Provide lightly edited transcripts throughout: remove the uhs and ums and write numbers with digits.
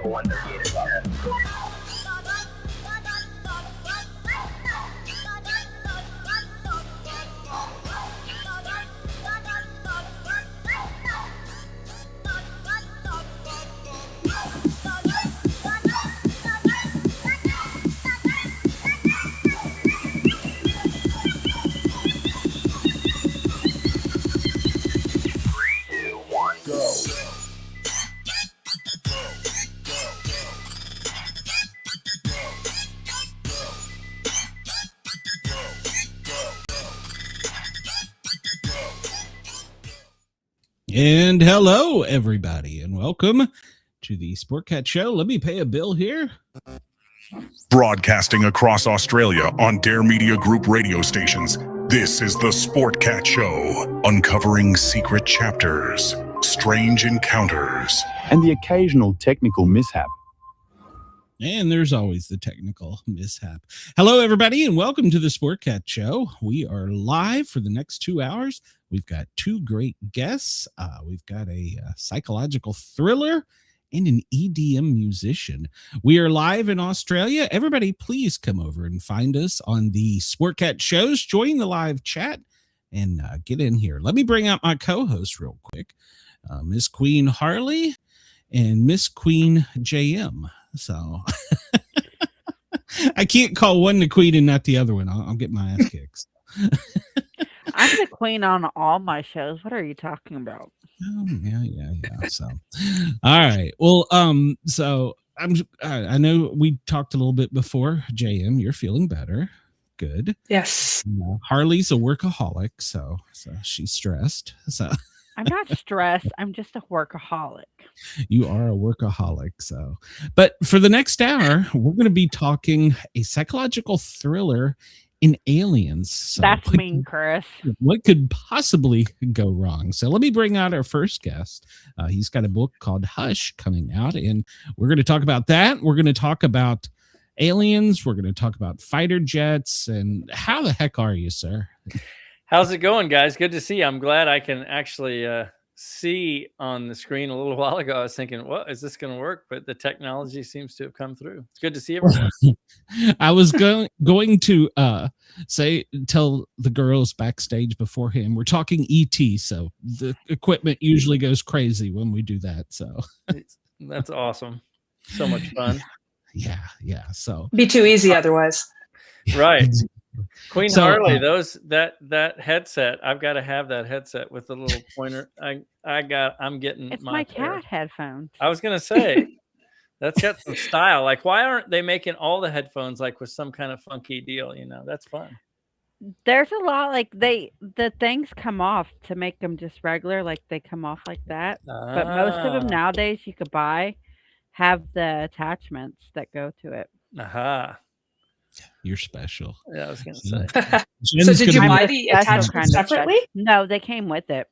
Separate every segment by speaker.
Speaker 1: level 138 as well.
Speaker 2: And hello, everybody, and welcome to the Sportcat Show. Let me pay a bill here.
Speaker 3: Broadcasting across Australia on Dare Media Group radio stations, this is the Sportcat Show, uncovering secret chapters, strange encounters,
Speaker 4: and the occasional technical mishap.
Speaker 2: And there's always the technical mishap. Hello, everybody, and welcome to the Sportcat Show. We are live for the next 2 hours. We've got two great guests. We've got a psychological thriller and an EDM musician. We are live in Australia. Everybody, please come over and find us on the Sportcat Shows. Join the live chat and get in here. Let me bring out my co-host real quick, Miss Queen Harley and Miss Queen JM. So I can't call one the queen and not the other one. I'll get my ass kicked.
Speaker 5: I'm the queen on all my shows. What are you talking about?
Speaker 2: Oh, yeah. So, all right. Well, so I know we talked a little bit before. JM, you're feeling better. Good.
Speaker 6: Yes.
Speaker 2: Harley's a workaholic, so she's stressed. So
Speaker 5: I'm not stressed. I'm just a workaholic.
Speaker 2: You are a workaholic. So, but for the next hour, we're going to be talking a psychological thriller in aliens. So
Speaker 5: that's mean, Chris.
Speaker 2: What could possibly go wrong? So let me bring out our first guest. He's got a book called Hush coming out, and we're going to talk about that. We're going to talk about aliens. We're going to talk about fighter jets. And how the heck are you, sir?
Speaker 7: How's it going, guys? Good to see you. I'm glad I can actually see on the screen. A little while ago, I was thinking, what is this going to work? But the technology seems to have come through. It's good to see everyone.
Speaker 2: I was going to tell the girls backstage beforehand, we're talking ET, so the equipment usually goes crazy when we do that. So
Speaker 7: that's awesome. So much fun.
Speaker 2: Yeah. So
Speaker 6: be too easy otherwise.
Speaker 7: Right. Queen Harley, that headset. I've got to have that headset with the little pointer. I'm getting.
Speaker 5: It's my cat headphones.
Speaker 7: I was gonna say that's got some style. Like, why aren't they making all the headphones like with some kind of funky deal? You know, that's fun.
Speaker 5: There's a lot like the things come off to make them just regular, like they come off like that. But most of them nowadays you could buy have the attachments that go to it.
Speaker 7: Aha.
Speaker 2: You're special.
Speaker 7: Yeah, I was going to say.
Speaker 6: So did you buy the attachments separately?
Speaker 5: No, they came with it.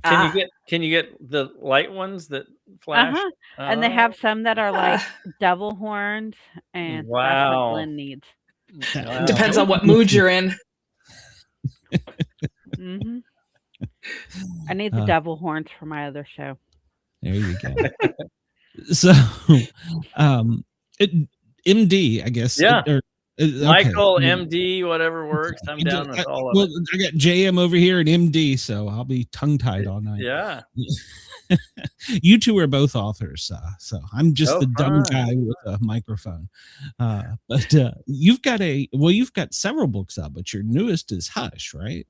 Speaker 7: Can you get the light ones that flash?
Speaker 5: And they have some that are like double horned, and that's what Glenn needs.
Speaker 6: Wow. Depends on what mood you're in.
Speaker 5: Mm-hmm. I need the double horns for my other show.
Speaker 2: There you go. So, MD, I guess.
Speaker 7: Yeah.
Speaker 2: Okay.
Speaker 7: Michael, MD, whatever works. I'm down with all of it.
Speaker 2: I got JM over here and MD, so I'll be tongue-tied all night.
Speaker 7: Yeah.
Speaker 2: You two are both authors, so I'm just the dumb guy with a microphone. But you've got several books out, but your newest is Hush, right?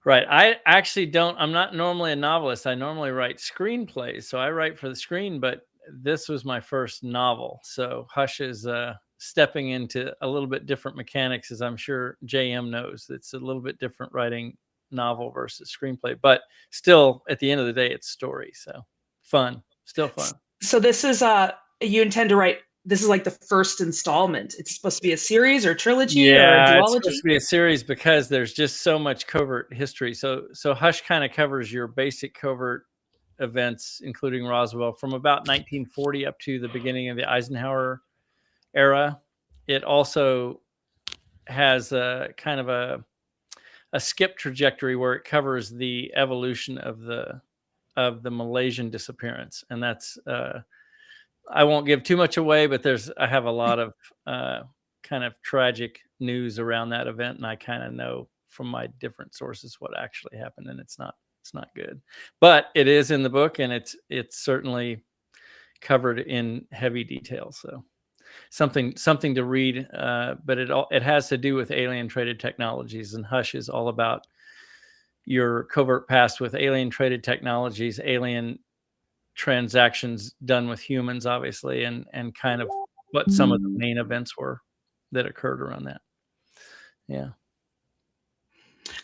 Speaker 7: Right. I actually don't. I'm not normally a novelist. I normally write screenplays, so I write for the screen. But this was my first novel, so Hush is stepping into a little bit different mechanics, as I'm sure JM knows. It's a little bit different writing novel versus screenplay, but still at the end of the day, it's story. So fun, still fun.
Speaker 6: So this is you intend to write, this is like the first installment. It's supposed to be a series or a trilogy or a duology?
Speaker 7: It's supposed to be a series because there's just so much covert history. So Hush kind of covers your basic covert events, including Roswell, from about 1940 up to the beginning of the Eisenhower era. It also has a kind of a skip trajectory where it covers the evolution of the Malaysian disappearance, and that's I won't give too much away, but I have a lot of kind of tragic news around that event, and I kind of know from my different sources what actually happened, and it's not good. But it is in the book, and it's certainly covered in heavy detail. So something to read. But it has to do with alien traded technologies, and Hush is all about your covert past with alien traded technologies, alien transactions done with humans, obviously, and kind of what some of the main events were that occurred around that. Yeah.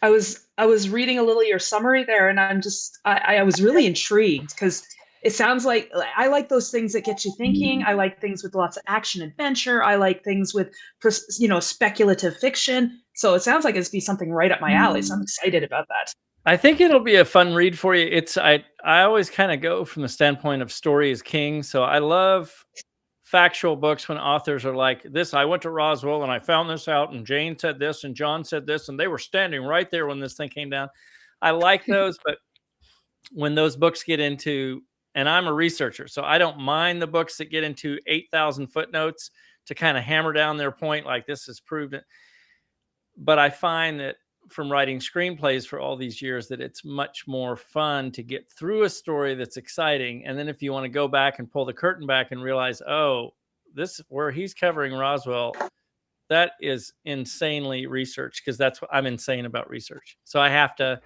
Speaker 6: I was reading a little of your summary there, and I was really intrigued because it sounds like I like those things that get you thinking. I like things with lots of action adventure. I like things with speculative fiction. So it sounds like it's be something right up my alley. So I'm excited about that.
Speaker 7: I think it'll be a fun read for you. I always kind of go from the standpoint of story is king. So I love factual books when authors are like this. I went to Roswell and I found this out, and Jane said this and John said this, and they were standing right there when this thing came down. I like those, but when those books get into, and I'm a researcher, so I don't mind the books that get into 8,000 footnotes to kind of hammer down their point, like this has proved it. But I find that from writing screenplays for all these years that it's much more fun to get through a story that's exciting. And then if you want to go back and pull the curtain back and realize, oh, this where he's covering Roswell, that is insanely researched, because that's what I'm insane about research. So I have to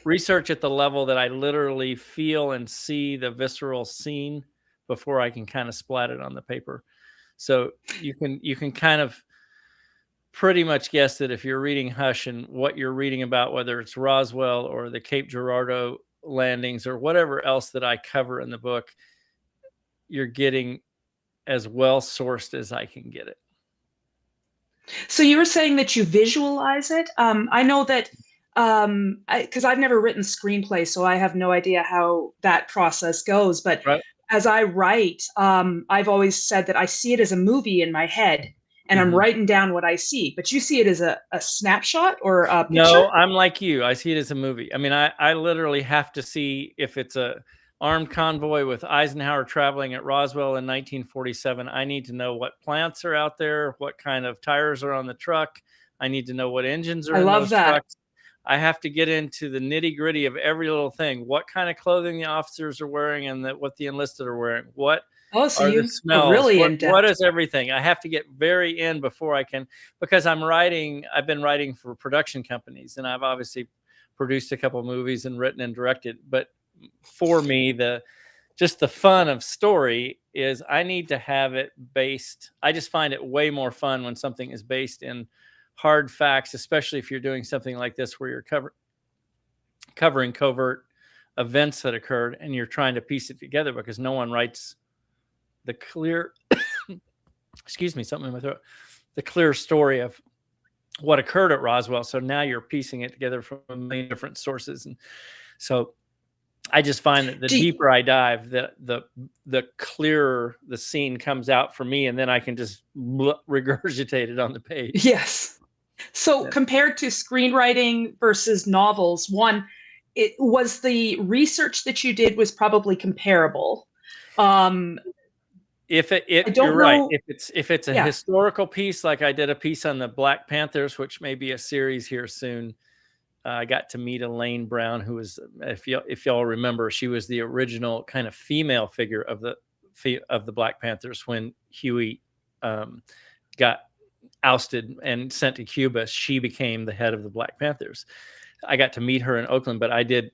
Speaker 7: research at the level that I literally feel and see the visceral scene before I can kind of splat it on the paper. So you can kind of pretty much guess that if you're reading Hush and what you're reading about, whether it's Roswell or the Cape Girardeau landings or whatever else that I cover in the book, you're getting as well sourced as I can get it.
Speaker 6: So you were saying that you visualize it. I know that because I've never written screenplay, so I have no idea how that process goes. But
Speaker 7: right.
Speaker 6: As I write, I've always said that I see it as a movie in my head. And I'm writing down what I see, but you see it as a snapshot or a picture?
Speaker 7: No, I'm like you. I see it as a movie. I mean, I literally have to see if it's a armed convoy with Eisenhower traveling at Roswell in 1947. I need to know what plants are out there, what kind of tires are on the truck. I need to know what engines are in those trucks. I have to get into the nitty gritty of every little thing. What kind of clothing the officers are wearing and what the enlisted are wearing. What
Speaker 6: so
Speaker 7: are
Speaker 6: you
Speaker 7: the smells?
Speaker 6: Really in-depth.
Speaker 7: What is everything? I have to get very in before I can, because I've been writing for production companies, and I've obviously produced a couple of movies and written and directed. But for me, just the fun of story is I need to have it based. I just find it way more fun when something is based in hard facts, especially if you're doing something like this where you're covering covert events that occurred and you're trying to piece it together, because no one writes the clear excuse me, something in my throat, the clear story of what occurred at Roswell. So now you're piecing it together from a million different sources. And so I just find that the deeper I dive, the clearer the scene comes out for me, and then I can just regurgitate it on the page.
Speaker 6: Yes. So compared to screenwriting versus novels, it was the research that you did was probably comparable.
Speaker 7: You're right. If it's a historical piece, like I did a piece on the Black Panthers, which may be a series here soon. I got to meet Elaine Brown, who was, if y'all remember, she was the original kind of female figure of the Black Panthers when Huey got ousted and sent to Cuba. She became the head of the Black Panthers. I got to meet her in Oakland, but I did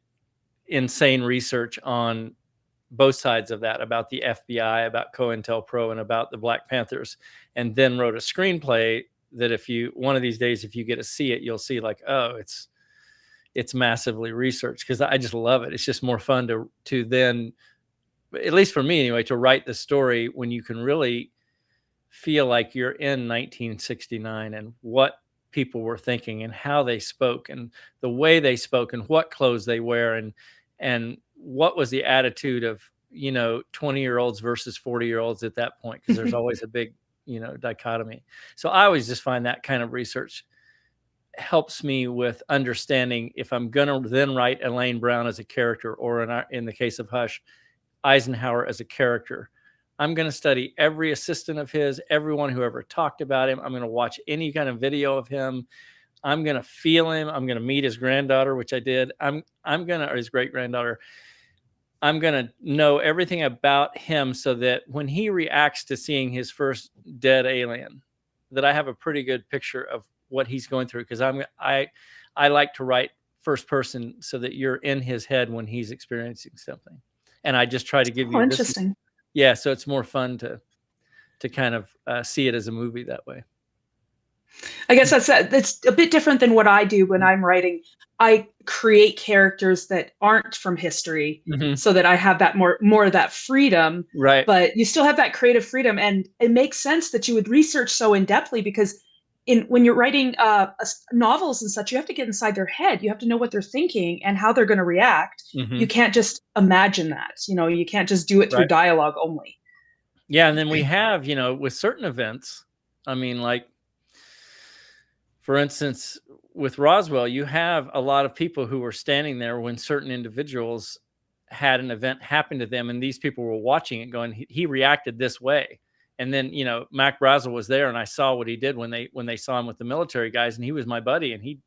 Speaker 7: insane research on both sides of that, about the FBI, about COINTELPRO, and about the Black Panthers, and then wrote a screenplay that one of these days, if you get to see it, you'll see like, oh, it's massively researched, because I just love it. It's just more fun to then, at least for me anyway, to write the story when you can really feel like you're in 1969 and what people were thinking and how they spoke and the way they spoke and what clothes they wear and what was the attitude of 20-year-olds versus 40-year-olds at that point, because there's always a big dichotomy. So I always just find that kind of research helps me with understanding if I'm gonna then write Elaine Brown as a character, or in the case of Hush, Eisenhower as a character, I'm going to study every assistant of his, everyone who ever talked about him. I'm going to watch any kind of video of him. I'm going to feel him. I'm going to meet his granddaughter, which I did. I'm going to, or his great granddaughter. I'm going to know everything about him so that when he reacts to seeing his first dead alien, that I have a pretty good picture of what he's going through. Cause I like to write first person so that you're in his head when he's experiencing something. And I just try to give you
Speaker 6: interesting.
Speaker 7: Yeah. So it's more fun to kind of see it as a movie that way.
Speaker 6: I guess that's a bit different than what I do when I'm writing. I create characters that aren't from history so that I have that more of that freedom.
Speaker 7: Right.
Speaker 6: But you still have that creative freedom. And it makes sense that you would research so in-depthly because when you're writing novels and such, you have to get inside their head. You have to know what they're thinking and how they're going to react. You can't just imagine that. You can't just do it through dialogue only.
Speaker 7: Yeah. And then we have, with certain events, I mean, like, for instance, with Roswell, you have a lot of people who were standing there when certain individuals had an event happen to them, and these people were watching it going, he reacted this way. And then, Mac Brazel was there, and I saw what he did when they saw him with the military guys, and he was my buddy, and he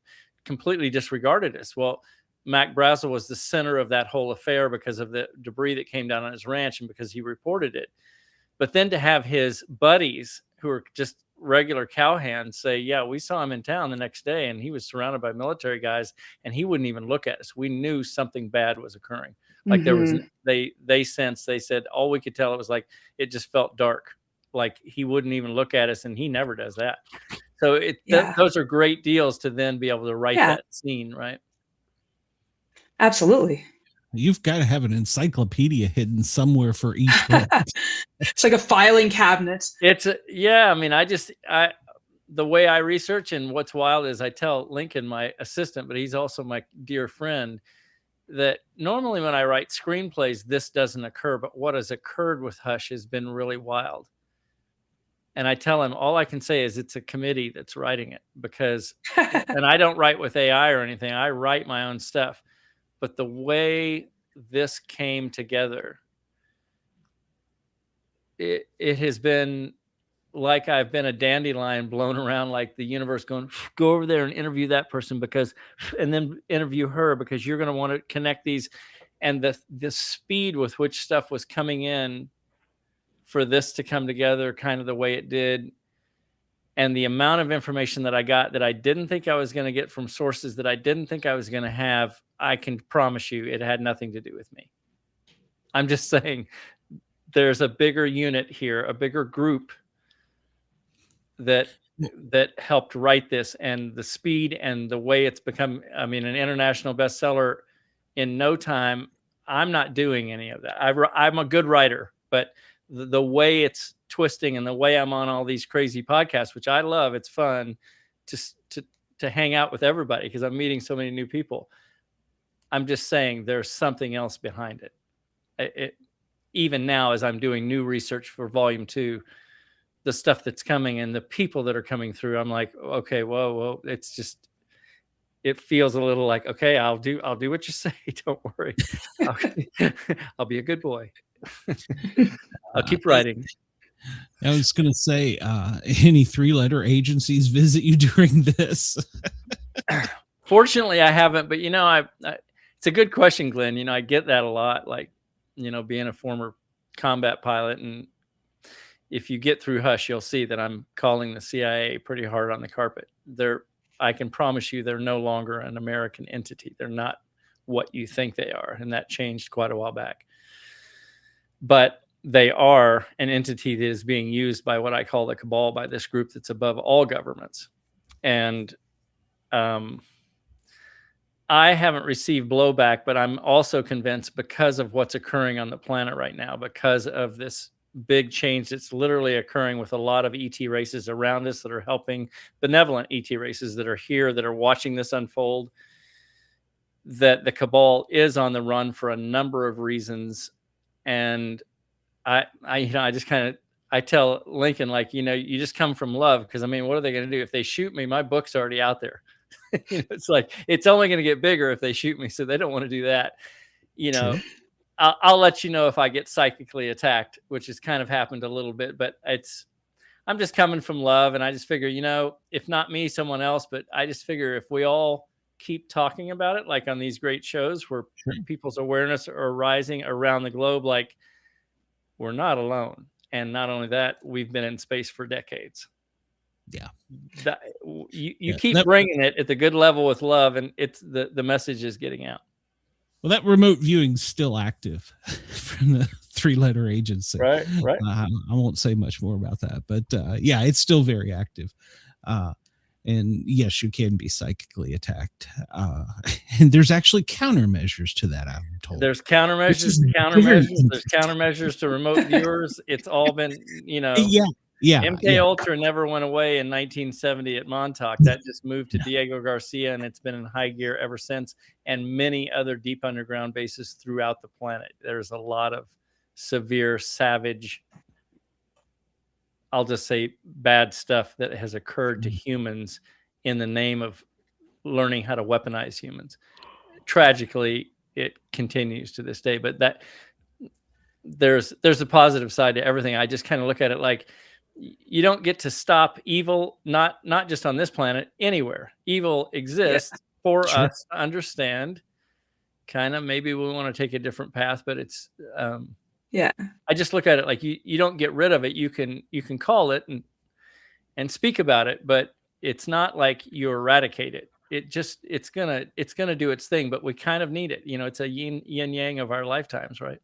Speaker 7: completely disregarded us. Well, Mac Brazel was the center of that whole affair because of the debris that came down on his ranch and because he reported it. But then to have his buddies who are just regular cowhands say, yeah, we saw him in town the next day and he was surrounded by military guys and he wouldn't even look at us. We knew something bad was occurring. Like there was, they said, all we could tell, it was like, it just felt dark. Like he wouldn't even look at us, and he never does that. So those are great deals to then be able to write that scene. Right.
Speaker 6: Absolutely.
Speaker 2: You've got to have an encyclopedia hidden somewhere for each book.
Speaker 6: It's like a filing cabinet.
Speaker 7: I mean, the way I research, and what's wild is I tell Lincoln, my assistant, but he's also my dear friend, that normally when I write screenplays, this doesn't occur, but what has occurred with Hush has been really wild. And I tell him, all I can say is it's a committee that's writing it, because, and I don't write with AI or anything. I write my own stuff. But the way this came together, it has been like I've been a dandelion blown around like the universe going, go over there and interview that person and then interview her because you're going to want to connect these. And the speed with which stuff was coming in for this to come together kind of the way it did, and the amount of information that I got that I didn't think I was going to get from sources that I didn't think I was going to have, I can promise you it had nothing to do with me. I'm just saying there's a bigger unit here, a bigger group that helped write this, and the speed and the way it's become, I mean, an international bestseller in no time. I'm not doing any of that. I'm a good writer, but the way it's twisting and the way I'm on all these crazy podcasts, which I love, it's fun to hang out with everybody because I'm meeting so many new people. I'm just saying there's something else behind it. Even now, as I'm doing new research for volume 2, the stuff that's coming and the people that are coming through, I'm like, okay, whoa. It's just, it feels a little like, okay, I'll do what you say. Don't worry. I'll be a good boy. I'll keep writing.
Speaker 2: I was going to say, any 3-letter agencies visit you during this?
Speaker 7: Fortunately, I haven't, but it's a good question, Glenn. I get that a lot, like, being a former combat pilot. And if you get through Hush, you'll see that I'm calling the CIA pretty hard on the carpet. I can promise you they're no longer an American entity. They're not what you think they are. And that changed quite a while back. But they are an entity that is being used by what I call the cabal, by this group that's above all governments. And I haven't received blowback, but I'm also convinced because of what's occurring on the planet right now, because of this big change that's literally occurring with a lot of ET races around us that are helping, benevolent ET races that are here, that are watching this unfold, that the cabal is on the run for a number of reasons. And I tell Lincoln, like, you just come from love. Cause I mean, what are they going to do? If they shoot me, my book's already out there. It's like, it's only going to get bigger if they shoot me. So they don't want to do that. Sure. I'll let you know if I get psychically attacked, which has kind of happened a little bit, but I'm just coming from love. And I just figure, if not me, someone else, but I just figure if we all keep talking about it, like on these great shows where people's awareness are rising around the globe, like we're not alone. And not only that, we've been in space for decades.
Speaker 2: Yeah.
Speaker 7: You keep bringing it at the good level with love, and it's the message is getting out.
Speaker 2: Well, that remote viewing's still active from the 3-letter agency.
Speaker 7: Right.
Speaker 2: I won't say much more about that, but yeah, it's still very active. And yes, you can be psychically attacked. And there's actually countermeasures to that, I'm told.
Speaker 7: There's countermeasures There's countermeasures to remote viewers. It's all been, MK Ultra never went away in 1970 at Montauk. That just moved to Diego Garcia, and it's been in high gear ever since. And many other deep underground bases throughout the planet. There's a lot of severe, savage, I'll just say bad stuff that has occurred to humans in the name of learning how to weaponize humans. Tragically, it continues to this day, but that there's a positive side to everything. I just kind of look at it like you don't get to stop evil, not just on this planet, anywhere. Evil exists for us to understand. Kind of maybe we want to take a different path, but it's I just look at it like you don't get rid of it. You can call it and speak about it, but it's not like you eradicate it. It's gonna do its thing, but we kind of need it. It's a yin yang of our lifetimes, right?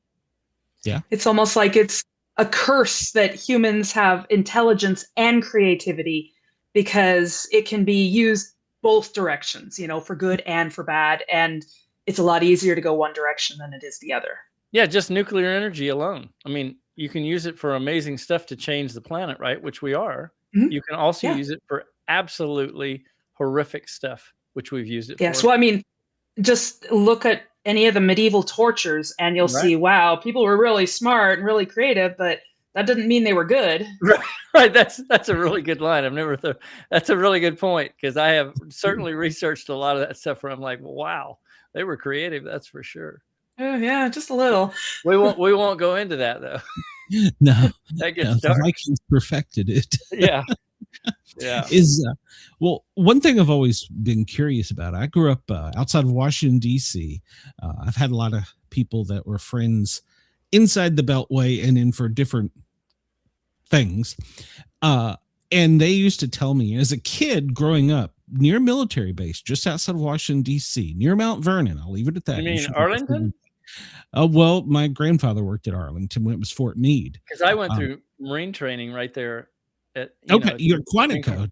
Speaker 2: Yeah.
Speaker 6: It's almost like it's a curse that humans have intelligence and creativity, because it can be used both directions, for good and for bad. And it's a lot easier to go one direction than it is the other.
Speaker 7: Yeah, just nuclear energy alone. I mean, you can use it for amazing stuff to change the planet, right? Which we are. Mm-hmm. You can also use it for absolutely horrific stuff, which we've used it for.
Speaker 6: Yeah, so I mean, just look at any of the medieval tortures and you'll see, wow, people were really smart and really creative, but that didn't mean they were good.
Speaker 7: Right. That's a really good line. I've never thought. That's a really good point, because I have certainly researched a lot of that stuff where I'm like, wow, they were creative. That's for sure.
Speaker 6: Oh, yeah, just a little.
Speaker 7: We won't go into that though.
Speaker 2: No,
Speaker 7: that gets dark.
Speaker 2: The Vikings perfected it.
Speaker 7: Yeah.
Speaker 2: Well, one thing I've always been curious about. I grew up outside of Washington D.C. I've had a lot of people that were friends inside the Beltway and in for different things, and they used to tell me as a kid growing up near a military base just outside of Washington D.C. near Mount Vernon. I'll leave it at that.
Speaker 7: You mean Arlington?
Speaker 2: Well, my grandfather worked at Arlington when it was Fort Meade.
Speaker 7: Because I went through Marine training right there.
Speaker 2: You're Quantico.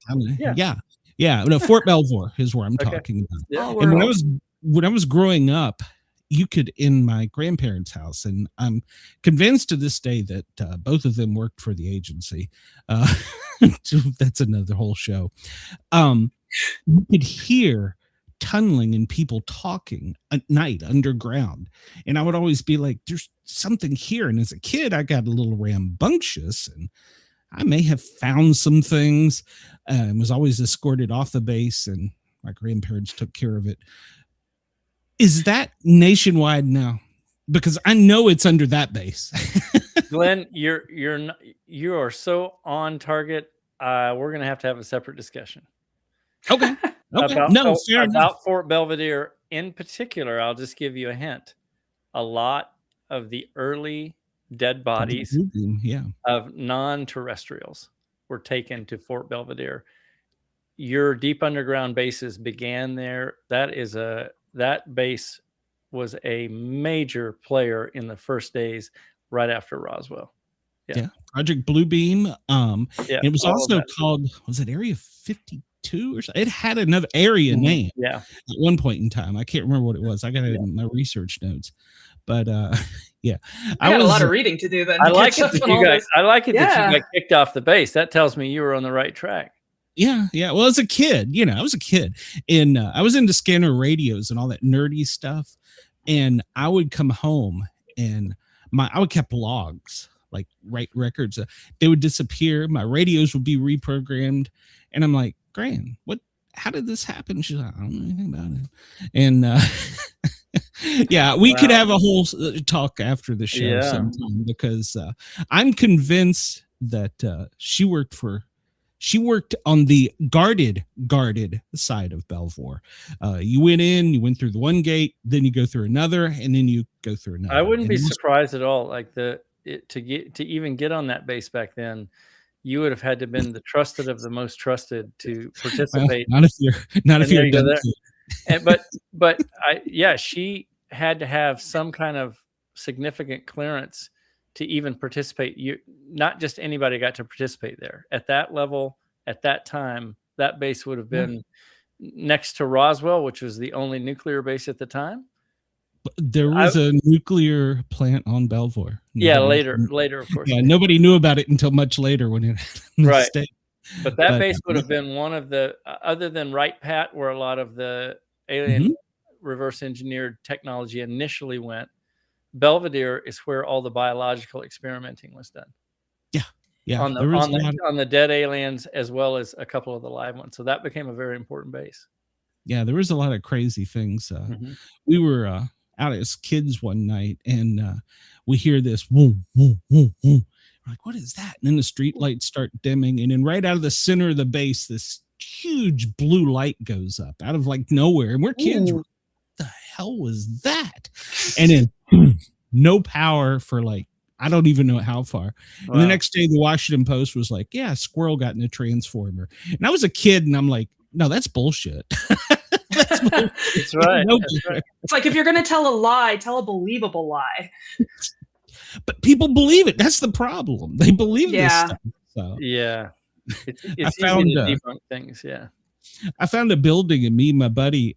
Speaker 2: Yeah. No, Fort Belvoir is where I'm talking about.
Speaker 7: Yeah.
Speaker 2: And when I was growing up, you could in my grandparents' house, and I'm convinced to this day that both of them worked for the agency. That's another whole show. You could hear tunneling and people talking at night underground, and I would always be like, there's something here. And as a kid, I got a little rambunctious, and I may have found some things, and was always escorted off the base, and my grandparents took care of it. Is that nationwide now? Because I know it's under that base.
Speaker 7: Glenn, you are so on target. We're going to have a separate discussion.
Speaker 2: Okay.
Speaker 7: About Fort Belvedere in particular. I'll just give you a hint. A lot of the early dead bodies of non-terrestrials were taken to Fort Belvedere. Your deep underground bases began there. That base was a major player in the first days right after Roswell. Yeah.
Speaker 2: Project Bluebeam. It was also called, was it Area 52 or something? It had another area name.
Speaker 7: Yeah.
Speaker 2: At one point in time. I can't remember what it was. I got it in my research notes. But yeah.
Speaker 6: I had a lot of reading to do then.
Speaker 7: I like it that you got kicked off the base. That tells me you were on the right track.
Speaker 2: Yeah. Well, as a kid, I was a kid, and I was into scanner radios and all that nerdy stuff. And I would come home, and I would keep logs, like write records. They would disappear. My radios would be reprogrammed, and I'm like, Gran, how did this happen? She's like, I don't know anything about it. And Yeah, we could
Speaker 7: Wow.
Speaker 2: have a whole talk after the show
Speaker 7: Yeah.
Speaker 2: sometime, because I'm convinced that she worked on the guarded side of Belvoir. You went in, you went through the one gate, then you go through another, and then you go through another.
Speaker 7: I wouldn't
Speaker 2: And
Speaker 7: be
Speaker 2: most-
Speaker 7: surprised at all. Like to even get on that base back then, you would have had to been the trusted of the most trusted to
Speaker 2: well,
Speaker 7: participate.
Speaker 2: not if you're
Speaker 7: And there you go
Speaker 2: done.
Speaker 7: there. And but she had to have some kind of significant clearance to even participate. Not just anybody got to participate there at that level at that time. That base would have been next to Roswell, which was the only nuclear base at the time.
Speaker 2: There was a nuclear plant on Belvoir.
Speaker 7: Later, of course.
Speaker 2: Yeah, nobody knew about it until much later when it
Speaker 7: Right.
Speaker 2: stayed.
Speaker 7: But that base would have been one of the other than Wright Pat, where a lot of the alien reverse engineered technology initially went. Belvedere is where all the biological experimenting was done.
Speaker 2: Yeah,
Speaker 7: on the dead aliens as well as a couple of the live ones. So that became a very important base.
Speaker 2: Yeah, there was a lot of crazy things. We were out as kids one night, and we hear this boom, boom, boom, boom. We're like, what is that? And then the street lights start dimming, and then right out of the center of the base, this huge blue light goes up out of like nowhere, and we're kids. What the hell was that? And then no power for like, I don't even know how far. Wow. And the next day, the Washington Post was like, yeah, a squirrel got in a transformer. And I was a kid, and I'm like, no, that's bullshit.
Speaker 7: That's right.
Speaker 6: That's right. It's like, if you're going to tell a lie, tell a believable lie.
Speaker 2: But people believe it. That's the problem. They believe this stuff. So.
Speaker 7: Yeah. It's easy to debunk things. Yeah.
Speaker 2: I found a building, and me and my buddy,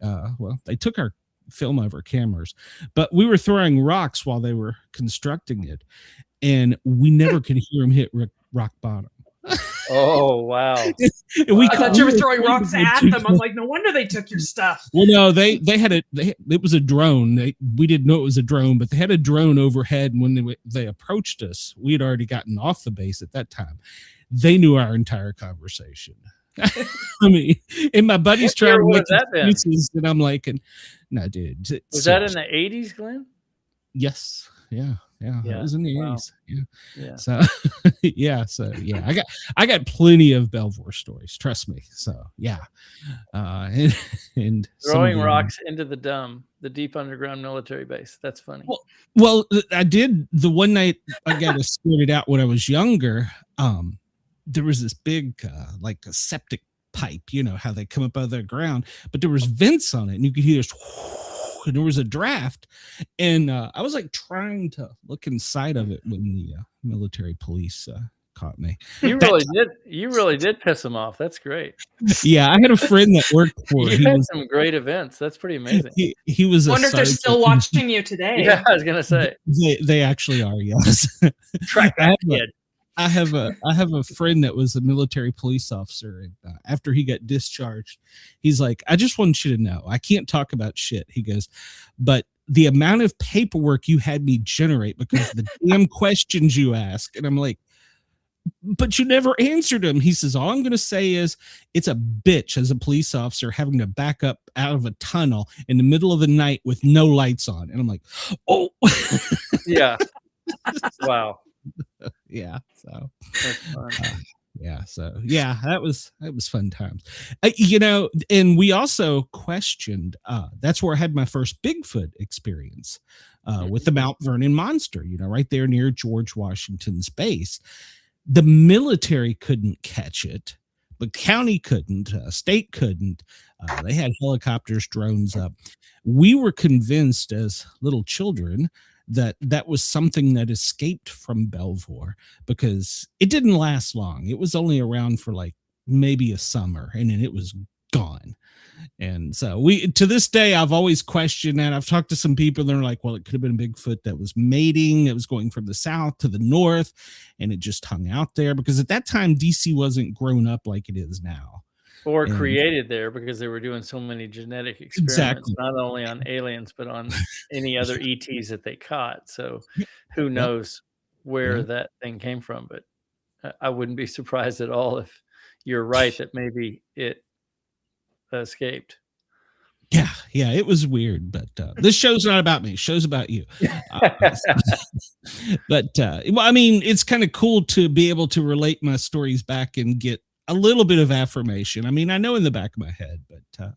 Speaker 2: they took our film over cameras, but we were throwing rocks while they were constructing it, and we never could hear them hit rock bottom.
Speaker 7: Oh, wow.
Speaker 6: I thought you were throwing rocks at them. I'm like, no wonder they took your stuff.
Speaker 2: Well, no, they had it was a drone. We didn't know it was a drone, but they had a drone overhead, and when they approached us, we had already gotten off the base at that time. They knew our entire conversation. I mean, and my buddy's trying to make excuses, and I'm like, no, dude.
Speaker 7: Was that in the 80s, Glenn?
Speaker 2: Yes. Yeah. It was in the 80s.
Speaker 7: Yeah.
Speaker 2: So I got plenty of Belvoir stories, trust me. So yeah. And
Speaker 7: throwing rocks into the deep underground military base. That's funny.
Speaker 2: Well, I did the one night I got escorted out when I was younger. There was this big like a septic pipe, you know how they come up out of the ground, but there was vents on it, and you could hear this, and there was a draft, and I was like trying to look inside of it when the military police caught me.
Speaker 7: You really did piss them off. That's great.
Speaker 2: Yeah, I had a friend that worked for
Speaker 7: you had some great events. That's pretty amazing.
Speaker 2: He was
Speaker 6: I wonder if they're still watching you today.
Speaker 7: Yeah, I was gonna say
Speaker 2: they actually are. Yes.
Speaker 7: Track that kid.
Speaker 2: I have a friend that was a military police officer, and after he got discharged, he's like, I just want you to know, I can't talk about shit. He goes, but the amount of paperwork you had me generate because of the damn questions you ask. And I'm like, but you never answered him. He says, all I'm going to say is it's a bitch as a police officer having to back up out of a tunnel in the middle of the night with no lights on. And I'm like, oh,
Speaker 7: yeah. Wow.
Speaker 2: Yeah. So
Speaker 7: that's fun.
Speaker 2: That was fun times. And we also questioned. That's where I had my first Bigfoot experience with the Mount Vernon monster. Right there near George Washington's base. The military couldn't catch it. The county couldn't. State couldn't. They had helicopters, drones up. We were convinced as little children that was something that escaped from Belvoir, because it didn't last long. It was only around for like maybe a summer, and then it was gone. And so to this day, I've always questioned that. I've talked to some people that are like, well, it could have been a Bigfoot that was mating. It was going from the south to the north, and it just hung out there, because at that time, DC wasn't grown up like it is now.
Speaker 7: Or created there, because they were doing so many genetic experiments, not only on aliens, but on any other ETs that they caught. So who knows where that thing came from. But I wouldn't be surprised at all if you're right that maybe it escaped.
Speaker 2: Yeah, it was weird, but this show's not about me. Show's about you. But well, I mean, it's kind of cool to be able to relate my stories back and get a little bit of affirmation. I mean, I know in the back of my head, but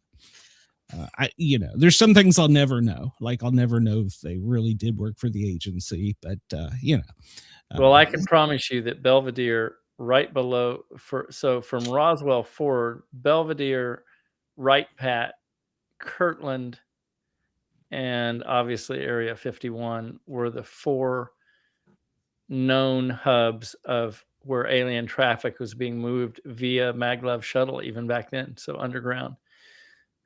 Speaker 2: there's some things I'll never know. Like I'll never know if they really did work for the agency, but
Speaker 7: Well, I can promise you that Belvedere right below so from Roswell forward, Belvedere, Wright Pat, Kirtland, and obviously Area 51 were the 4 known hubs of where alien traffic was being moved via maglev shuttle even back then, so underground,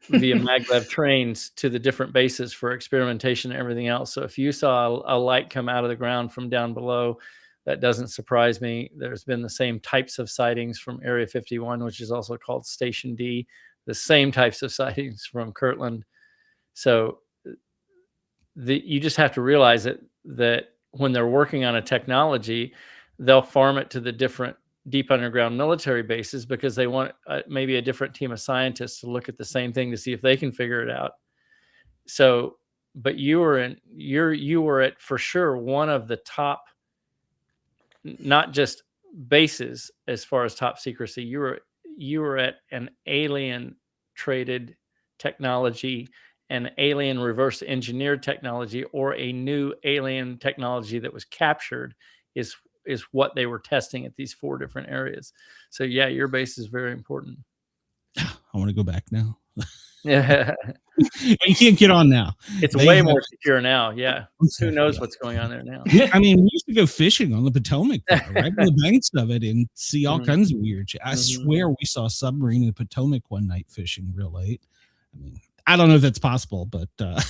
Speaker 7: via maglev trains to the different bases for experimentation and everything else. So if you saw a light come out of the ground from down below, that doesn't surprise me. There's been the same types of sightings from Area 51, which is also called Station D, the same types of sightings from Kirtland. So you just have to realize that when they're working on a technology, they'll farm it to the different deep underground military bases because they want maybe a different team of scientists to look at the same thing to see if they can figure it out. So, but you were at for sure one of the top, not just bases as far as top secrecy. You were at an alien traded technology, an alien reverse engineered technology, or a new alien technology that was captured is what they were testing at these 4 different areas. So yeah, your base is very important.
Speaker 2: I want to go back now.
Speaker 7: Yeah.
Speaker 2: You can't get on now.
Speaker 7: It's way more secure now. Yeah. Who knows what's going on there now?
Speaker 2: I mean, we used to go fishing on the Potomac, right on the banks of it, and see all kinds of weird shit. I swear we saw a submarine in the Potomac one night fishing real late. I mean, I don't know if that's possible, but I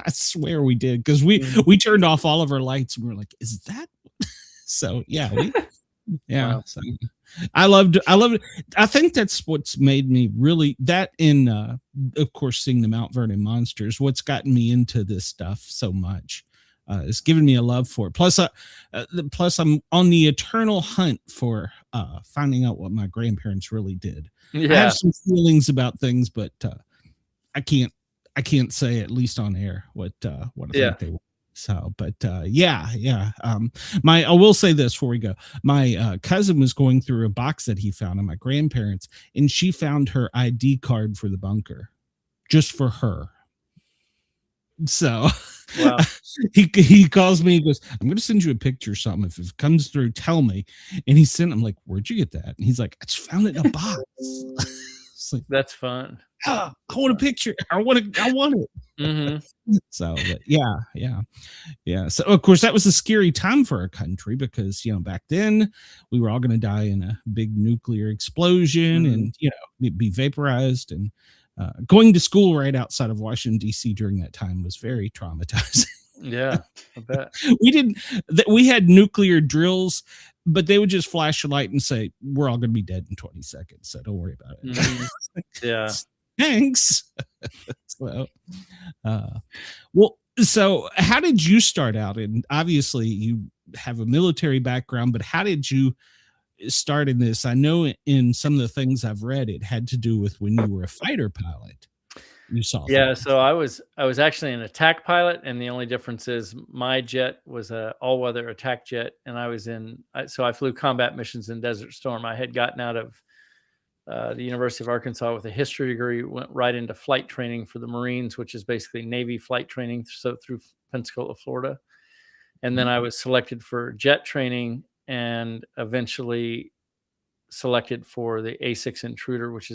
Speaker 2: swear we did, because we turned off all of our lights and we were like, is that? So yeah, wow. So I loved it. I think that's what's made me really, that in of course seeing the Mount Vernon monsters, what's gotten me into this stuff so much. It's given me a love for it. Plus I'm on the eternal hunt for finding out what my grandparents really did. Yeah. I have some feelings about things, but I can't say, at least on air, what I think they were. So, but I will say this before we go. My cousin was going through a box that he found on my grandparents, and she found her ID card for the bunker just for her. So wow. he calls me, he goes, I'm going to send you a picture or something. If it comes through, tell me. And he sent, I'm like, where'd you get that? And he's like, I just found it in a box. Like,
Speaker 7: that's fun.
Speaker 2: I want a picture. I want it. Mm-hmm. So, but yeah. So, of course, that was a scary time for our country because, back then we were all going to die in a big nuclear explosion and, be vaporized. And going to school right outside of Washington, D.C. during that time was very traumatizing.
Speaker 7: Yeah, I bet.
Speaker 2: We had nuclear drills, but they would just flash a light and say, we're all going to be dead in 20 seconds. So don't worry about it.
Speaker 7: Mm-hmm. Yeah.
Speaker 2: Thanks. So how did you start out? And obviously you have a military background, but how did you start in this? I know in some of the things I've read, it had to do with when you were a fighter pilot. You saw.
Speaker 7: Yeah. So I was actually an attack pilot. And the only difference is my jet was a all-weather attack jet. And I flew combat missions in Desert Storm. I had gotten out of the University of Arkansas with a history degree, went right into flight training for the Marines, which is basically Navy flight training. So through Pensacola, Florida. And then I was selected for jet training and eventually selected for the A6 Intruder, which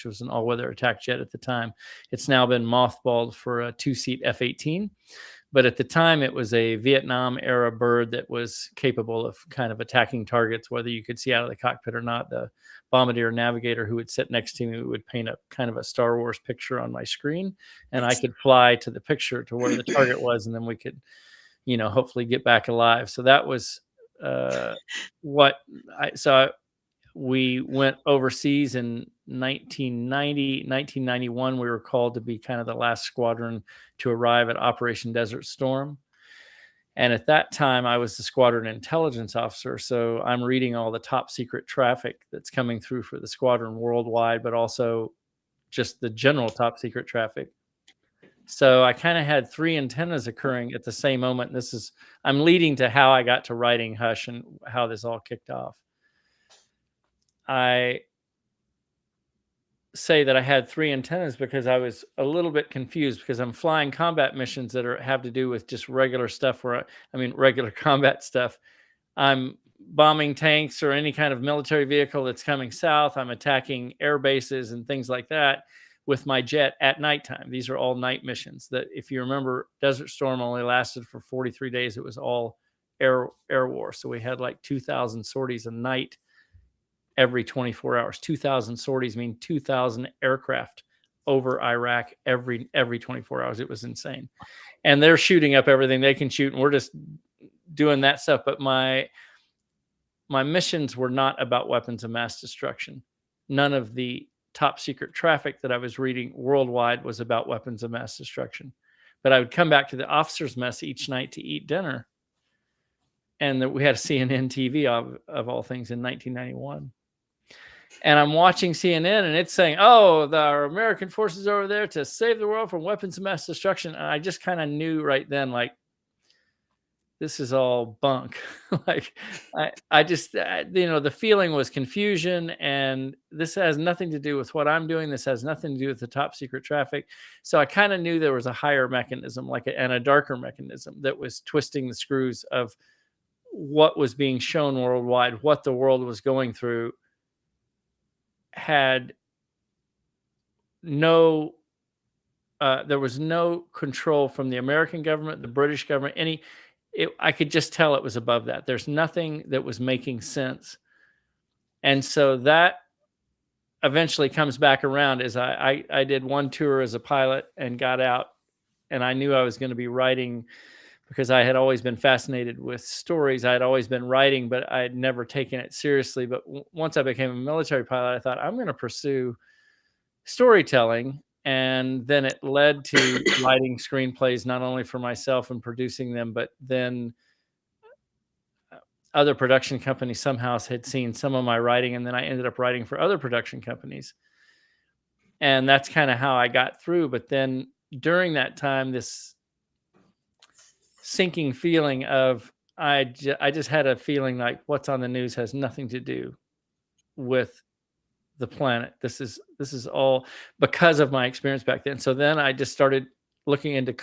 Speaker 7: was an all-weather attack jet at the time. It's now been mothballed for a 2-seat F-18. But at the time, it was a Vietnam-era bird that was capable of kind of attacking targets, whether you could see out of the cockpit or not. The bombardier navigator who would sit next to me would paint a kind of a Star Wars picture on my screen, and I could fly to the picture to where the target was, and then we could, hopefully get back alive. So that was we went overseas in 1991. We were called to be kind of the last squadron to arrive at Operation Desert Storm. And at that time, I was the squadron intelligence officer. So I'm reading all the top secret traffic that's coming through for the squadron worldwide, but also just the general top secret traffic. So I kind of had 3 antennas occurring at the same moment. I'm leading to how I got to writing Hush and how this all kicked off. I say that I had 3 antennas because I was a little bit confused, because I'm flying combat missions that have to do with just regular stuff regular combat stuff. I'm bombing tanks or any kind of military vehicle that's coming south. I'm attacking air bases and things like that with my jet at nighttime. These are all night missions that, if you remember, Desert Storm only lasted for 43 days. It was all air war. So we had like 2,000 sorties a night every 24 hours. 2,000 sorties mean 2,000 aircraft over Iraq every 24 hours. It was insane. And they're shooting up everything they can shoot, and we're just doing that stuff. But my missions were not about weapons of mass destruction. None of the top secret traffic that I was reading worldwide was about weapons of mass destruction. But I would come back to the officers' mess each night to eat dinner. And we had a CNN TV of all things in 1991. And I'm watching CNN, and it's saying, our American forces are over there to save the world from weapons of mass destruction. And I just kind of knew right then, like, this is all bunk. Like, I just, the feeling was confusion, and this has nothing to do with what I'm doing. This has nothing to do with the top secret traffic. So I kind of knew there was a higher mechanism, and a darker mechanism that was twisting the screws of what was being shown worldwide, what the world was going through. Had no, there was no control from the American government, the British government, I could just tell it was above that. There's nothing that was making sense. And so that eventually comes back around as I did one tour as a pilot and got out, and I knew I was going to be writing, because I had always been fascinated with stories. I had always been writing, but I had never taken it seriously. But once I became a military pilot, I thought, I'm going to pursue storytelling. And then it led to writing screenplays, not only for myself and producing them, but then other production companies somehow had seen some of my writing, and then I ended up writing for other production companies. And that's kind of how I got through. But then during that time, this sinking feeling of, I just had a feeling like what's on the news has nothing to do with the planet. This is all because of my experience back then. So then I just started looking into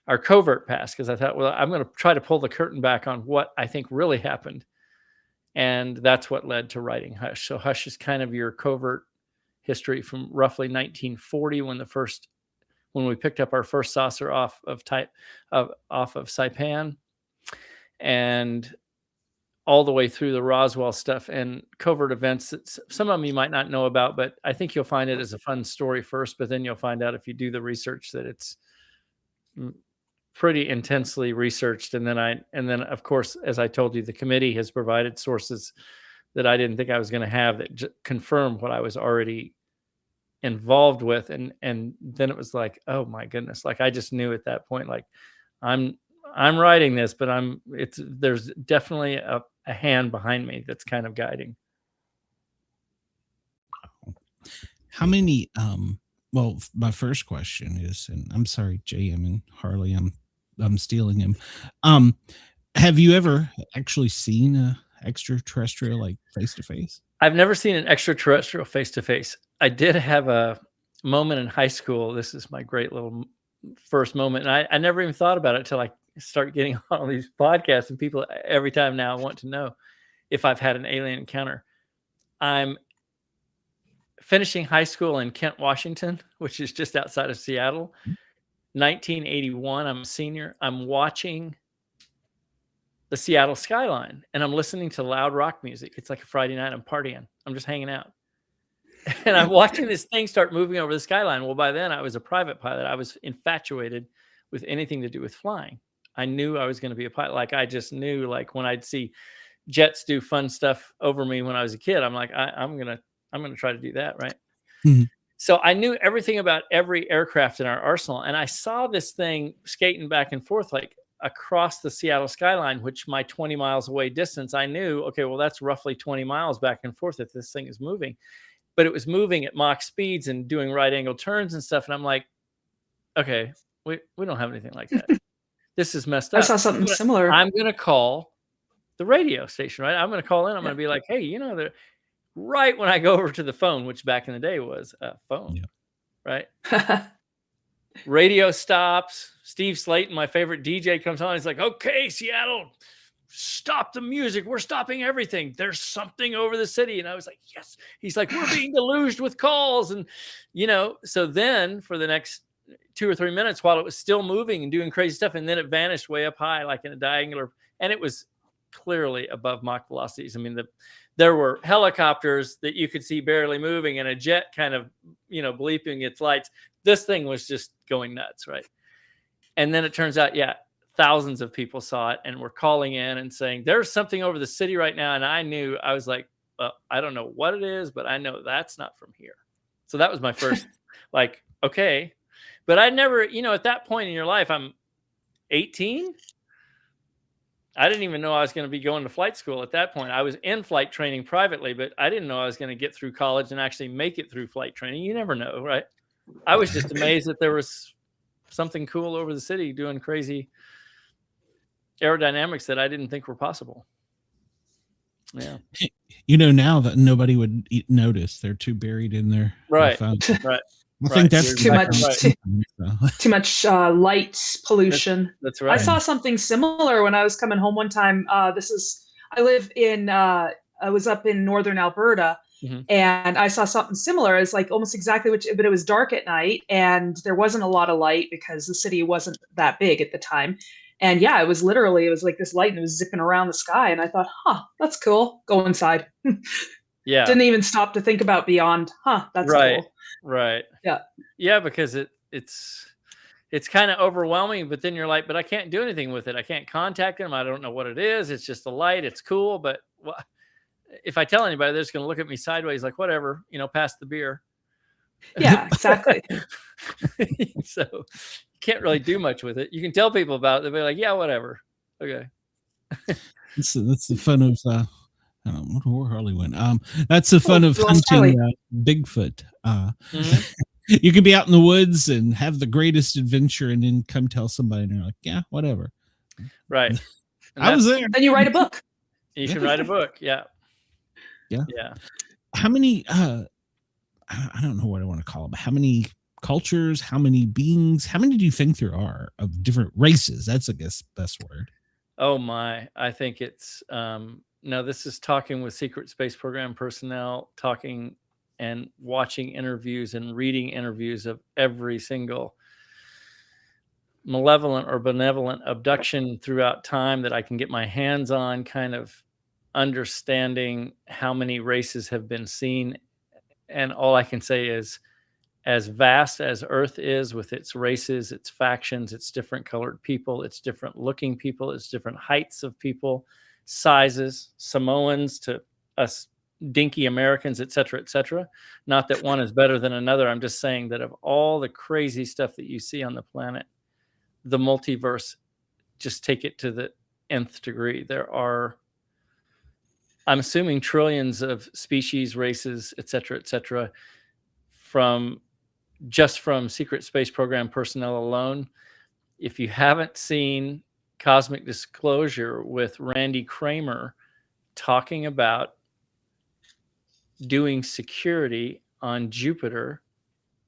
Speaker 7: our covert past, because I thought, well, I'm going to try to pull the curtain back on what I think really happened. And that's what led to writing Hush. So Hush is kind of your covert history from roughly 1940, when we picked up our first saucer off of Saipan, and all the way through the Roswell stuff and covert events that some of them you might not know about, but I think you'll find it as a fun story first, but then you'll find out, if you do the research, that it's pretty intensely researched. And then of course, as I told you, the committee has provided sources that I didn't think I was going to have that confirm what I was already involved with. And then it was like, oh my goodness. Like, I just knew at that point, like, I'm writing this, but there's definitely a hand behind me that's kind of guiding.
Speaker 2: How many, well, my first question is, and I'm sorry, JM and Harley, I'm stealing him. Have you ever actually seen a extraterrestrial, like, face to face?
Speaker 7: I've never seen an extraterrestrial face to face. I did have a moment in high school. This is my great little first moment. And I never even thought about it until I start getting on all these podcasts, and people every time now want to know if I've had an alien encounter. I'm finishing high school in Kent, Washington, which is just outside of Seattle. 1981, I'm a senior. I'm watching the Seattle skyline, and I'm listening to loud rock music. It's like a Friday night. I'm partying. I'm just hanging out. And I'm watching this thing start moving over the skyline. Well, by then I was a private pilot. I was infatuated with anything to do with flying. I knew I was going to be a pilot. Like, I just knew, like, when I'd see jets do fun stuff over me when I was a kid, I'm like, I'm going to try to do that. Right. Mm-hmm. So I knew everything about every aircraft in our arsenal. And I saw this thing skating back and forth, like, across the Seattle skyline, which my 20 miles away distance, I knew, okay, well, that's roughly 20 miles back and forth if this thing is moving. But it was moving at Mach speeds and doing right angle turns and stuff. And I'm like, okay, we don't have anything like that. This is messed up.
Speaker 6: I saw something similar.
Speaker 7: I'm going to call the radio station, right? I'm going to call in. I'm going to be like, hey, right when I go over to the phone, which back in the day was a phone, right? Radio stops. Steve Slayton, my favorite DJ, comes on. He's like, okay, Seattle, stop the music. We're stopping everything. There's something over the city. And I was like, yes. He's like, we're being deluged with calls. And, so then for the next 2 or 3 minutes while it was still moving and doing crazy stuff, and then it vanished way up high, like in a diagonal, and it was clearly above Mach velocities. I mean, there were helicopters that you could see barely moving and a jet kind of, bleeping its lights. This thing was just going nuts, right? And then it turns out, thousands of people saw it and were calling in and saying, there's something over the city right now. And I was like, well, I don't know what it is, but I know that's not from here. So that was my first, like, okay. But I never, at that point in your life, I'm 18. I didn't even know I was going to be going to flight school at that point. I was in flight training privately, but I didn't know I was going to get through college and actually make it through flight training. You never know, right? I was just amazed that there was something cool over the city doing crazy aerodynamics that I didn't think were possible. Yeah.
Speaker 2: Now that nobody would notice. They're too buried in their phone.
Speaker 7: Right.
Speaker 2: I think that's
Speaker 6: too much light pollution.
Speaker 7: That's right.
Speaker 6: I saw something similar when I was coming home one time. I was up in northern Alberta, and I saw something similar. It's like almost exactly but it was dark at night, and there wasn't a lot of light because the city wasn't that big at the time. And it was like this light, and it was zipping around the sky, and I thought, that's cool. Go inside.
Speaker 7: Yeah.
Speaker 6: Didn't even stop to think about beyond. That's
Speaker 7: right.
Speaker 6: cool.
Speaker 7: Right.
Speaker 6: Yeah.
Speaker 7: Yeah, because it's kind of overwhelming, but then you're like, but I can't do anything with it. I can't contact them. I don't know what it is. It's just a light. It's cool. But if I tell anybody, they're just going to look at me sideways like, whatever, pass the beer.
Speaker 6: Yeah, exactly.
Speaker 7: So you can't really do much with it. You can tell people about it. They'll be like, yeah, whatever. Okay.
Speaker 2: That's the fun of where Harley went. That's the fun of hunting Bigfoot. You can be out in the woods and have the greatest adventure, and then come tell somebody, and they're like, "Yeah, whatever."
Speaker 7: Right.
Speaker 2: I was there.
Speaker 6: Then you write a book.
Speaker 7: You can write a book. Yeah.
Speaker 2: Yeah. How many? I don't know what I want to call them. How many cultures? How many beings? How many do you think there are of different races? That's, I guess, best word.
Speaker 7: Oh my! I think it's. No, this is talking with secret space program personnel, talking and watching interviews and reading interviews of every single malevolent or benevolent abduction throughout time that I can get my hands on, kind of understanding how many races have been seen. And all I can say is, as vast as Earth is with its races, its factions, its different colored people, its different looking people, its different heights of people, sizes, Samoans to us dinky Americans, et cetera, not that one is better than another. I'm just saying that of all the crazy stuff that you see on the planet, the multiverse, just take it to the nth degree. There are, I'm assuming, trillions of species, races, et cetera, from secret space program personnel alone. If you haven't seen Cosmic Disclosure with Randy Kramer talking about doing security on Jupiter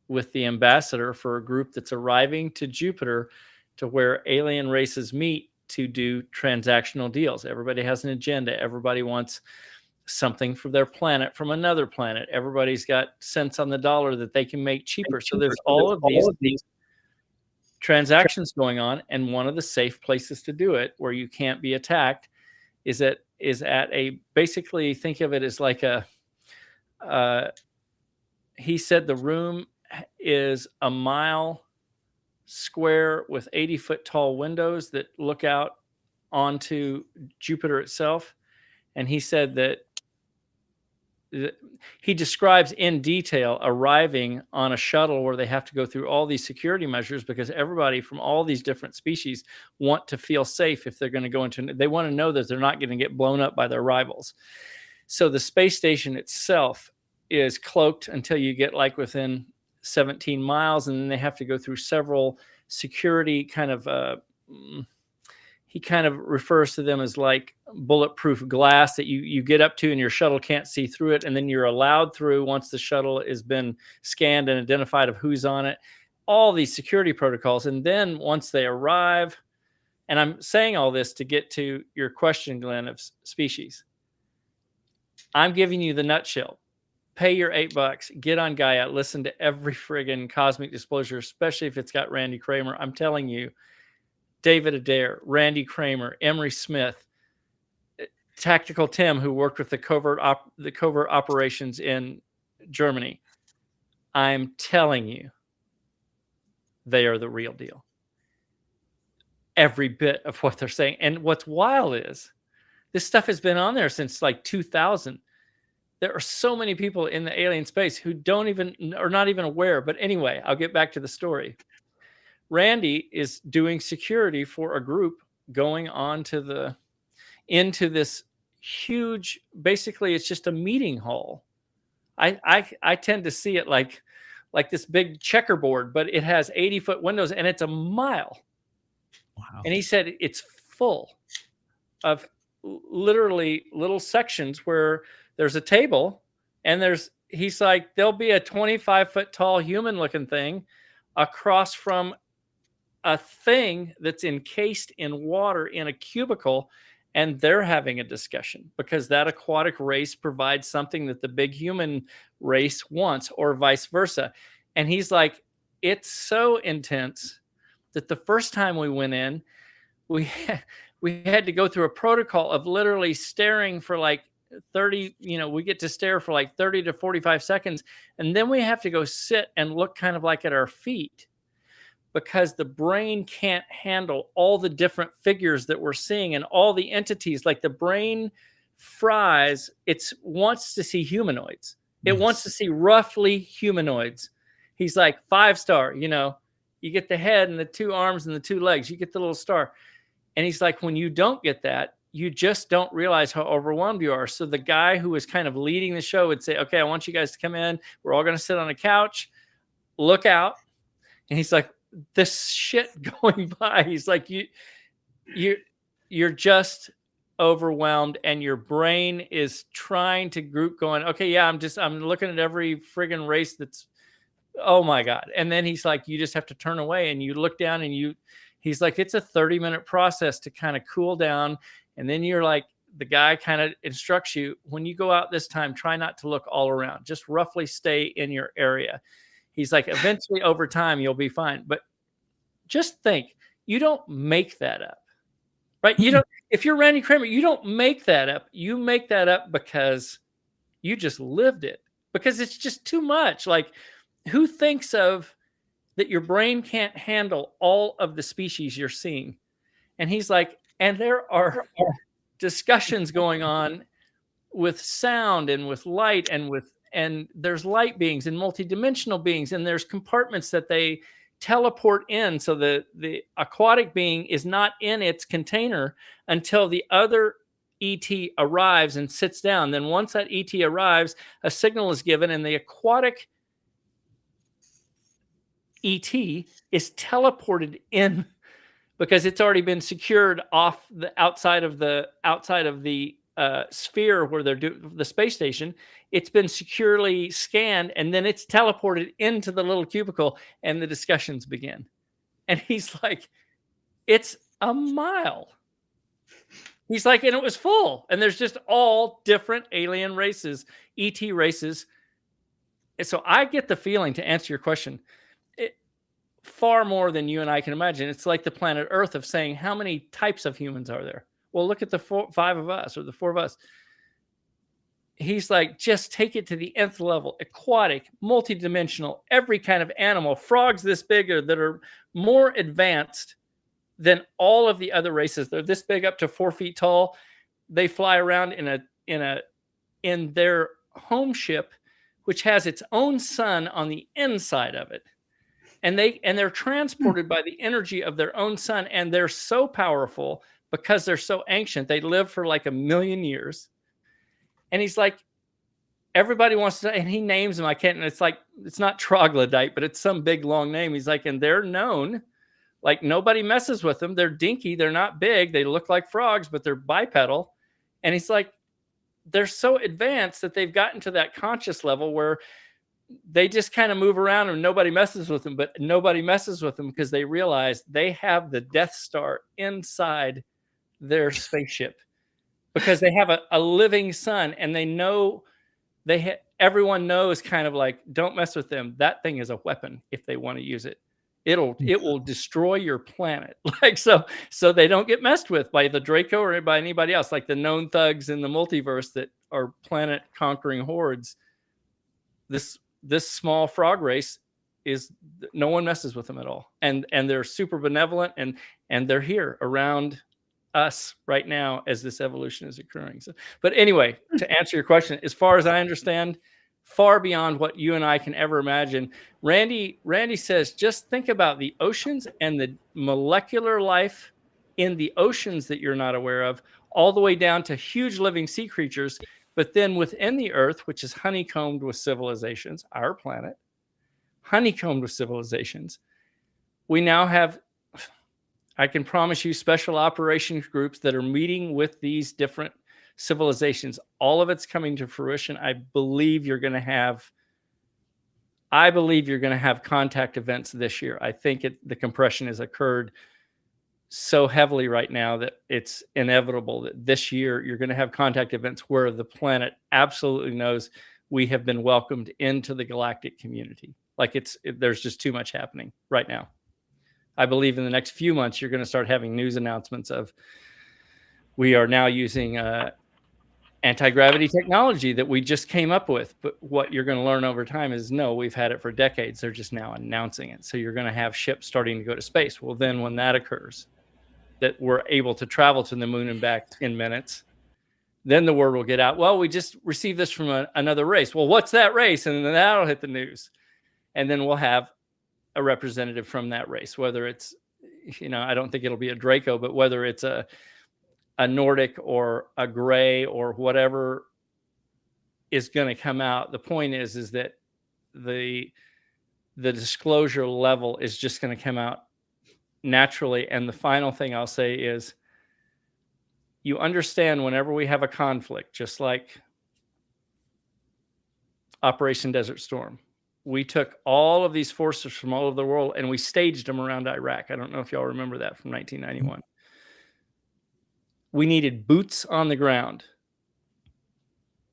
Speaker 7: with the ambassador for a group that's arriving to Jupiter to where alien races meet to do transactional deals. Everybody has an agenda. Everybody wants something for their planet from another planet. Everybody's got cents on the dollar that they can make cheaper. So there's all of these transactions going on, and one of the safe places to do it where you can't be attacked is at a, basically think of it as like a, he said the room is a mile square with 80-foot tall windows that look out onto Jupiter itself. And he said that he describes in detail arriving on a shuttle where they have to go through all these security measures because everybody from all these different species want to feel safe if they're going to go into, they want to know that they're not going to get blown up by their rivals. So the space station itself is cloaked until you get like within 17 miles, and then they have to go through several security kind of he kind of refers to them as like bulletproof glass that you get up to and your shuttle can't see through it, and then you're allowed through once the shuttle has been scanned and identified of who's on it. All these security protocols. And then once they arrive, and I'm saying all this to get to your question, Glenn, of species. I'm giving you the nutshell. Pay your $8, get on Gaia, listen to every friggin' Cosmic Disclosure, especially if it's got Randy Kramer. I'm telling you, David Adair, Randy Kramer, Emery Smith, Tactical Tim, who worked with the covert operations in Germany. I'm telling you, they are the real deal. Every bit of what they're saying. And what's wild is this stuff has been on there since like 2000. There are so many people in the alien space who are not even aware. But anyway, I'll get back to the story. Randy is doing security for a group going on into this huge, basically it's just a meeting hall. I tend to see it like this big checkerboard, but it has 80-foot windows and it's a mile.
Speaker 2: Wow.
Speaker 7: And he said it's full of literally little sections where there's a table and he's like, there'll be a 25-foot tall human looking thing across from a thing that's encased in water in a cubicle, and they're having a discussion because that aquatic race provides something that the big human race wants, or vice versa. And he's like, it's so intense that the first time we went in, we had to go through a protocol of literally staring for like 30, we get to stare for like 30 to 45 seconds. And then we have to go sit and look kind of like at our feet, because the brain can't handle all the different figures that we're seeing and all the entities. Like the brain fries, it wants to see humanoids. It wants to see roughly humanoids. He's like 5-star, you get the head and the 2 arms and the 2 legs, you get the little star. And he's like, when you don't get that, you just don't realize how overwhelmed you are. So the guy who was kind of leading the show would say, okay, I want you guys to come in. We're all going to sit on a couch, look out. And he's like, this shit going by. He's like, you're just overwhelmed, and your brain is trying to group going, okay, yeah, I'm looking at every friggin' race that's, oh my God. And then he's like, you just have to turn away and you look down and he's like, it's a 30-minute process to kind of cool down. And then you're like, the guy kind of instructs you, when you go out this time, try not to look all around, just roughly stay in your area. He's like, eventually over time, you'll be fine. But just think, you don't make that up, right? If you're Randy Kramer, you don't make that up. You make that up because you just lived it, because it's just too much. Like, who thinks of that your brain can't handle all of the species you're seeing? And he's like, and there are discussions going on with sound and with light and there's light beings and multidimensional beings, and there's compartments that they teleport in. So the aquatic being is not in its container until the other ET arrives and sits down. Then once that ET arrives, a signal is given, and the aquatic ET is teleported in because it's already been secured off the outside of the sphere where they're doing the space station. It's been securely scanned, and then it's teleported into the little cubicle, and the discussions begin. And he's like, it's a mile. He's like, and it was full, and there's just all different alien races, ET races. And so I get the feeling, to answer your question, far more than you and I can imagine. It's like the planet Earth of saying, how many types of humans are there? Well, look at the 5 of us, or the 4 of us. He's like, just take it to the nth level, aquatic, multidimensional, every kind of animal, frogs this big or that are more advanced than all of the other races. They're this big, up to 4 feet tall. They fly around in their home ship, which has its own sun on the inside of it. And they're transported by the energy of their own sun. And they're so powerful because they're so ancient. They live for like 1 million years. And he's like, everybody wants to, and he names them. I can't, and it's like, it's not troglodyte, but it's some big long name. He's like, and they're known, like nobody messes with them. They're dinky. They're not big. They look like frogs, but they're bipedal. And he's like, they're so advanced that they've gotten to that conscious level where they just kind of move around and nobody messes with them, but nobody messes with them because they realize they have the Death Star inside their spaceship because they have a living sun, and they know everyone knows kind of like, don't mess with them. That thing is a weapon. If they want to use it, it will destroy your planet. Like, so they don't get messed with by the Draco or by anybody else, like the known thugs in the multiverse that are planet conquering hordes. This small frog race is, no one messes with them at all. And they're super benevolent, and they're here around us right now as this evolution is occurring. So, but anyway, to answer your question, as far as I understand, far beyond what you and I can ever imagine. Randy says, just think about the oceans and the molecular life in the oceans that you're not aware of, all the way down to huge living sea creatures. But then within the earth, which is honeycombed with civilizations, our planet, honeycombed with civilizations, we now have, I can promise you, special operations groups that are meeting with these different civilizations. All of it's coming to fruition. I believe you're going to have contact events this year. I think the compression has occurred so heavily right now that it's inevitable that this year you're going to have contact events where the planet absolutely knows we have been welcomed into the galactic community. Like there's just too much happening right now. I believe in the next few months, you're going to start having news announcements of, we are now using anti-gravity technology that we just came up with. But what you're going to learn over time is, no, we've had it for decades. They're just now announcing it. So you're going to have ships starting to go to space. Well, then when that occurs, that we're able to travel to the moon and back in minutes, then the word will get out. Well, we just received this from another race. Well, what's that race? And then that'll hit the news. And then we'll have a representative from that race, whether it's, I don't think it'll be a Draco, but whether it's a Nordic or a gray or whatever is going to come out. The point is that the disclosure level is just going to come out naturally. And the final thing I'll say is, you understand, whenever we have a conflict, just like Operation Desert Storm, we took all of these forces from all over the world and we staged them around Iraq. I don't know if y'all remember that from 1991. We needed boots on the ground.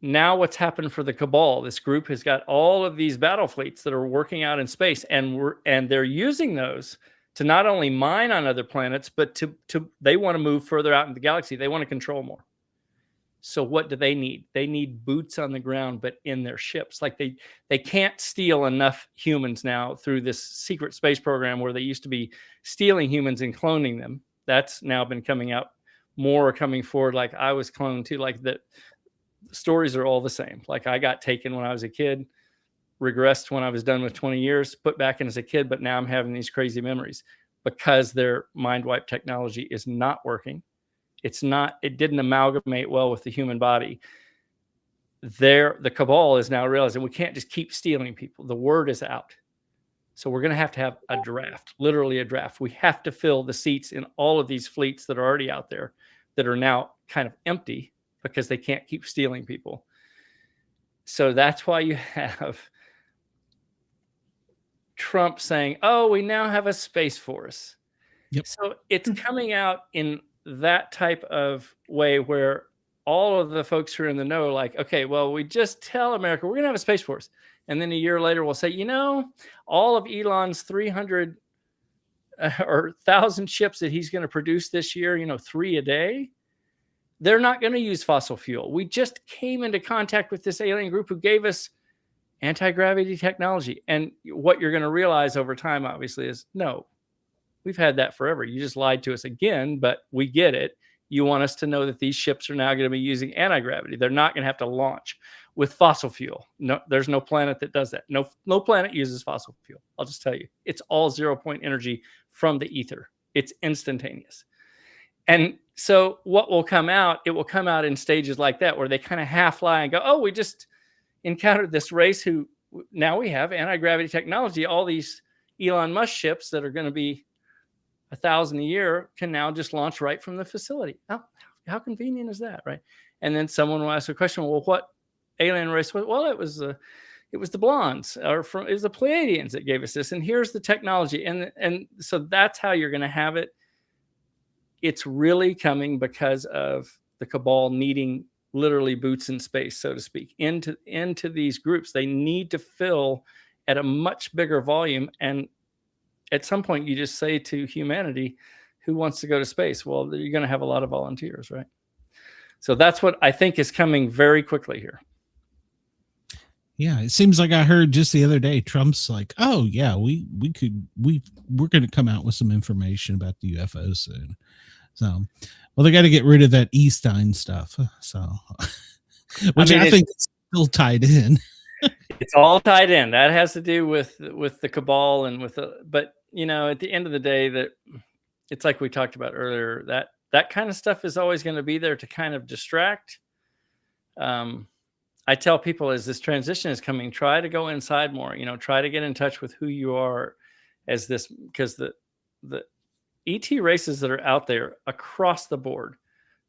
Speaker 7: Now what's happened for the Cabal, this group has got all of these battle fleets that are working out in space, and they're using those to not only mine on other planets, but they want to move further out in the galaxy. They want to control more. So what do they need? They need boots on the ground, but in their ships. Like they can't steal enough humans now through this secret space program where they used to be stealing humans and cloning them. That's now been coming out. More are coming forward. Like, I was cloned too. Like, the stories are all the same. Like, I got taken when I was a kid, regressed when I was done with 20 years, put back in as a kid, but now I'm having these crazy memories because their mind wipe technology is not working. It didn't amalgamate well with the human body. The Cabal is now realizing we can't just keep stealing people. The word is out. So we're going to have a draft, literally a draft. We have to fill the seats in all of these fleets that are already out there that are now kind of empty because they can't keep stealing people. So that's why you have Trump saying, oh, we now have a space force.
Speaker 2: Yep.
Speaker 7: So it's coming out in that type of way where all of the folks who are in the know are like, okay, well, we just tell America we're going to have a space force. And then a year later, we'll say, all of Elon's 300 or 1,000 ships that he's going to produce this year, 3 a day, they're not going to use fossil fuel. We just came into contact with this alien group who gave us anti-gravity technology. And what you're going to realize over time, obviously, is no, we've had that forever. You just lied to us again, but we get it. You want us to know that these ships are now going to be using anti-gravity. They're not going to have to launch with fossil fuel. No, there's no planet that does that. No planet uses fossil fuel. I'll just tell you, it's all 0-point energy from the ether. It's instantaneous. And so what will come out, it will come out in stages like that, where they kind of half lie and go, oh, we just, encountered this race who now we have anti-gravity technology. All these Elon Musk ships that are going to be 1,000 a year can now just launch right from the facility. How convenient is that, right? And then someone will ask a question, well, what alien race was? Well, it was the blondes, it was the Pleiadians that gave us this. And here's the technology. And so that's how you're going to have it. It's really coming because of the cabal needing literally boots in space, so to speak, into these groups. They need to fill at a much bigger volume. And at some point you just say to humanity, who wants to go to space? Well, you're going to have a lot of volunteers, right? So that's what I think is coming very quickly here.
Speaker 2: Yeah, it seems like I heard just the other day, Trump's like, oh yeah, we're going to come out with some information about the UFOs soon. So, well, they got to get rid of that Einstein stuff. So, which I think is still tied in.
Speaker 7: It's all tied in. That has to do with the cabal and but you know, at the end of the day, that it's like we talked about earlier, that kind of stuff is always going to be there to kind of distract. I tell people as this transition is coming, try to go inside more, you know, try to get in touch with who you are as this, because the ET races that are out there across the board,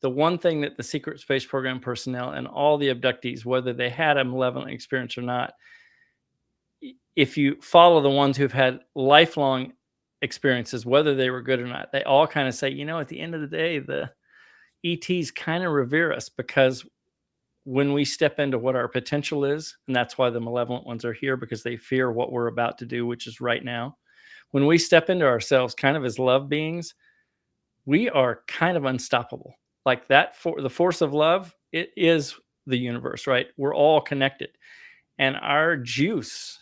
Speaker 7: the one thing that the secret space program personnel and all the abductees, whether they had a malevolent experience or not, if you follow the ones who've had lifelong experiences, whether they were good or not, they all kind of say, you know, at the end of the day, the ETs kind of revere us, because when we step into what our potential is, and that's why the malevolent ones are here, because they fear what we're about to do, which is right now. When we step into ourselves kind of as love beings, we are kind of unstoppable. Like that, for the force of love, it is the universe, right? We're all connected. And our juice,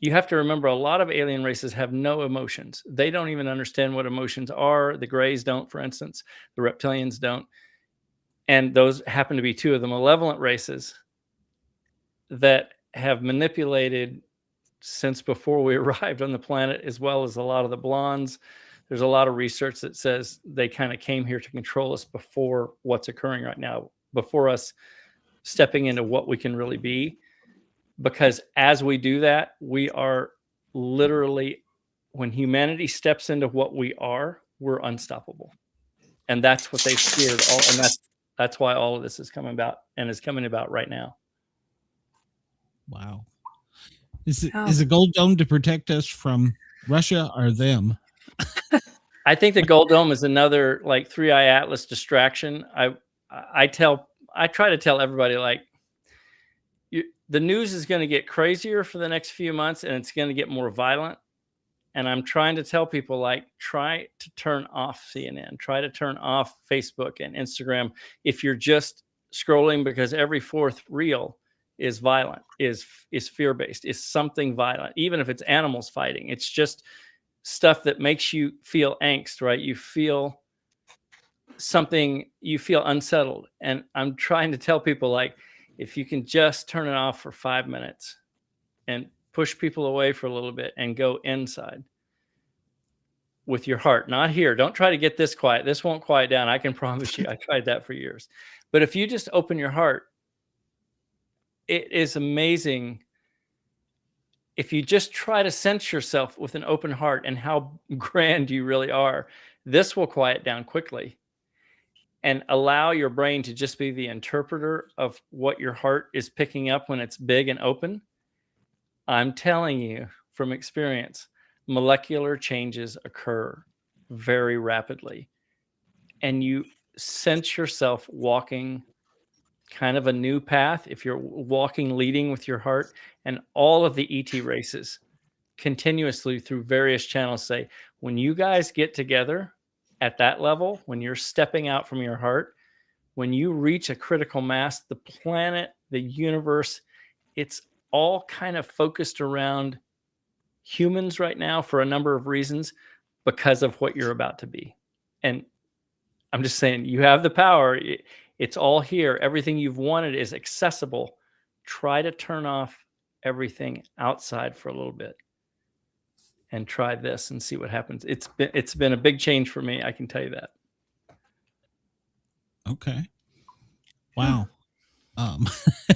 Speaker 7: you have to remember, a lot of alien races have no emotions. They don't even understand what emotions are. The Greys don't, for instance. The reptilians don't. And those happen to be two of the malevolent races that have manipulated since before we arrived on the planet, as well as a lot of the blondes. There's a lot of research that says they kind of came here to control us before what's occurring right now, before us stepping into what we can really be. Because as we do that, we are literally, when humanity steps into what we are, we're unstoppable. And that's what they feared. And that's why all of this is coming about, and is coming about right now.
Speaker 2: Wow. Is the Gold Dome to protect us from Russia or them?
Speaker 7: I think the Gold Dome is another like 3-eye Atlas distraction. I try to tell everybody, like, the news is going to get crazier for the next few months, and it's going to get more violent. And I'm trying to tell people, like, try to turn off CNN, try to turn off Facebook and Instagram. If you're just scrolling because every fourth reel is violent, is fear-based, is something violent, even if it's animals fighting, it's just stuff that makes you feel angst, right? You feel something, you feel unsettled. And I'm trying to tell people, like, if you can just turn it off for 5 minutes and push people away for a little bit and go inside with your heart, not here. Don't try to get this quiet. This won't quiet down. I can promise you. I tried that for years. But if you just open your heart, it is amazing. If you just try to sense yourself with an open heart and how grand you really are, this will quiet down quickly, and allow your brain to just be the interpreter of what your heart is picking up when it's big and open. I'm telling you from experience, molecular changes occur very rapidly, and you sense yourself walking kind of a new path if you're walking, leading with your heart. And all of the ET races continuously through various channels say, when you guys get together at that level, when you're stepping out from your heart, when you reach a critical mass, the planet, the universe, it's all kind of focused around humans right now for a number of reasons, because of what you're about to be. And I'm just saying, you have the power. It's all here. Everything you've wanted is accessible. Try to turn off everything outside for a little bit and try this and see what happens. It's been a big change for me. I can tell you that.
Speaker 2: Okay. Wow.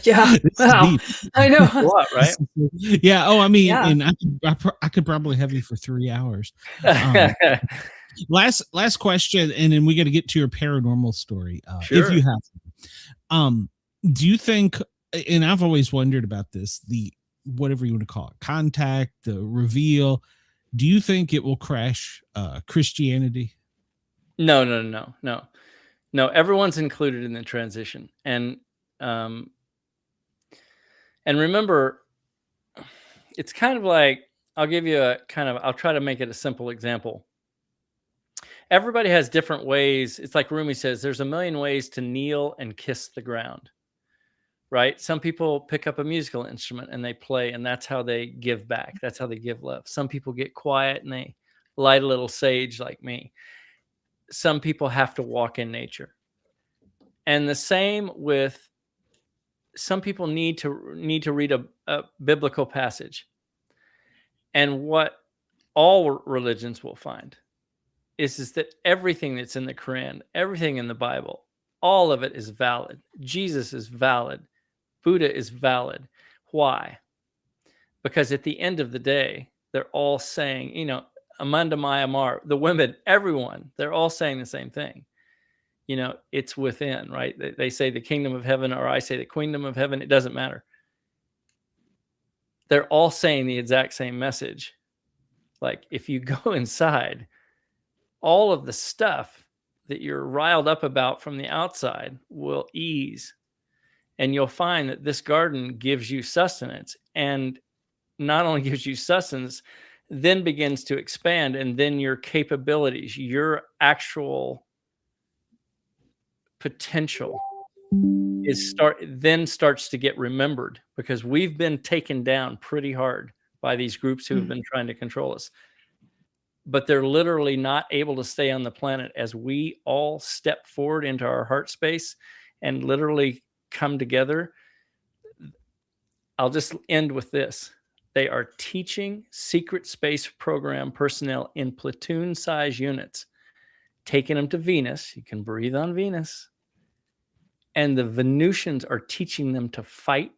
Speaker 6: Yeah.
Speaker 2: This is
Speaker 6: Wow.
Speaker 2: deep.
Speaker 6: I know.
Speaker 7: What, right?
Speaker 2: Yeah. Oh, I mean,
Speaker 6: Yeah.
Speaker 2: and I could probably have you for 3 hours. Um, last question, and then we got to get to your paranormal story, if you
Speaker 7: Sure.
Speaker 2: have. Do you think? And I've always wondered about this. The whatever you want to call it, contact, the reveal. Do you think it will crash Christianity?
Speaker 7: No. Everyone's included in the transition, and remember, it's kind of like, I'll try to make it a simple example. Everybody has different ways. It's like Rumi says, there's a million ways to kneel and kiss the ground, right? Some people pick up a musical instrument and they play, and that's how they give back. That's how they give love. Some people get quiet and they light a little sage like me. Some people have to walk in nature. And the same with some people need to read a biblical passage. And what all religions will find is that everything that's in the Quran, everything in the Bible, all of it is valid. Jesus is valid. Buddha is valid. Why? Because at the end of the day, they're all saying, Amanda Myanmar, the women, everyone, they're all saying the same thing. It's within, right? They say the kingdom of heaven, or I say the kingdom of heaven. It doesn't matter. They're all saying the exact same message. Like, if you go inside, all of the stuff that you're riled up about from the outside will ease. And you'll find that this garden gives you sustenance, and not only gives you sustenance, then begins to expand. And then your capabilities, your actual potential starts to get remembered, because we've been taken down pretty hard by these groups who have been trying to control us. But they're literally not able to stay on the planet as we all step forward into our heart space and literally come together. I'll just end with this. They are teaching secret space program personnel in platoon size units, taking them to Venus. You can breathe on Venus. And the Venusians are teaching them to fight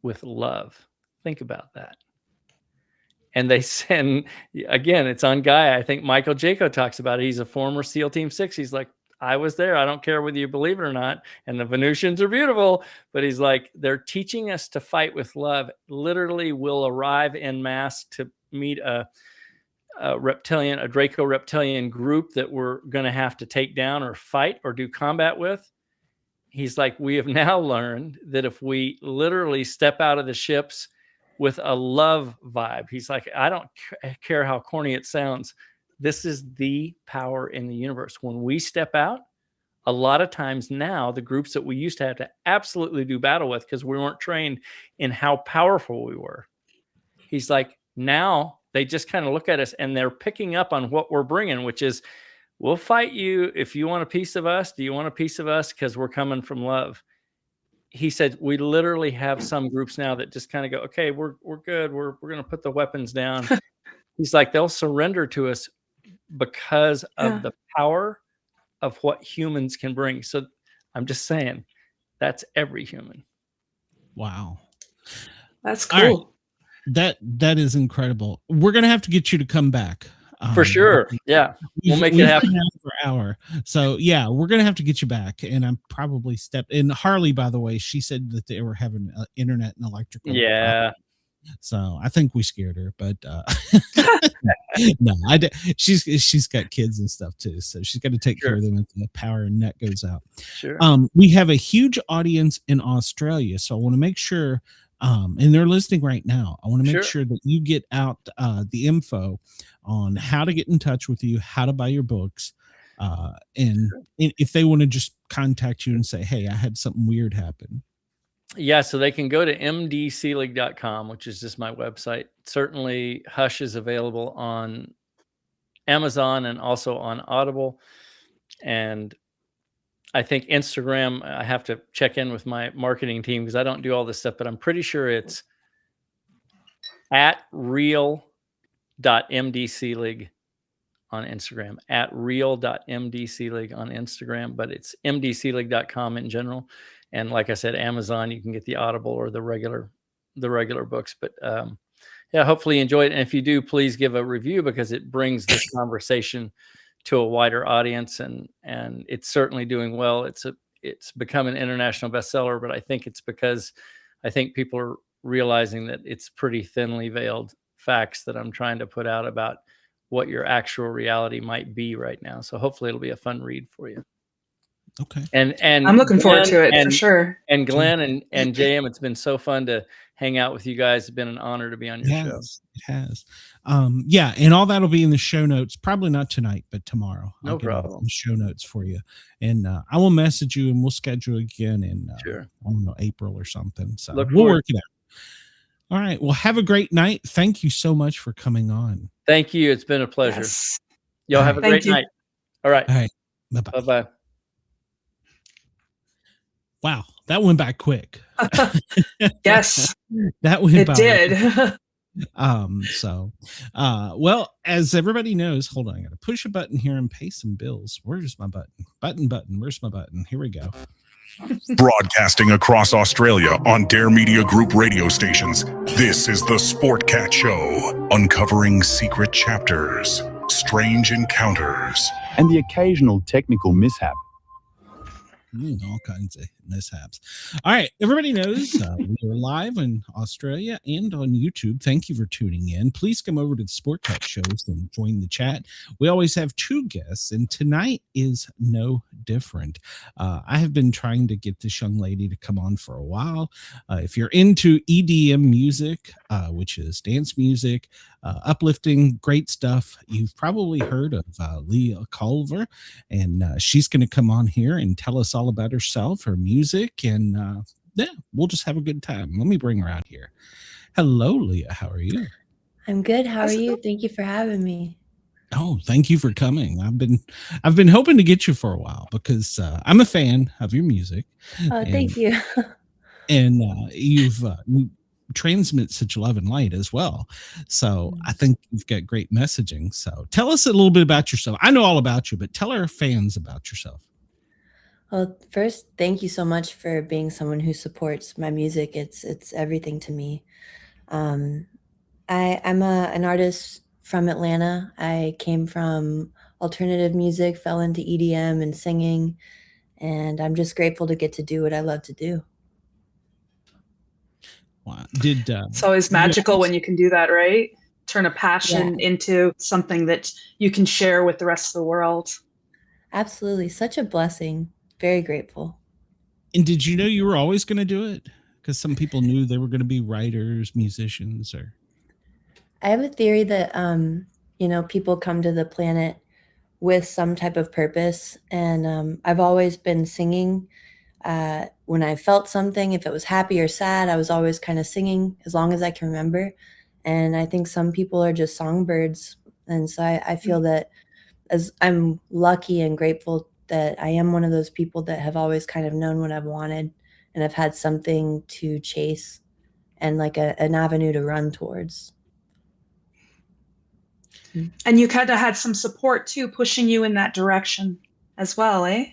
Speaker 7: with love. Think about that. And they send, again, it's on Gaia. I think Michael Jaco talks about it. He's a former SEAL Team 6. He's like, I was there. I don't care whether you believe it or not. And the Venusians are beautiful. But he's like, they're teaching us to fight with love. Literally, will arrive en masse to meet a Draco reptilian group that we're going to have to take down or fight or do combat with. He's like, we have now learned that if we literally step out of the ships with a love vibe, he's like, I don't care how corny it sounds. This is the power in the universe. When we step out, a lot of times now, the groups that we used to have to absolutely do battle with because we weren't trained in how powerful we were. He's like, now they just kind of look at us and they're picking up on what we're bringing, which is, we'll fight you if you want a piece of us. Do you want a piece of us? Because we're coming from love. He said, we literally have some groups now that just kind of go, okay, we're good. We're going to put the weapons down. He's like, they'll surrender to us because of the power of what humans can bring. So I'm just saying, that's every human.
Speaker 2: Wow.
Speaker 6: That's cool.
Speaker 2: Right. That is incredible. We're going to have to get you to come back.
Speaker 7: For sure. Yeah. We'll make it happen.
Speaker 2: For an hour. So yeah, we're going to have to get you back. And I'm probably and Harley, by the way, she said that they were having internet and electrical.
Speaker 7: Yeah.
Speaker 2: So I think we scared her, but no, she's got kids and stuff too. So she's got to take care of them if the power and net goes out.
Speaker 7: Sure.
Speaker 2: We have a huge audience in Australia. So I want to make sure, and they're listening right now. I want to make sure that you get out the info on how to get in touch with you, how to buy your books, and if they want to just contact you and say, hey, I had something weird happen.
Speaker 7: Yeah, so they can go to mdselig.com, which is just my website. Certainly, Hush is available on Amazon and also on Audible. And I think Instagram, I have to check in with my marketing team because I don't do all this stuff, but I'm pretty sure it's at real.mdselig on Instagram, at real.mdselig on Instagram, but it's mdselig.com in general. And like I said, Amazon, you can get the Audible or the regular books. But yeah, hopefully you enjoy it. And if you do, please give a review, because it brings this conversation to a wider audience, and it's certainly doing well. It's become an international bestseller, but I think it's because I think people are realizing that it's pretty thinly veiled facts that I'm trying to put out about what your actual reality might be right now. So hopefully it'll be a fun read for you.
Speaker 2: Okay.
Speaker 7: And
Speaker 6: I'm looking forward to it
Speaker 7: and,
Speaker 6: for sure.
Speaker 7: And Glenn and JM, it's been so fun to hang out with you guys. It's been an honor to be on your show.
Speaker 2: It has. Yeah, and all that'll be in the show notes. Probably not tonight, but tomorrow.
Speaker 7: No problem.
Speaker 2: The show notes for you, and I will message you, and we'll schedule again in
Speaker 7: sure.
Speaker 2: I don't know, April or something. So
Speaker 7: we'll
Speaker 2: work it out. All right. Well, have a great night. Thank you so much for coming on.
Speaker 7: Thank you. It's been a pleasure.
Speaker 6: Yes.
Speaker 7: Y'all have a great night. All right.
Speaker 2: All right. Bye-bye.
Speaker 7: Bye-bye.
Speaker 2: Wow, that went by quick.
Speaker 6: Yes,
Speaker 2: that went
Speaker 6: it
Speaker 2: by.
Speaker 6: Did.
Speaker 2: Well, as everybody knows, hold on, I got to push a button here and pay some bills. Where's my button? Button. Where's my button? Here we go.
Speaker 3: Broadcasting across Australia on Dare Media Group radio stations, this is the Sportcat Show, uncovering secret chapters, strange encounters,
Speaker 4: and the occasional technical mishap.
Speaker 2: All kinds of mishaps. All right, everybody knows we are live in Australia and on YouTube. Thank you for tuning in. Please come over to the Sportcat shows and join the chat. We always have two guests, and tonight is no different. I have been trying to get this young lady to come on for a while. If you're into EDM music, which is dance music, uplifting, great stuff, you've probably heard of Leah Culver, and she's going to come on here and tell us all about herself, her music, and yeah, we'll just have a good time. Let me bring her out here. Hello, Leah. How are you?
Speaker 1: I'm good. How are you? Thank you for having me.
Speaker 2: Oh, thank you for coming. I've been hoping to get you for a while because I'm a fan of your music.
Speaker 1: Oh, thank you.
Speaker 2: And you've transmit such love and light as well. So I think you've got great messaging. So tell us a little bit about yourself. I know all about you, but tell our fans about yourself.
Speaker 1: Well, first, thank you so much for being someone who supports my music. It's everything to me. I'm an artist from Atlanta. I came from alternative music, fell into EDM and singing, and I'm just grateful to get to do what I love to do.
Speaker 2: Wow.
Speaker 6: It's always magical when you can do that, right? Turn a passion into something that you can share with the rest of the world.
Speaker 1: Absolutely. Such a blessing. Very grateful.
Speaker 2: And did you know you were always going to do it? Because some people knew they were going to be writers, musicians, or...
Speaker 1: I have a theory that, people come to the planet with some type of purpose. And I've always been singing. When I felt something, if it was happy or sad, I was always kind of singing as long as I can remember. And I think some people are just songbirds. And so I feel that as I'm lucky and grateful that I am one of those people that have always kind of known what I've wanted and have had something to chase and like an avenue to run towards.
Speaker 6: And you kind of had some support too, pushing you in that direction as well, eh?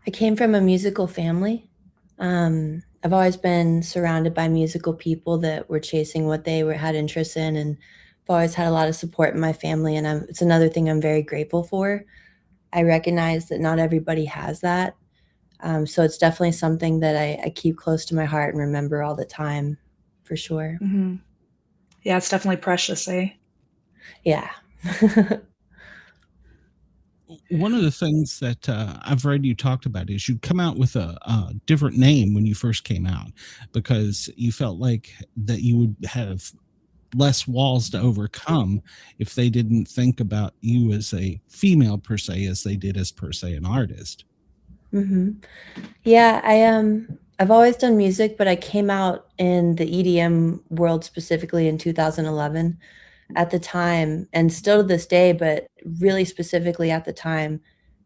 Speaker 1: I came from a musical family. I've always been surrounded by musical people that were chasing what they had interest in, and I've always had a lot of support in my family, and it's another thing I'm very grateful for. I recognize that not everybody has that. So it's definitely something that I keep close to my heart and remember all the time, for sure.
Speaker 6: Mm-hmm. Yeah, it's definitely precious, eh?
Speaker 1: Yeah.
Speaker 2: One of the things that I've read you talked about is you come out with a different name when you first came out because you felt like that you would have less walls to overcome if they didn't think about you as a female per se as they did as per se an artist.
Speaker 1: Mm-hmm. Yeah, I've always done music, but I came out in the EDM world specifically in 2011. At the time, and still to this day, but really specifically at the time,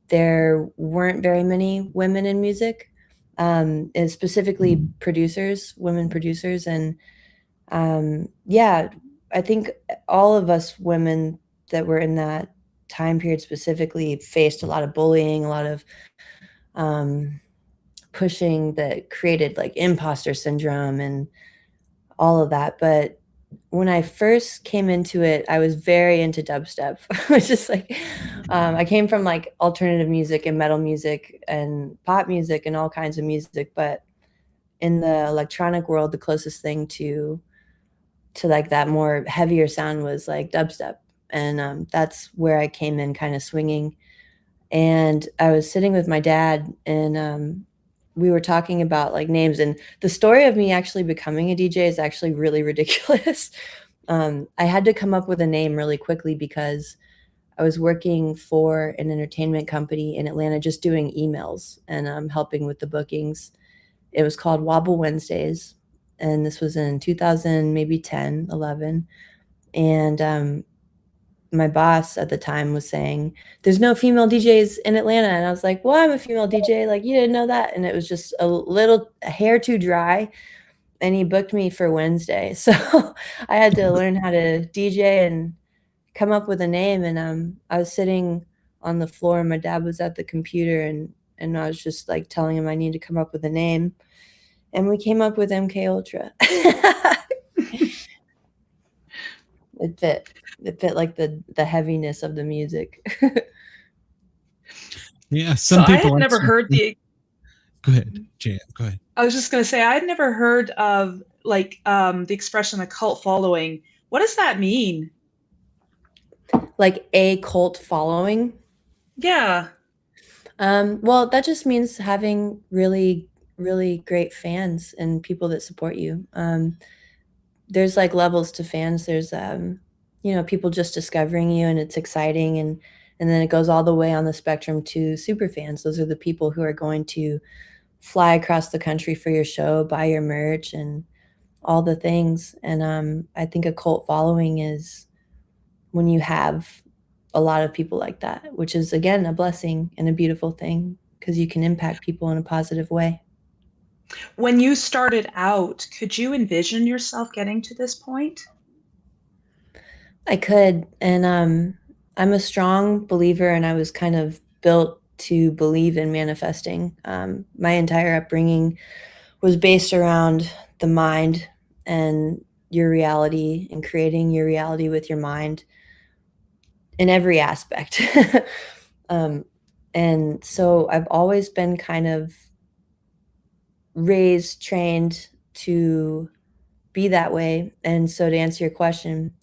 Speaker 1: there weren't very many women in music, and specifically producers, women producers. And I think all of us women that were in that time period specifically faced a lot of bullying, a lot of pushing that created like imposter syndrome and all of that. But when I first came into it, I was very into dubstep. It's just like, I came from like alternative music and metal music and pop music and all kinds of music. But in the electronic world, the closest thing to like that more heavier sound was like dubstep. And that's where I came in kind of swinging. And I was sitting with my dad, and we were talking about like names, and the story of me actually becoming a DJ is actually really ridiculous. I had to come up with a name really quickly because I was working for an entertainment company in Atlanta, just doing emails and helping with the bookings. It was called Wobble Wednesdays, and this was in 2000, maybe 10, 11. And my boss at the time was saying, there's no female DJs in Atlanta. And I was like, well, I'm a female DJ. Like, you didn't know that? And it was just a hair too dry. And he booked me for Wednesday. So I had to learn how to DJ and come up with a name. And I was sitting on the floor, and my dad was at the computer, and I was just like telling him I need to come up with a name. And we came up with MK Ultra. It fit. It fit like the heaviness of the music.
Speaker 2: Yeah,
Speaker 6: So I had never heard the.
Speaker 2: Go ahead, Jan. Go ahead.
Speaker 6: I was just going to say I had never heard of like the expression a cult following. What does that mean?
Speaker 1: Like a cult following?
Speaker 6: Yeah.
Speaker 1: Well, that just means having really, really great fans and people that support you. There's like levels to fans. There's people just discovering you, and it's exciting, and then it goes all the way on the spectrum to super fans. Those are the people who are going to fly across the country for your show, buy your merch, and all the things. And I think a cult following is when you have a lot of people like that, which is again a blessing and a beautiful thing because you can impact people in a positive way.
Speaker 6: When you started out, could you envision yourself getting to this point?
Speaker 1: I could, and I'm a strong believer, and I was kind of built to believe in manifesting. My entire upbringing was based around the mind and your reality and creating your reality with your mind in every aspect. And so I've always been kind of raised, trained to be that way. And so to answer your question,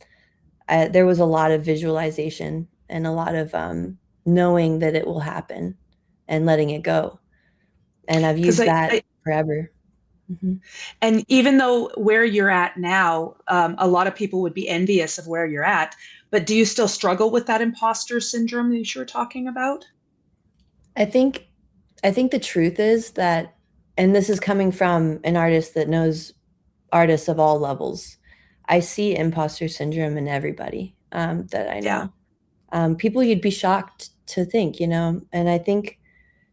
Speaker 1: there was a lot of visualization and a lot of knowing that it will happen and letting it go. And I've used that forever. Mm-hmm.
Speaker 6: And even though where you're at now, a lot of people would be envious of where you're at, but do you still struggle with that imposter syndrome that you were talking about?
Speaker 1: I think the truth is that, and this is coming from an artist that knows artists of all levels, I see imposter syndrome in everybody that I know. Yeah. People you'd be shocked to think, and I think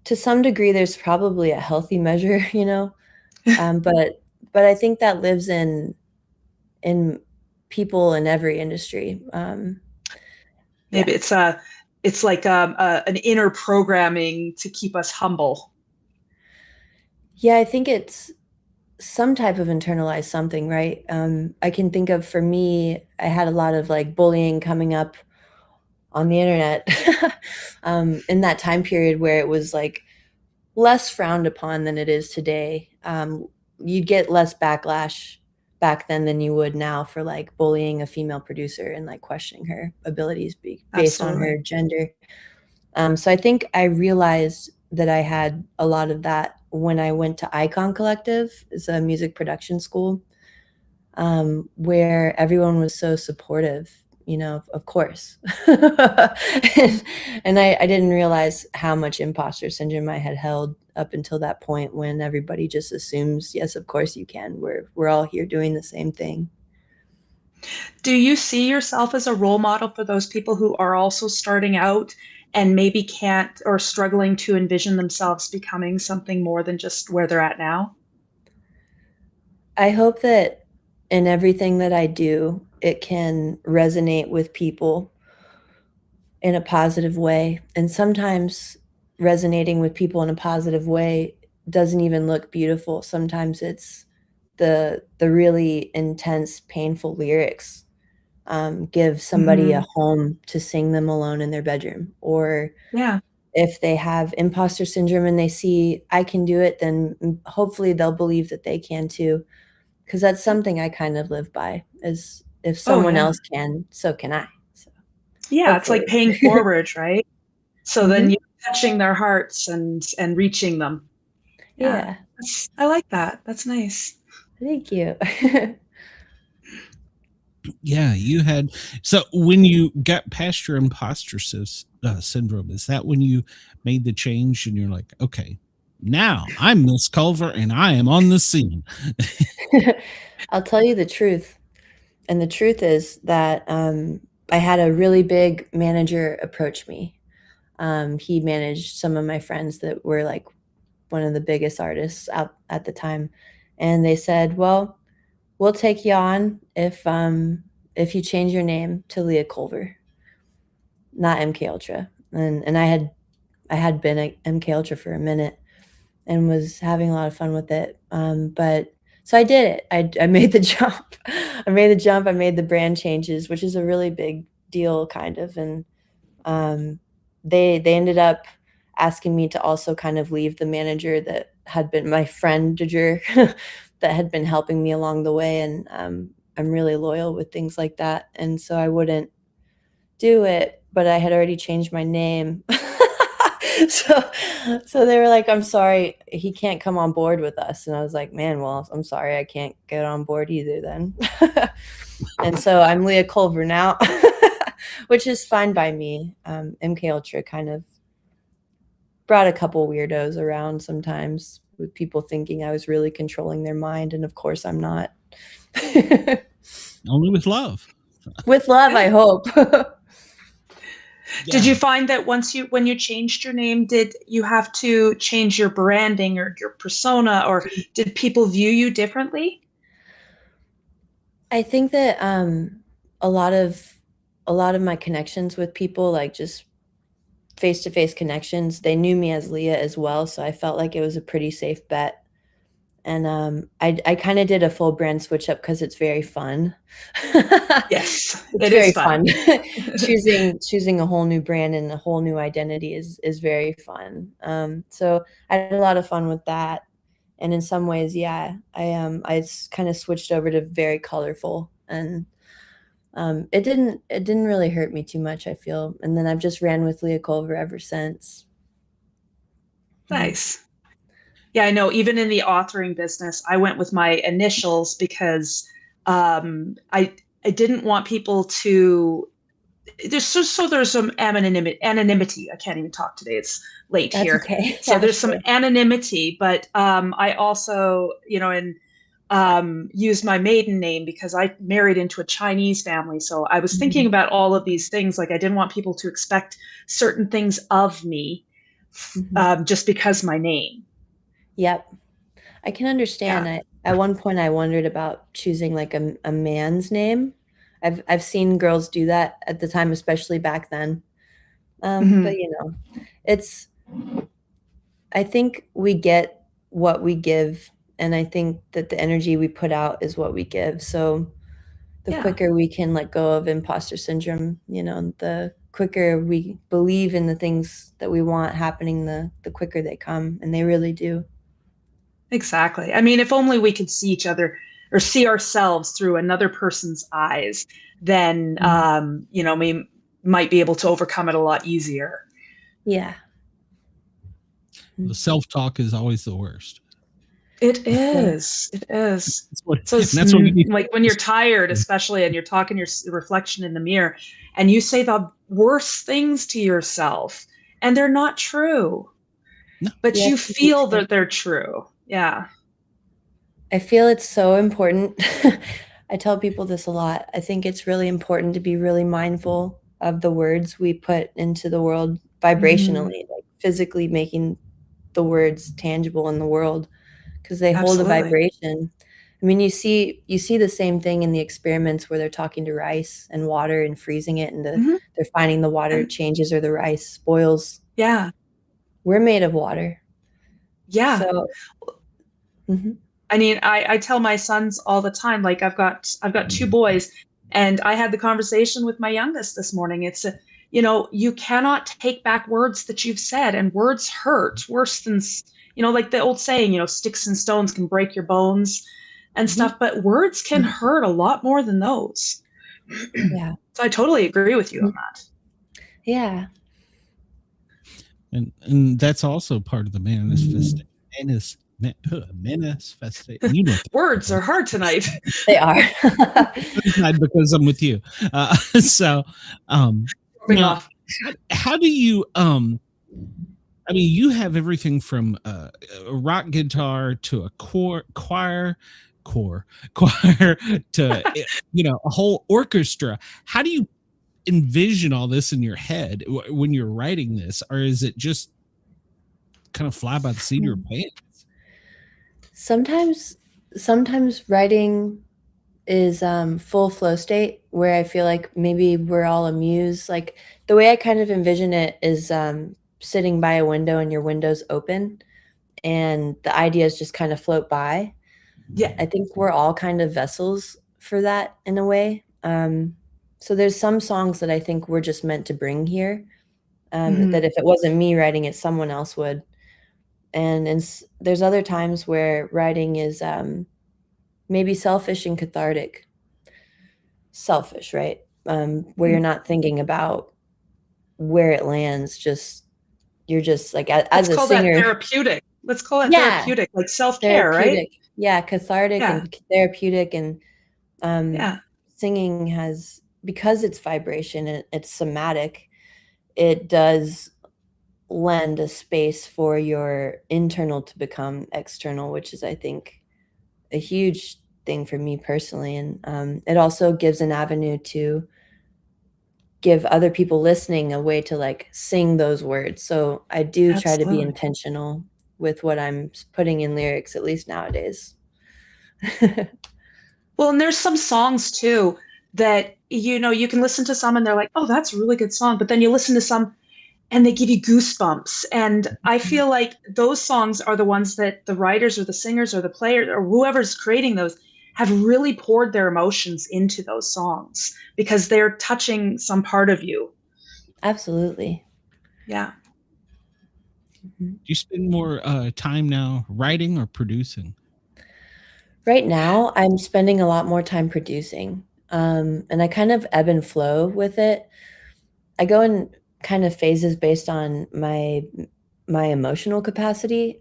Speaker 1: to some degree there's probably a healthy measure, but I think that lives in people in every industry.
Speaker 6: Maybe it's like an inner programming to keep us humble.
Speaker 1: Yeah, I think it's some type of internalized something, right? I can think of, for me, I had a lot of like bullying coming up on the internet in that time period where it was like less frowned upon than it is today. You'd get less backlash back then than you would now for like bullying a female producer and like questioning her abilities based on her gender. So I think I realized that I had a lot of that when I went to Icon Collective. It's a music production school where everyone was so supportive, of course. and I didn't realize how much imposter syndrome I had held up until that point, when everybody just assumes, yes, of course you can. We're all here doing the same thing.
Speaker 6: Do you see yourself as a role model for those people who are also starting out and maybe can't, or struggling to envision themselves becoming something more than just where they're at now?
Speaker 1: I hope that in everything that I do, it can resonate with people in a positive way. And sometimes resonating with people in a positive way doesn't even look beautiful. Sometimes it's the really intense, painful lyrics give somebody a home to sing them alone in their bedroom. Or if they have imposter syndrome and they see I can do it, then hopefully they'll believe that they can too. Because that's something I kind of live by, is if someone else can, so can I. So
Speaker 6: it's like paying forward, right? So then you're touching their hearts and reaching them.
Speaker 1: Yeah.
Speaker 6: I like that. That's nice.
Speaker 1: Thank you.
Speaker 2: Yeah, you had. So when you got past your imposter syndrome, is that when you made the change and you're like, okay, now I'm Miss Culver and I am on the scene?
Speaker 1: I'll tell you the truth. And the truth is that I had a really big manager approach me. He managed some of my friends that were like one of the biggest artists out at the time. And they said, well, we'll take you on if you change your name to Leah Culver, not MK Ultra. And I had been at MK Ultra for a minute and was having a lot of fun with it. But so I did it. I made the jump. I made the brand changes, which is a really big deal, kind of. And they ended up asking me to also kind of leave the manager that had been my friend that had been helping me along the way. And I'm really loyal with things like that. And so I wouldn't do it, but I had already changed my name. So they were like, I'm sorry, he can't come on board with us. And I was like, man, well, I'm sorry, I can't get on board either then. And so I'm Leah Culver now, which is fine by me. MK Ultra kind of brought a couple weirdos around sometimes, with people thinking I was really controlling their mind. And of course I'm not.
Speaker 2: Only with love.
Speaker 1: With love, I hope.
Speaker 6: Did you find that when you changed your name, did you have to change your branding or your persona, or did people view you differently?
Speaker 1: I think that a lot of my connections with people, like just face-to-face connections, they knew me as Leah as well, so I felt like it was a pretty safe bet. And I kind of did a full brand switch up because it's very fun.
Speaker 6: Yes,
Speaker 1: it's very fun. choosing a whole new brand and a whole new identity is very fun. So I had a lot of fun with that. And in some ways, yeah, I kind of switched over to very colorful, and it didn't really hurt me too much, I feel. And then I've just ran with Leah Culver ever since.
Speaker 6: Nice. Yeah, I know. Even in the authoring business, I went with my initials because I didn't want people to. There's some anonymity. I can't even talk today. It's late
Speaker 1: That's
Speaker 6: here.
Speaker 1: okay.
Speaker 6: So there's some anonymity, but I also, used my maiden name because I married into a Chinese family. So I was thinking about all of these things. Like I didn't want people to expect certain things of me just because my name.
Speaker 1: Yep. I can understand.
Speaker 6: Yeah.
Speaker 1: At one point I wondered about choosing like a man's name. I've seen girls do that at the time, especially back then. But I think we get what we give, and I think that the energy we put out is what we give. So the quicker we can let go of imposter syndrome, the quicker we believe in the things that we want happening, the quicker they come, and they really do.
Speaker 6: Exactly. I mean, if only we could see each other or see ourselves through another person's eyes, then, we might be able to overcome it a lot easier.
Speaker 1: Yeah.
Speaker 2: The self-talk is always the worst.
Speaker 6: It is. It is.
Speaker 2: That's what
Speaker 6: like when you're tired, especially, and you're talking your reflection in the mirror, and you say the worst things to yourself, and they're not true, but you feel that they're true. Yeah.
Speaker 1: I feel it's so important. I tell people this a lot. I think it's really important to be really mindful of the words we put into the world vibrationally, like physically making the words tangible in the world, because they hold a vibration. I mean, you see the same thing in the experiments where they're talking to rice and water and freezing it, and they're finding the water changes or the rice spoils.
Speaker 6: Yeah.
Speaker 1: We're made of water.
Speaker 6: Yeah.
Speaker 1: So mhm.
Speaker 6: I mean, I tell my sons all the time, like I've got 2 boys, and I had the conversation with my youngest this morning. It's you cannot take back words that you've said, and words hurt worse than like the old saying, sticks and stones can break your bones and stuff, but words can hurt a lot more than those.
Speaker 1: Yeah.
Speaker 6: So I totally agree with you on that.
Speaker 1: Yeah.
Speaker 2: And that's also part of the manifesting. Manifesting. You know,
Speaker 6: Words are hard tonight.
Speaker 1: They are.
Speaker 2: because I'm with you. So, now, how do you? I mean, you have everything from a rock guitar to a choir to a whole orchestra. How do you envision all this in your head when you're writing this, or is it just kind of fly by the seat of your pants?
Speaker 1: Sometimes writing is full flow state where I feel like maybe we're all a muse. Like the way I kind of envision it is sitting by a window and your window's open and the ideas just kind of float by.
Speaker 6: Yeah.
Speaker 1: I think we're all kind of vessels for that in a way. So there's some songs that I think we're just meant to bring here, that if it wasn't me writing it, someone else would. And there's other times where writing is maybe selfish and cathartic. Selfish, right? Where you're not thinking about where it lands, you're just like as a singer.
Speaker 6: That therapeutic. Let's call it therapeutic, like self-care, right?
Speaker 1: Yeah, cathartic and therapeutic, and singing has, because it's vibration and it's somatic, it does lend a space for your internal to become external, which is, I think, a huge thing for me personally. And it also gives an avenue to give other people listening a way to like sing those words. So I do try to be intentional with what I'm putting in lyrics, at least nowadays.
Speaker 6: Well, and there's some songs too that, you can listen to some and they're like, oh, that's a really good song. But then you listen to some and they give you goosebumps. And I feel like those songs are the ones that the writers or the singers or the players or whoever's creating those have really poured their emotions into those songs because they're touching some part of you.
Speaker 1: Absolutely.
Speaker 6: Yeah.
Speaker 2: Do you spend more time now writing or producing?
Speaker 1: Right now, I'm spending a lot more time producing, and I kind of ebb and flow with it. I go in kind of phases based on my emotional capacity,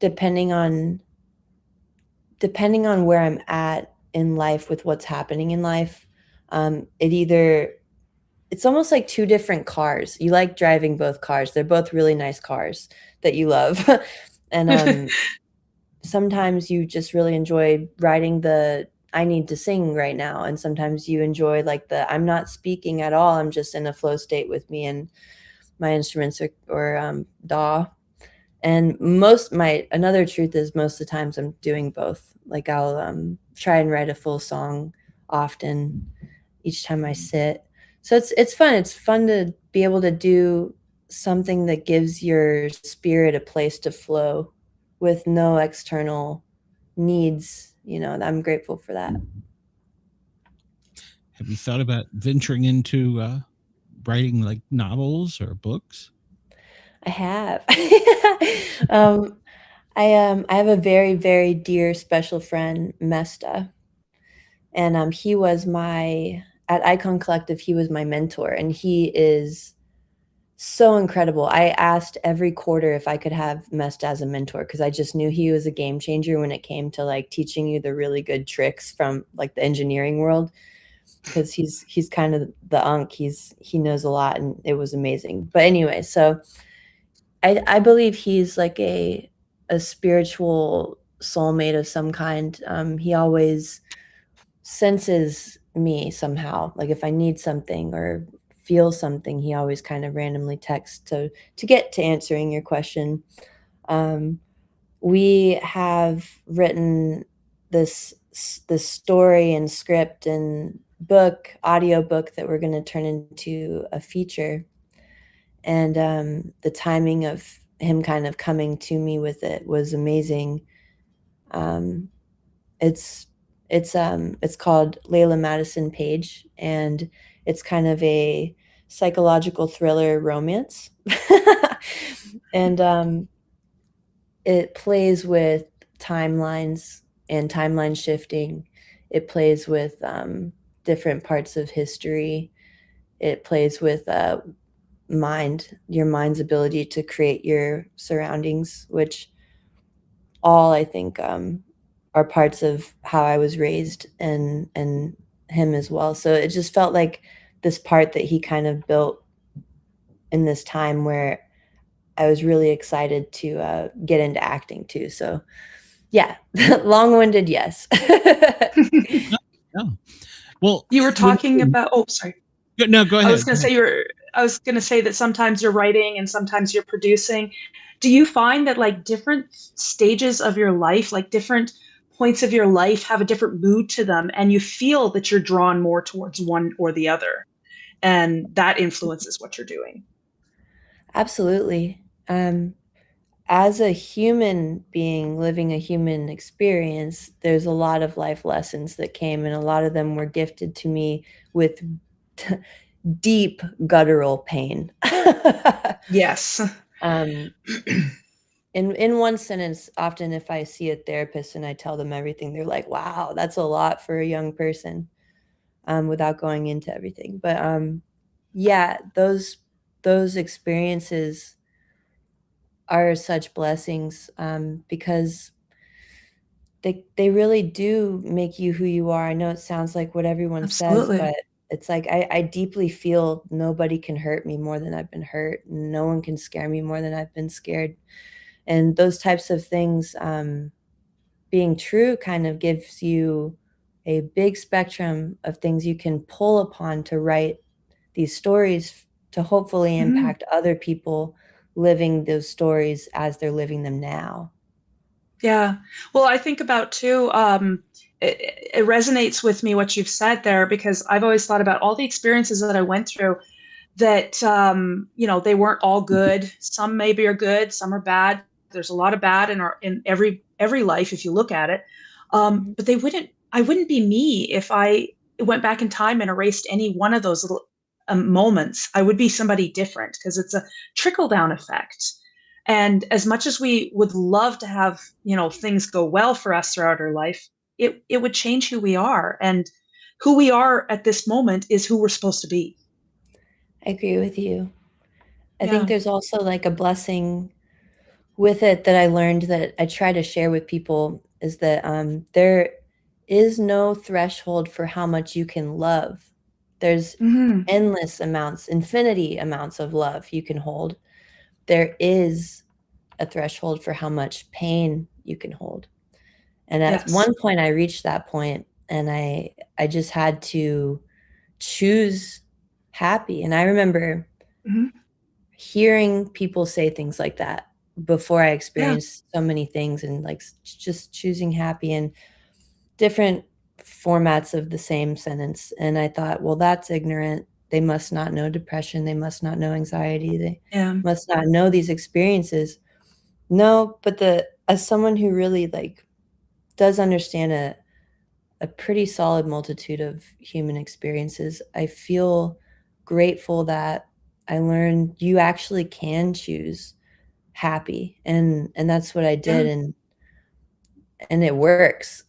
Speaker 1: depending on where I'm at in life with what's happening in life. It's almost like two different cars. You like driving both cars. They're both really nice cars that you love. And sometimes you just really enjoy riding the I need to sing right now. And sometimes you enjoy like I'm not speaking at all. I'm just in a flow state with me and my instruments or DAW. And another truth is most of the times I'm doing both. Like I'll try and write a full song often each time I sit. So it's fun. It's fun to be able to do something that gives your spirit a place to flow with no external needs. I'm grateful for that.
Speaker 2: Have you thought about venturing into writing like novels or books?
Speaker 1: I have. I have a very, very dear special friend, Mesta, and he was at Icon Collective. He was my mentor, and he is so incredible. I asked every quarter if I could have Mesta as a mentor because I just knew he was a game changer when it came to like teaching you the really good tricks from like the engineering world. Because he's kind of the unk. He knows a lot, and it was amazing. But anyway, so I believe he's like a spiritual soulmate of some kind. He always senses me somehow. Like if I need something or feel something, he always kind of randomly texts to get to answering your question. We have written this story and script and audio book that we're going to turn into a feature. And the timing of him kind of coming to me with it was amazing. It's called Layla Madison Page, and it's kind of a psychological thriller romance. And it plays with timelines and timeline shifting. It plays with different parts of history. It plays with your mind's ability to create your surroundings, which all I think are parts of how I was raised, and him as well. So it just felt like this part that he kind of built in this time where I was really excited to get into acting too. So yeah, long-winded, yes.
Speaker 2: Yeah. Well,
Speaker 6: You were talking about, oh, sorry.
Speaker 2: No, go ahead.
Speaker 6: I was going to say that sometimes you're writing and sometimes you're producing. Do you find that like different stages of your life, like different points of your life have a different mood to them, and you feel that you're drawn more towards one or the other, and that influences what you're doing?
Speaker 1: Absolutely. As a human being living a human experience, there's a lot of life lessons that came, and a lot of them were gifted to me with deep guttural pain.
Speaker 6: Yes.
Speaker 1: In one sentence, often if I see a therapist and I tell them everything, they're like, "Wow, that's a lot for a young person," without going into everything. But yeah, those experiences are such blessings, because they really do make you who you are. I know it sounds like what everyone says,
Speaker 6: Absolutely.
Speaker 1: but it's like I deeply feel nobody can hurt me more than I've been hurt. No one can scare me more than I've been scared. And those types of things, being true kind of gives you a big spectrum of things you can pull upon to write these stories to hopefully
Speaker 6: Mhm.
Speaker 1: impact other people living those stories as they're living them now.
Speaker 6: Yeah. Well, I think about too, it resonates with me what you've said there, because I've always thought about all the experiences that I went through, that they weren't all good. Some maybe are good, some are bad. There's a lot of bad in every life if you look at it.
Speaker 1: Mhm.
Speaker 6: But I wouldn't be me if I went back in time and erased any one of those little moments. I would be somebody different, because it's a trickle down effect. And as much as we would love to have, things go well for us throughout our life, it would change who we are. And who we are at this moment is who we're supposed to be.
Speaker 1: I agree with you. I think
Speaker 6: Yeah.
Speaker 1: there's also like a blessing with it that I learned that I try to share with people is that there is no threshold for how much you can love. There's
Speaker 6: Mhm.
Speaker 1: endless amounts, infinity amounts of love you can hold. There is a threshold for how much pain you can hold. And at
Speaker 6: Yes.
Speaker 1: one point I reached that point, and I just had to choose happy. And I remember
Speaker 6: Mhm.
Speaker 1: hearing people say things like that before I
Speaker 6: Yeah.
Speaker 1: experienced so many things, and like just choosing happy and different formats of the same sentence. And I thought, well, that's ignorant. They must not know depression. They must not know anxiety. They
Speaker 6: Yeah.
Speaker 1: must not know these experiences. No, but as someone who really like does understand a pretty solid multitude of human experiences, I feel grateful that I learned you actually can choose happy, and that's what I
Speaker 6: Yeah.
Speaker 1: did, and it works.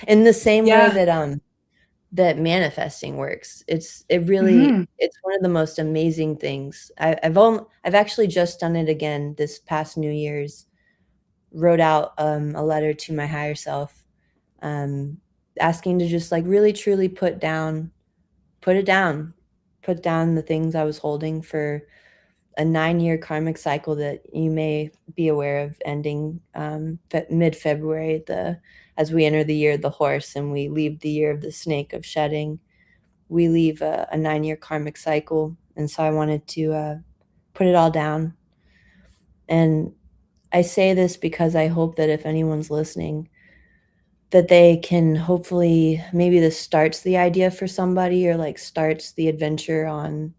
Speaker 1: In the same way
Speaker 6: Yeah.
Speaker 1: that, that manifesting works. It really
Speaker 6: Mhm.
Speaker 1: it's one of the most amazing things. I've actually just done it again this past New Year's, wrote out, a letter to my higher self, um, asking to just, like, really truly put it down, put down the things I was holding for a 9-year karmic cycle that you may be aware of ending, mid-February, as we enter the year of the horse and we leave the year of the snake of shedding. We leave a 9-year karmic cycle, and so I wanted to, put it all down. And I say this because I hope that if anyone's listening, that they can hopefully maybe this starts the idea for somebody, or, like, starts the adventure on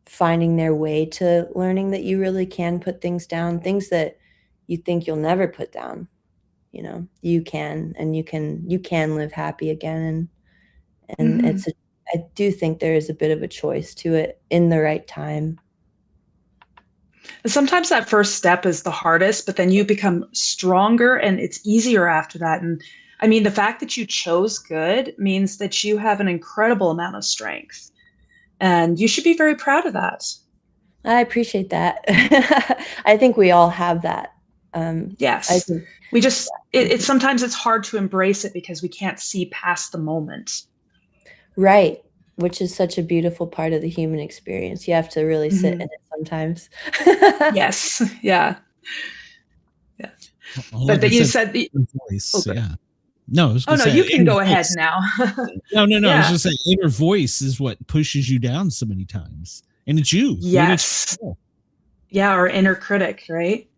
Speaker 1: finding their way to learning that you really can put things down, things that you think you'll never put down. You know, you can, and you can live happy again. And I do think there is a bit of a choice to it in the right time.
Speaker 6: Sometimes that first step is the hardest, but then you become stronger and it's easier after that. And I mean, the fact that you chose good means that you have an incredible amount of strength. And you should be very proud of that.
Speaker 1: I appreciate that. I think we all have that.
Speaker 6: Yes. We just, sometimes it's hard to embrace it because we can't see past the moment.
Speaker 1: Right. Which is such a beautiful part of the human experience. You have to really sit in it sometimes.
Speaker 6: Yes. Yeah. Yeah.
Speaker 2: Well,
Speaker 6: but
Speaker 2: like
Speaker 6: you
Speaker 2: said,
Speaker 6: said,
Speaker 2: voice, yeah. No, I was
Speaker 6: oh no,
Speaker 2: say,
Speaker 6: you can go
Speaker 2: voice.
Speaker 6: ahead now.
Speaker 2: No.
Speaker 6: Yeah.
Speaker 2: I was just saying, inner voice is what pushes you down so many times, and it's you.
Speaker 6: Yes. Yeah, our inner critic, right?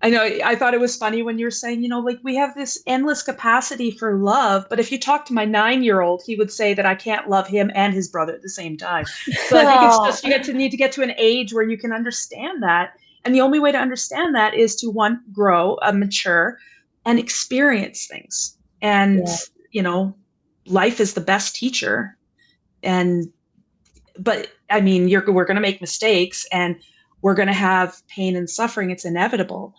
Speaker 6: I know. I thought it was funny when you were saying, like we have this endless capacity for love, but if you talk to my 9-year-old, he would say that I can't love him and his brother at the same time. So I think it's just you need to get to an age where you can understand that, and the only way to understand that is to grow, mature, and experience things. And life is the best teacher. But I mean, we're going to make mistakes, and we're going to have pain and suffering. It's inevitable.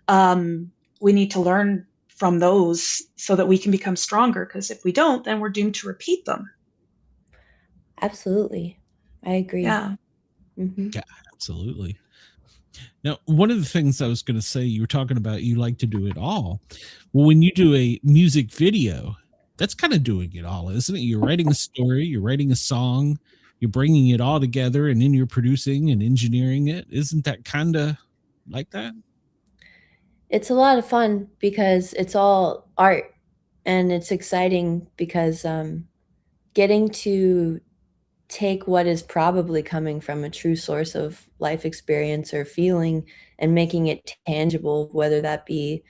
Speaker 6: We need to learn from those so that we can become stronger, because if we don't, then we're doomed to repeat them.
Speaker 1: Absolutely. I agree.
Speaker 6: Yeah.
Speaker 1: Mm-hmm.
Speaker 2: Yeah, absolutely. Now, one of the things I was going to say, you were talking about you like to do it all. Well, when you do a music video, that's kind of doing it all, isn't it? You're writing a story, you're writing a song, you're bringing it all together, and then you're producing and engineering it. Isn't that kind of like that?
Speaker 1: It's a lot of fun because it's all art, and it's exciting because getting to take what is probably coming from a true source of life experience or feeling and making it tangible, whether that be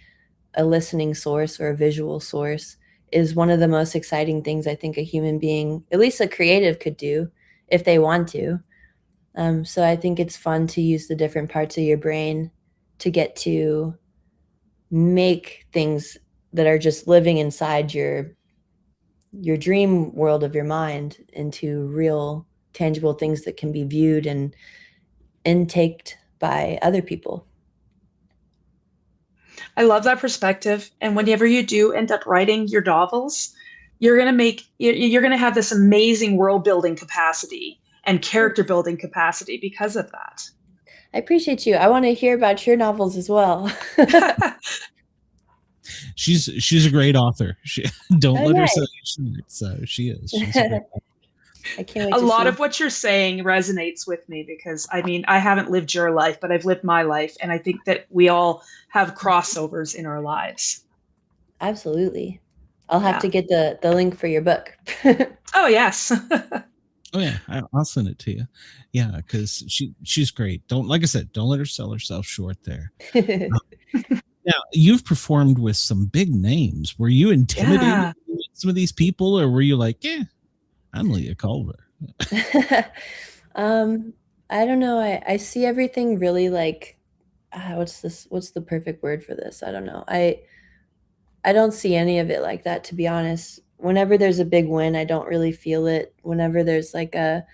Speaker 1: a listening source or a visual source, is one of the most exciting things I think a human being, at least a creative, could do if they want to. So I think it's fun to use the different parts of your brain to get to make things that are just living inside your dream world of your mind into real tangible things that can be viewed and intaked by other people.
Speaker 6: I love that perspective. And whenever you do end up writing your novels, you're going to have this amazing world building capacity and character building capacity because of that.
Speaker 1: I appreciate you. I want to hear about your novels as well.
Speaker 2: She's a great author. Don't let her say it. So she is. She's a great author.
Speaker 1: I can't wait
Speaker 6: a lot of what you're saying resonates with me, because I mean, I haven't lived your life, but I've lived my life. And I think that we all have crossovers in our lives.
Speaker 1: Absolutely. I'll have to get the link for your book.
Speaker 6: Oh, yes.
Speaker 2: Oh yeah, I'll send it to you. Yeah, because she's great. Like I said, don't let her sell herself short there. Now, you've performed with some big names. Were you intimidated with some of these people, or were you like, yeah, I'm Leah Culver?
Speaker 1: I don't know. I see everything really like, what's the perfect word for this? I don't know. I don't see any of it like that, to be honest. Whenever there's a big win, I don't really feel it. Whenever there's like a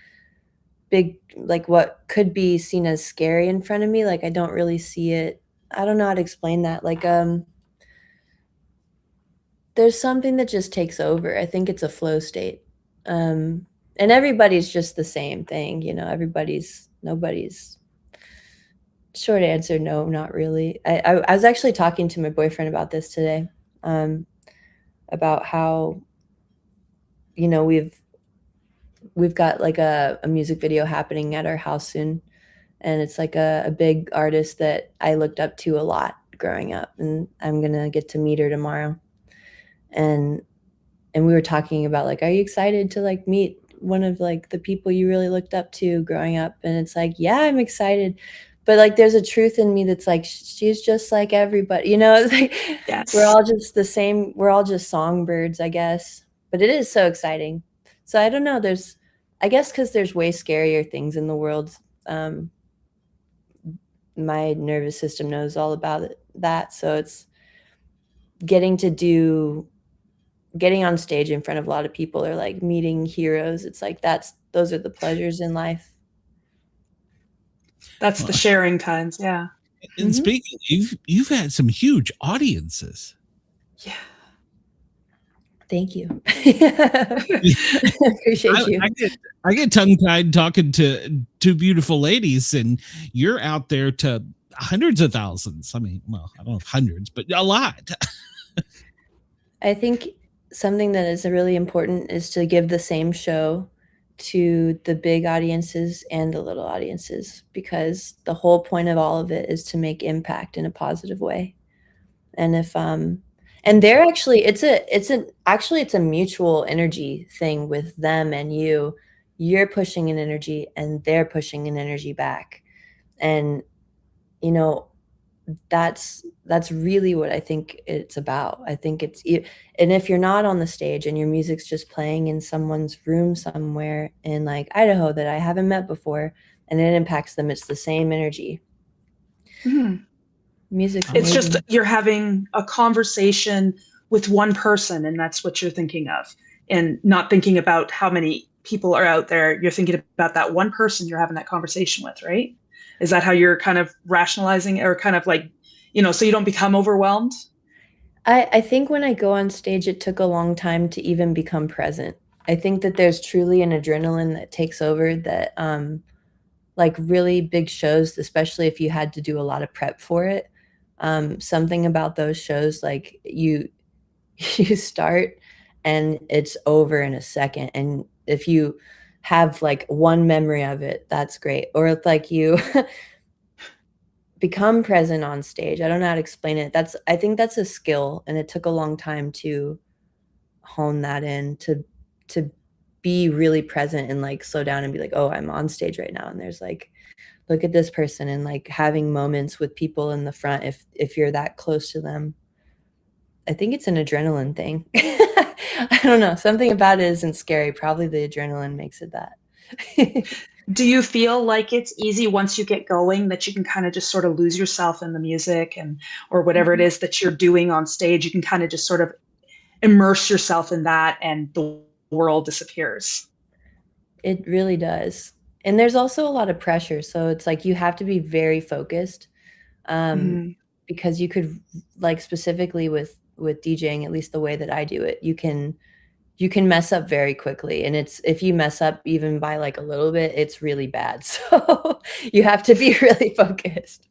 Speaker 1: big, like what could be seen as scary in front of me, like I don't really see it. I don't know how to explain that. Like, there's something that just takes over. I think it's a flow state. And everybody's just the same thing, nobody's short answer. No, not really. I was actually talking to my boyfriend about this today, about how, we've got like a music video happening at our house soon. And it's like a big artist that I looked up to a lot growing up, and I'm going to get to meet her tomorrow. And we were talking about like, are you excited to like meet one of like the people you really looked up to growing up? And it's like, yeah, I'm excited. But like, there's a truth in me that's like, she's just like everybody, it's like,
Speaker 6: yes.
Speaker 1: We're all just the same. We're all just songbirds, I guess. But it is so exciting. So I don't know. I guess because there's way scarier things in the world My nervous system knows all about that. So it's getting on stage in front of a lot of people, or like meeting heroes. It's like those are the pleasures in life.
Speaker 6: That's the sharing times. Yeah.
Speaker 2: And speaking, you've had some huge audiences.
Speaker 6: Yeah.
Speaker 1: Thank you. Appreciate you.
Speaker 2: I get tongue-tied talking to two beautiful ladies, and you're out there to hundreds of thousands. I mean, well, I don't know if hundreds, but a lot.
Speaker 1: I think something that is really important is to give the same show to the big audiences and the little audiences, because the whole point of all of it is to make impact in a positive way. And if and they're actually it's a mutual energy thing with them and you. You're pushing an energy and they're pushing an energy back. And you know, that's really what I think it's about. I think and if you're not on the stage and your music's just playing in someone's room somewhere in like Idaho that I haven't met before, and it impacts them, it's the same energy. Music's amazing.
Speaker 6: It's just you're having a conversation with one person, and that's what you're thinking of, and not thinking about how many people are out there. You're thinking about that one person you're having that conversation with, right? Is that how you're kind of rationalizing, or kind of like, so you don't become overwhelmed?
Speaker 1: I think when I go on stage, it took a long time to even become present. I think that there's truly an adrenaline that takes over that, like really big shows, especially if you had to do a lot of prep for it. Something about those shows, like you start and it's over in a second. And if you have like one memory of it, that's great. Or it's like you become present on stage. I don't know how to explain it. I think that's a skill, and it took a long time to hone that in, to be really present and like slow down and be like, oh, I'm on stage right now. And there's like, look at this person, and like having moments with people in the front if you're that close to them. I think it's an adrenaline thing. I don't know. Something about it isn't scary. Probably the adrenaline makes it that.
Speaker 6: Do you feel like it's easy once you get going that you can kind of just sort of lose yourself in the music or whatever it is that you're doing on stage? You can kind of just sort of immerse yourself in that, and the world disappears.
Speaker 1: It really does. And there's also a lot of pressure. So it's like you have to be very focused, because you could, like, specifically with DJing, at least the way that I do it, you can mess up very quickly. And if you mess up even by like a little bit, it's really bad. So you have to be really focused.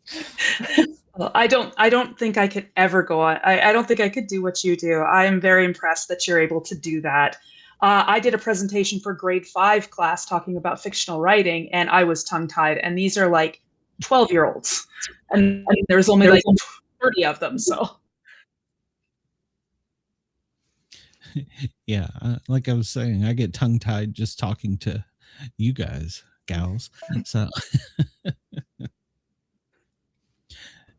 Speaker 6: Well, I don't think I could ever go on. I don't think I could do what you do. I am very impressed that you're able to do that. I did a presentation for grade 5 class talking about fictional writing, and I was tongue-tied. And these are like 12-year-olds, and there's only like 30 of them. So.
Speaker 2: Yeah, like I was saying, I get tongue-tied just talking to you guys, gals. So,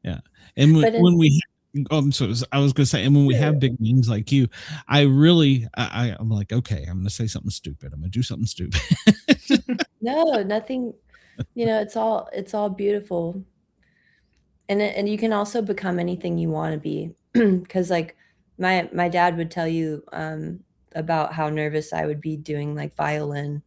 Speaker 2: yeah. And when we, so I was going to say, and when we have big names like you, I'm like, okay, I'm going to say something stupid. I'm going to do something stupid.
Speaker 1: No, nothing. It's all beautiful. And you can also become anything you want to be, because like my dad would tell you about how nervous I would be doing like violin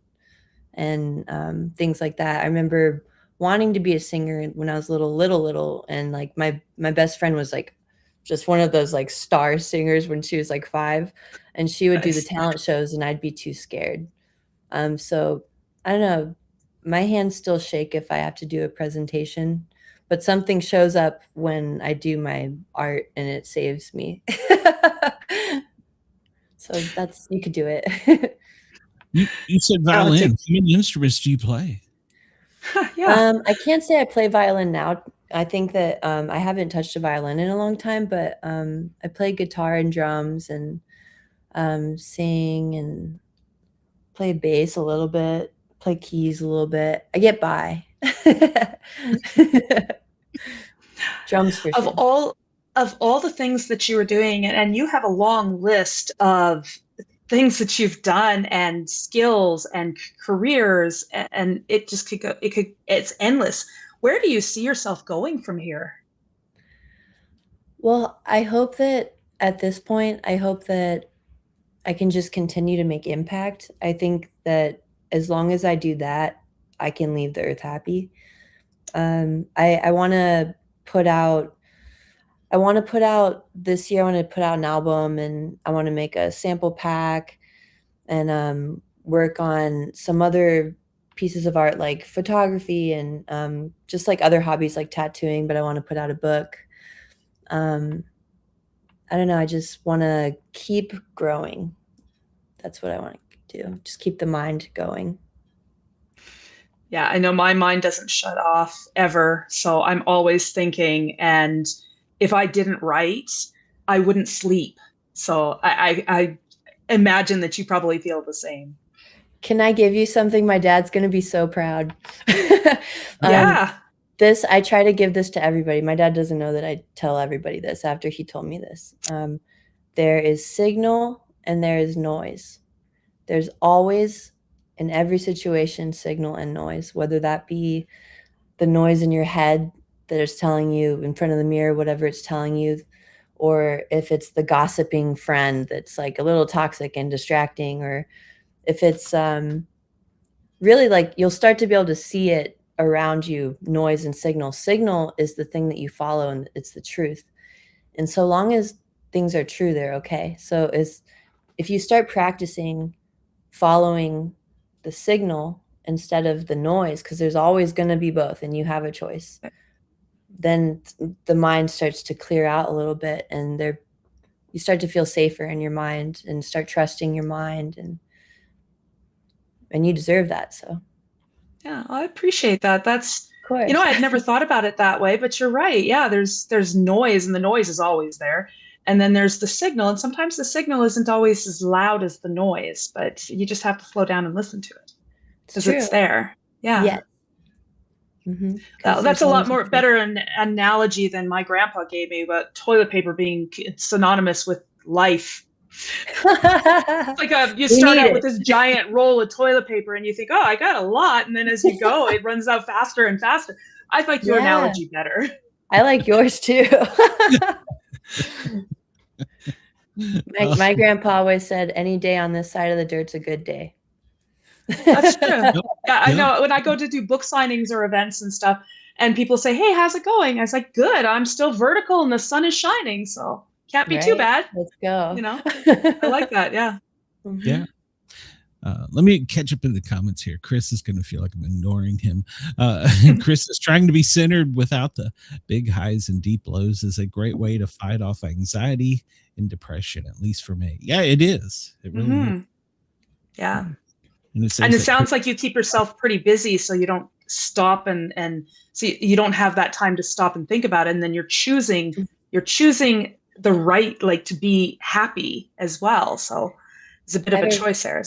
Speaker 1: and things like that. I remember wanting to be a singer when I was little, and like my best friend was like just one of those like star singers when she was like 5, and she would do the talent shows, and I'd be too scared. So I don't know, my hands still shake if I have to do a presentation, but something shows up when I do my art and it saves me. So you could do it.
Speaker 2: You said violin. How many instruments do you play?
Speaker 6: Yeah.
Speaker 1: I can't say I play violin now. I think that I haven't touched a violin in a long time, but I play guitar and drums and sing and play bass a little bit, play keys a little bit. I get by. Drums for sure.
Speaker 6: Of all the things that you were doing, and you have a long list of things that you've done and skills and careers, and it just could go, it's endless. Where do you see yourself going from here?
Speaker 1: Well, I hope that at this point, I hope that I can just continue to make impact. I think that as long as I do that, I can leave the earth happy. I wanna put out this year, I wanna put out an album, and I wanna make a sample pack and, work on some other pieces of art like photography and, just, like, other hobbies like tattooing, but I wanna put out a book. Um, I don't know, I just wanna keep growing. That's what I wanna do, just keep the mind going.
Speaker 6: Yeah, I know my mind doesn't shut off ever, so I'm always thinking, and if I didn't write, I wouldn't sleep. So I imagine that you probably feel the same.
Speaker 1: Can I give you something? My dad's gonna be so proud. Um,
Speaker 6: Yeah.
Speaker 1: I try to give this to everybody. My dad doesn't know that I tell everybody this after he told me this. There is signal and there is noise. There's always, in every situation, signal and noise, whether that be the noise in your head that is telling you in front of the mirror, whatever it's telling you, or if it's the gossiping friend that's like a little toxic and distracting, or if it's really like you'll start to be able to see it around you, noise and signal. Signal is the thing that you follow and it's the truth. And so long as things are true, they're okay. So if you start practicing following the signal instead of the noise, because there's always going to be both and you have a choice, then the mind starts to clear out a little bit, and you start to feel safer in your mind and start trusting your mind, and you deserve that. So
Speaker 6: Yeah, I appreciate that. That's,
Speaker 1: of course.
Speaker 6: I'd never thought about it that way, but you're right. Yeah, there's noise, and the noise is always there. And then there's the signal, and sometimes the signal isn't always as loud as the noise, but you just have to slow down and listen to it because it's there. Yeah.
Speaker 1: Yes.
Speaker 6: That's a lot more better an analogy than my grandpa gave me about toilet paper being synonymous with life. It's like you start out with this giant roll of toilet paper and you think, oh, I got a lot. And then as you go, it runs out faster and faster. I like your analogy better.
Speaker 1: I like yours too. My grandpa always said, any day on this side of the dirt's a good day.
Speaker 6: That's true. Yeah, I know when I go to do book signings or events and stuff, and people say, hey, how's it going? I was like, good. I'm still vertical and the sun is shining. So can't be too bad.
Speaker 1: Let's go.
Speaker 6: I like that. Yeah.
Speaker 2: Yeah. Let me catch up in the comments here. Chris is going to feel like I'm ignoring him. Chris is trying to be centered without the big highs and deep lows is a great way to fight off anxiety and depression, at least for me. Yeah, it is. It really is.
Speaker 6: Yeah. And it sounds like you keep yourself pretty busy, so you don't stop and so you don't have that time to stop and think about it. And then you're choosing the right, like, to be happy as well. So it's a bit of a choice there.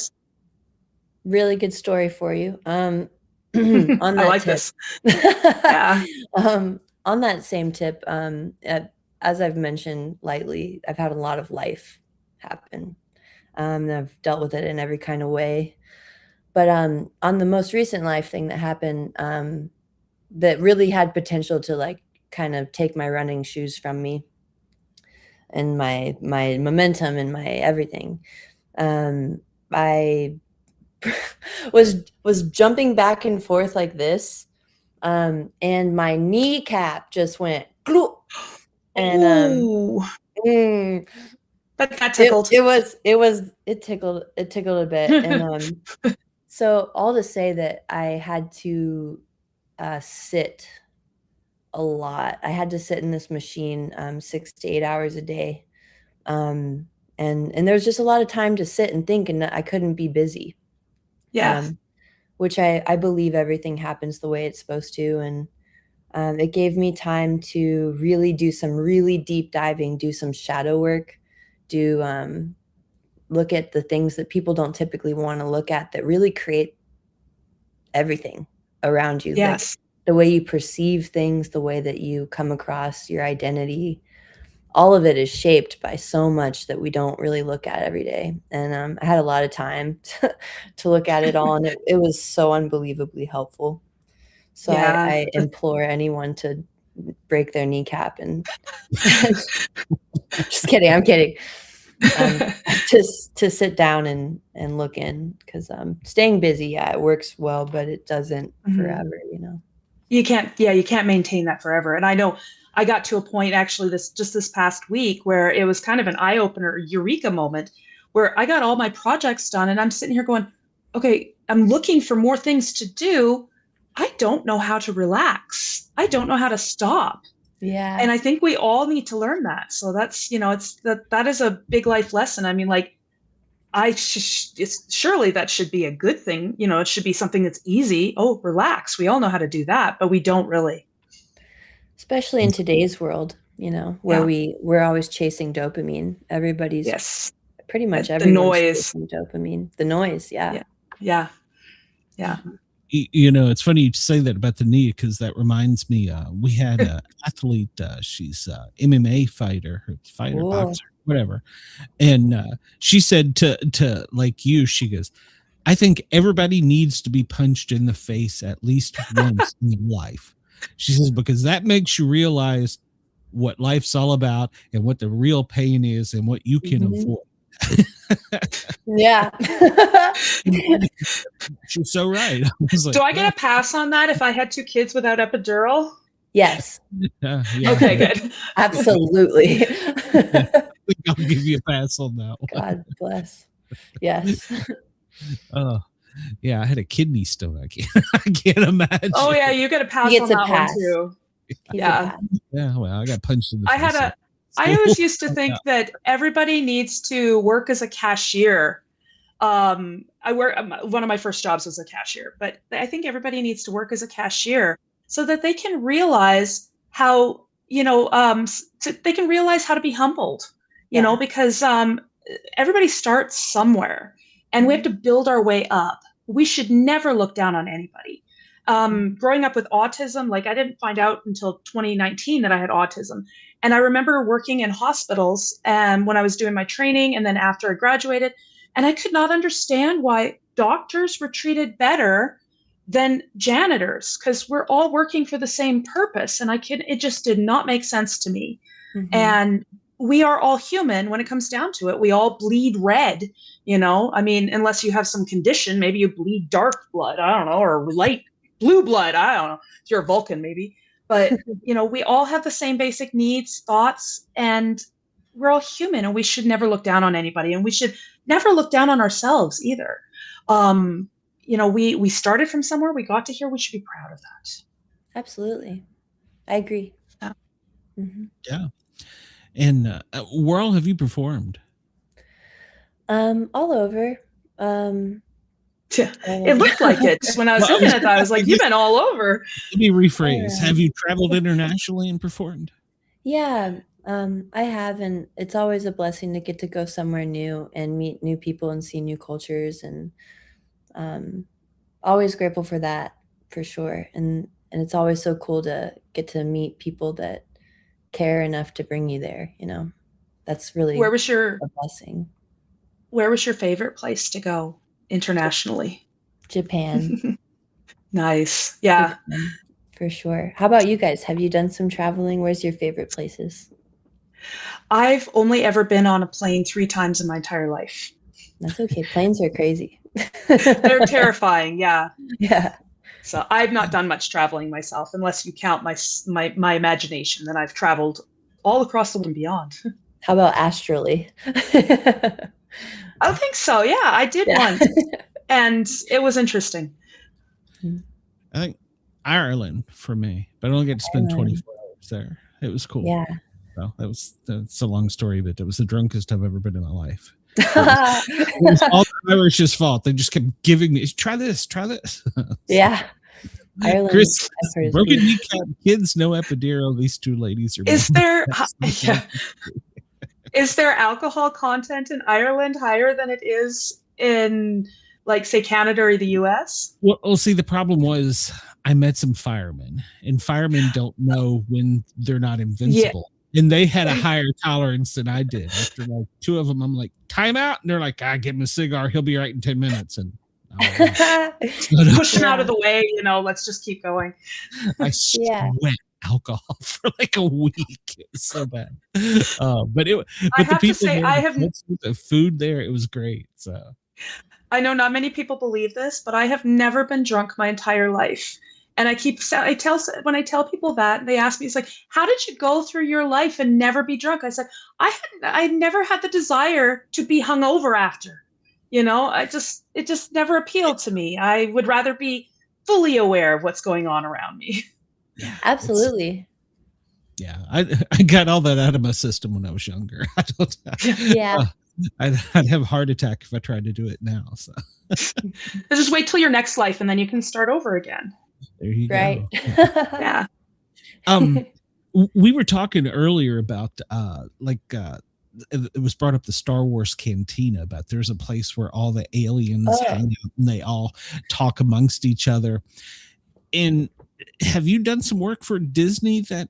Speaker 1: Really good story for you. On that
Speaker 6: I like
Speaker 1: tip.
Speaker 6: this. Yeah.
Speaker 1: On that same tip, as I've mentioned lightly, I've had a lot of life happen. I've dealt with it in every kind of way. But on the most recent life thing that happened, that really had potential to like kind of take my running shoes from me and my momentum and my everything. I was jumping back and forth like this, and my kneecap just went gloop, and
Speaker 6: but that tickled.
Speaker 1: It tickled a bit, and so all to say that I had to sit a lot. I had to sit in this machine 6 to 8 hours a day, and there was just a lot of time to sit and think, and I couldn't be busy.
Speaker 6: Yeah.
Speaker 1: Which I believe everything happens the way it's supposed to, and it gave me time to really do some really deep diving, do some shadow work, look at the things that people don't typically want to look at that really create everything around you.
Speaker 6: Yes.
Speaker 1: Like the way you perceive things, the way that you come across your identity, all of it is shaped by so much that we don't really look at every day. And I had a lot of time to look at it all, and it was so unbelievably helpful. So
Speaker 6: Yeah.
Speaker 1: I implore anyone to break their kneecap and just kidding. I'm kidding. To sit down and look in, because staying busy, yeah, it works well, but it doesn't forever, you know.
Speaker 6: You can't maintain that forever. And I know I got to a point actually this past week where it was kind of an eye-opener, eureka moment, where I got all my projects done and I'm sitting here going, okay, I'm looking for more things to do. I don't know how to relax. I don't know how to stop.
Speaker 1: Yeah.
Speaker 6: And I think we all need to learn that. So that's, that is a big life lesson. I mean, like, surely that should be a good thing. It should be something that's easy. Oh, relax. We all know how to do that, but we don't really.
Speaker 1: Especially in today's world, where we're always chasing dopamine. Everybody's pretty much everyone's chasing dopamine. The noise, yeah.
Speaker 6: Yeah.
Speaker 2: It's funny you say that about the knee, because that reminds me, we had an athlete, she's a MMA fighter, boxer, whatever, and she said to like you, she goes, I think everybody needs to be punched in the face at least once in life. She says, because that makes you realize what life's all about and what the real pain is and what you can avoid.
Speaker 1: Yeah.
Speaker 2: She's so right. I was like,
Speaker 6: do I get a pass on that if I had 2 kids without epidural?
Speaker 1: Yes.
Speaker 2: Yeah.
Speaker 6: Okay, good.
Speaker 1: Absolutely.
Speaker 2: I'll give you a pass on that one.
Speaker 1: God bless. Yes.
Speaker 2: Oh, yeah. I had a kidney stone. I can't imagine.
Speaker 6: Oh yeah, you get a pass on that one too. Yeah.
Speaker 2: Yeah. Well, I got punched in the face.
Speaker 6: I always used to think that everybody needs to work as a cashier. One of my first jobs was a cashier, but I think everybody needs to work as a cashier so that they can realize how, they can realize how to be humbled, because everybody starts somewhere and we have to build our way up. We should never look down on anybody. Growing up with autism, like I didn't find out until 2019 that I had autism. And I remember working in hospitals when I was doing my training and then after I graduated, and I could not understand why doctors were treated better than janitors, because we're all working for the same purpose. And it just did not make sense to me. And we are all human when it comes down to it. We all bleed red, I mean, unless you have some condition, maybe you bleed dark blood, I don't know, or light blue blood, I don't know. If you're a Vulcan, maybe. But, we all have the same basic needs, thoughts, and we're all human, and we should never look down on anybody. And we should never look down on ourselves either. We started from somewhere, we got to here, we should be proud of that.
Speaker 1: Absolutely. I agree.
Speaker 6: Yeah.
Speaker 2: Yeah. And where all have you performed?
Speaker 1: All over.
Speaker 6: It looked like it. When I was looking at that, I was like, you've been all over.
Speaker 2: Let me rephrase. Have you traveled internationally and performed?
Speaker 1: Yeah, I have. And it's always a blessing to get to go somewhere new and meet new people and see new cultures. And always grateful for that, for sure. And it's always so cool to get to meet people that care enough to bring you there. That's really a blessing.
Speaker 6: Where was your favorite place to go internationally?
Speaker 1: Japan.
Speaker 6: Nice. Yeah.
Speaker 1: Japan, for sure. How about you guys? Have you done some traveling? Where's your favorite places?
Speaker 6: I've only ever been on a plane 3 times in my entire life.
Speaker 1: That's okay. Planes are crazy.
Speaker 6: They're terrifying. Yeah.
Speaker 1: Yeah.
Speaker 6: So I've not done much traveling myself, unless you count my imagination. Then I've traveled all across the world and beyond.
Speaker 1: How about astrally?
Speaker 6: I think so. Yeah, I did once, and it was interesting.
Speaker 2: I think Ireland for me, but I only get to spend 24 hours there. It was cool.
Speaker 1: Yeah.
Speaker 2: So that's a long story, but it was the drunkest I've ever been in my life. It was all the Irish's fault. They just kept giving me, try this.
Speaker 1: Yeah. Ireland,
Speaker 2: Chris, broken kneecap, kids, no epidural. These 2 ladies are.
Speaker 6: Is there alcohol content in Ireland higher than it is in, like, say, Canada or the US?
Speaker 2: Well, see, the problem was I met some firemen, and firemen don't know when they're not invincible. And they had a higher tolerance than I did. After like 2 of them, I'm like, time out. And they're like, give him a cigar. He'll be right in 10 minutes. And
Speaker 6: Push him out of the way, let's just keep going.
Speaker 2: I sweat alcohol for like a week. It was so bad. But the people there, the food there, it was great. So
Speaker 6: I know not many people believe this, but I have never been drunk my entire life. And when I tell people that, they ask me, it's like, how did you go through your life and never be drunk? I said, I never had the desire to be hungover after. It just never appealed to me. I would rather be fully aware of what's going on around me.
Speaker 1: Yeah, absolutely.
Speaker 2: Yeah, I got all that out of my system when I was younger. I'd have a heart attack if I tried to do it now. So
Speaker 6: just wait till your next life, and then you can start over again.
Speaker 2: There you
Speaker 1: go.
Speaker 6: Yeah.
Speaker 2: We were talking earlier about it was brought up the Star Wars Cantina, about there's a place where all the aliens hang out and they all talk amongst each other. And have you done some work for Disney that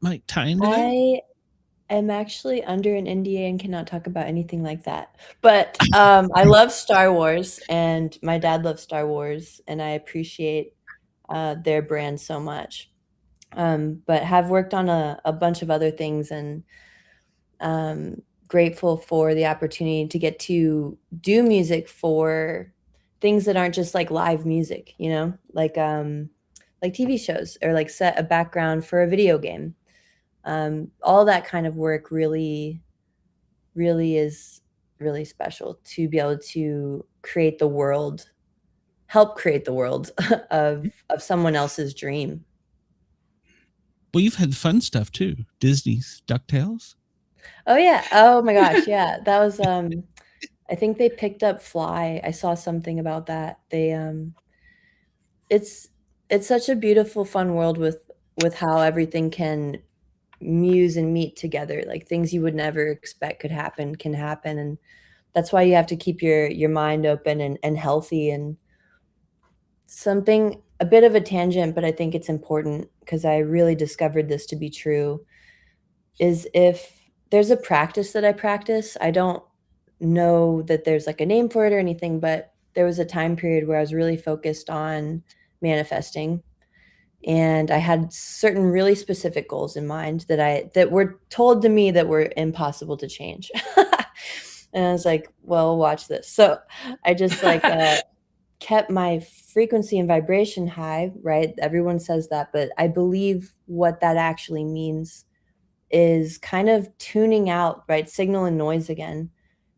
Speaker 2: might tie into that?
Speaker 1: I am actually under an NDA and cannot talk about anything like that. But I love Star Wars, and my dad loves Star Wars, and I appreciate their brand so much. But have worked on a bunch of other things, and grateful for the opportunity to get to do music for things that aren't just like live music, like TV shows, or like set a background for a video game. All that kind of work really is really special, to be able to help create the world of someone else's dream.
Speaker 2: Well, you've had fun stuff too. Disney's DuckTales.
Speaker 1: Oh yeah. Oh my gosh. Yeah. That was, I think they picked up Fly. I saw something about that. They, it's such a beautiful, fun world with how everything can muse and meet together. Like things you would never expect can happen. And that's why you have to keep your mind open and healthy. And a bit of a tangent, but I think it's important because I really discovered this to be true, is if there's a practice that I practice, I don't know that there's like a name for it or anything, but there was a time period where I was really focused on manifesting, and I had certain really specific goals in mind that were told to me that were impossible to change. And I was like, well, watch this. So I just kept my frequency and vibration high, right? Everyone says that, but I believe what that actually means is kind of tuning out, right? Signal and noise again,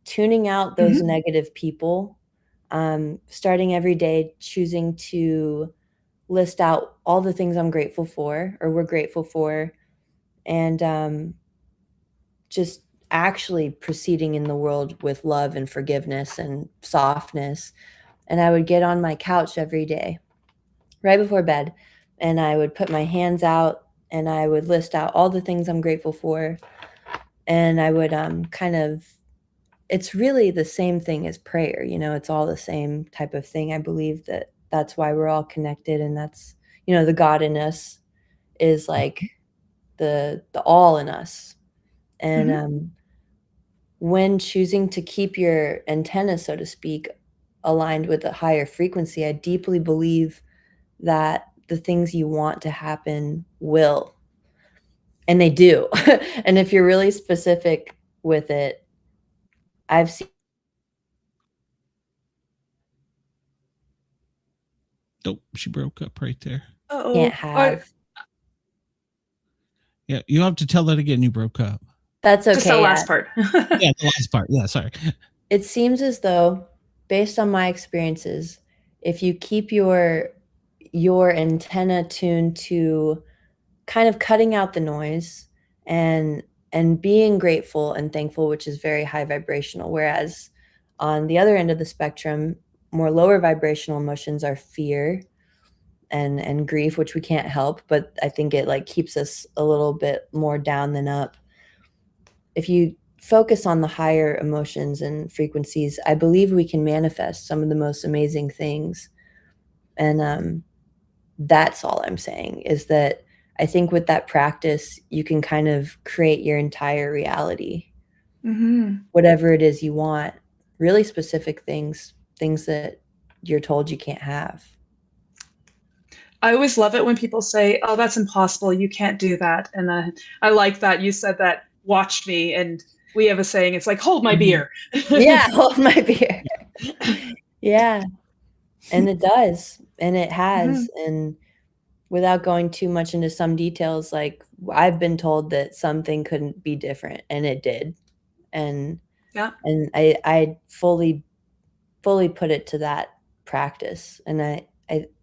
Speaker 1: tuning out those negative people, starting every day, choosing to list out all the things I'm grateful for, or we're grateful for, and just actually proceeding in the world with love and forgiveness and softness. And I would get on my couch every day, right before bed, and I would put my hands out, and I would list out all the things I'm grateful for. And I would it's really the same thing as prayer, it's all the same type of thing. I believe that's why we're all connected, and that's, the God in us is like the all in us. And when choosing to keep your antenna, so to speak, aligned with a higher frequency, I deeply believe that the things you want to happen will, and they do. And if you're really specific with it, I've seen.
Speaker 2: Nope, she broke up right there.
Speaker 1: Can't have.
Speaker 2: Yeah, you have to tell that again. You broke up.
Speaker 1: That's okay.
Speaker 6: Just the last part.
Speaker 2: Yeah, the last part. Yeah, sorry.
Speaker 1: It seems as though, based on my experiences, if you keep your antenna tuned to kind of cutting out the noise and being grateful and thankful, which is very high vibrational, whereas on the other end of the spectrum, more lower vibrational emotions are fear and grief, which we can't help, but I think it keeps us a little bit more down than up. If you focus on the higher emotions and frequencies, I believe we can manifest some of the most amazing things. And that's all I'm saying, is that I think with that practice, you can kind of create your entire reality, whatever it is you want, really specific things that you're told you can't have.
Speaker 6: I always love it when people say, "Oh, that's impossible. You can't do that." And I like that you said that. Watch me, and we have a saying. It's like, "Hold my beer."
Speaker 1: Yeah, hold my beer. Yeah, and it does, and it has, and without going too much into some details, like I've been told that something couldn't be different, and it did, and
Speaker 6: Yeah.
Speaker 1: and I fully put it to that practice, and I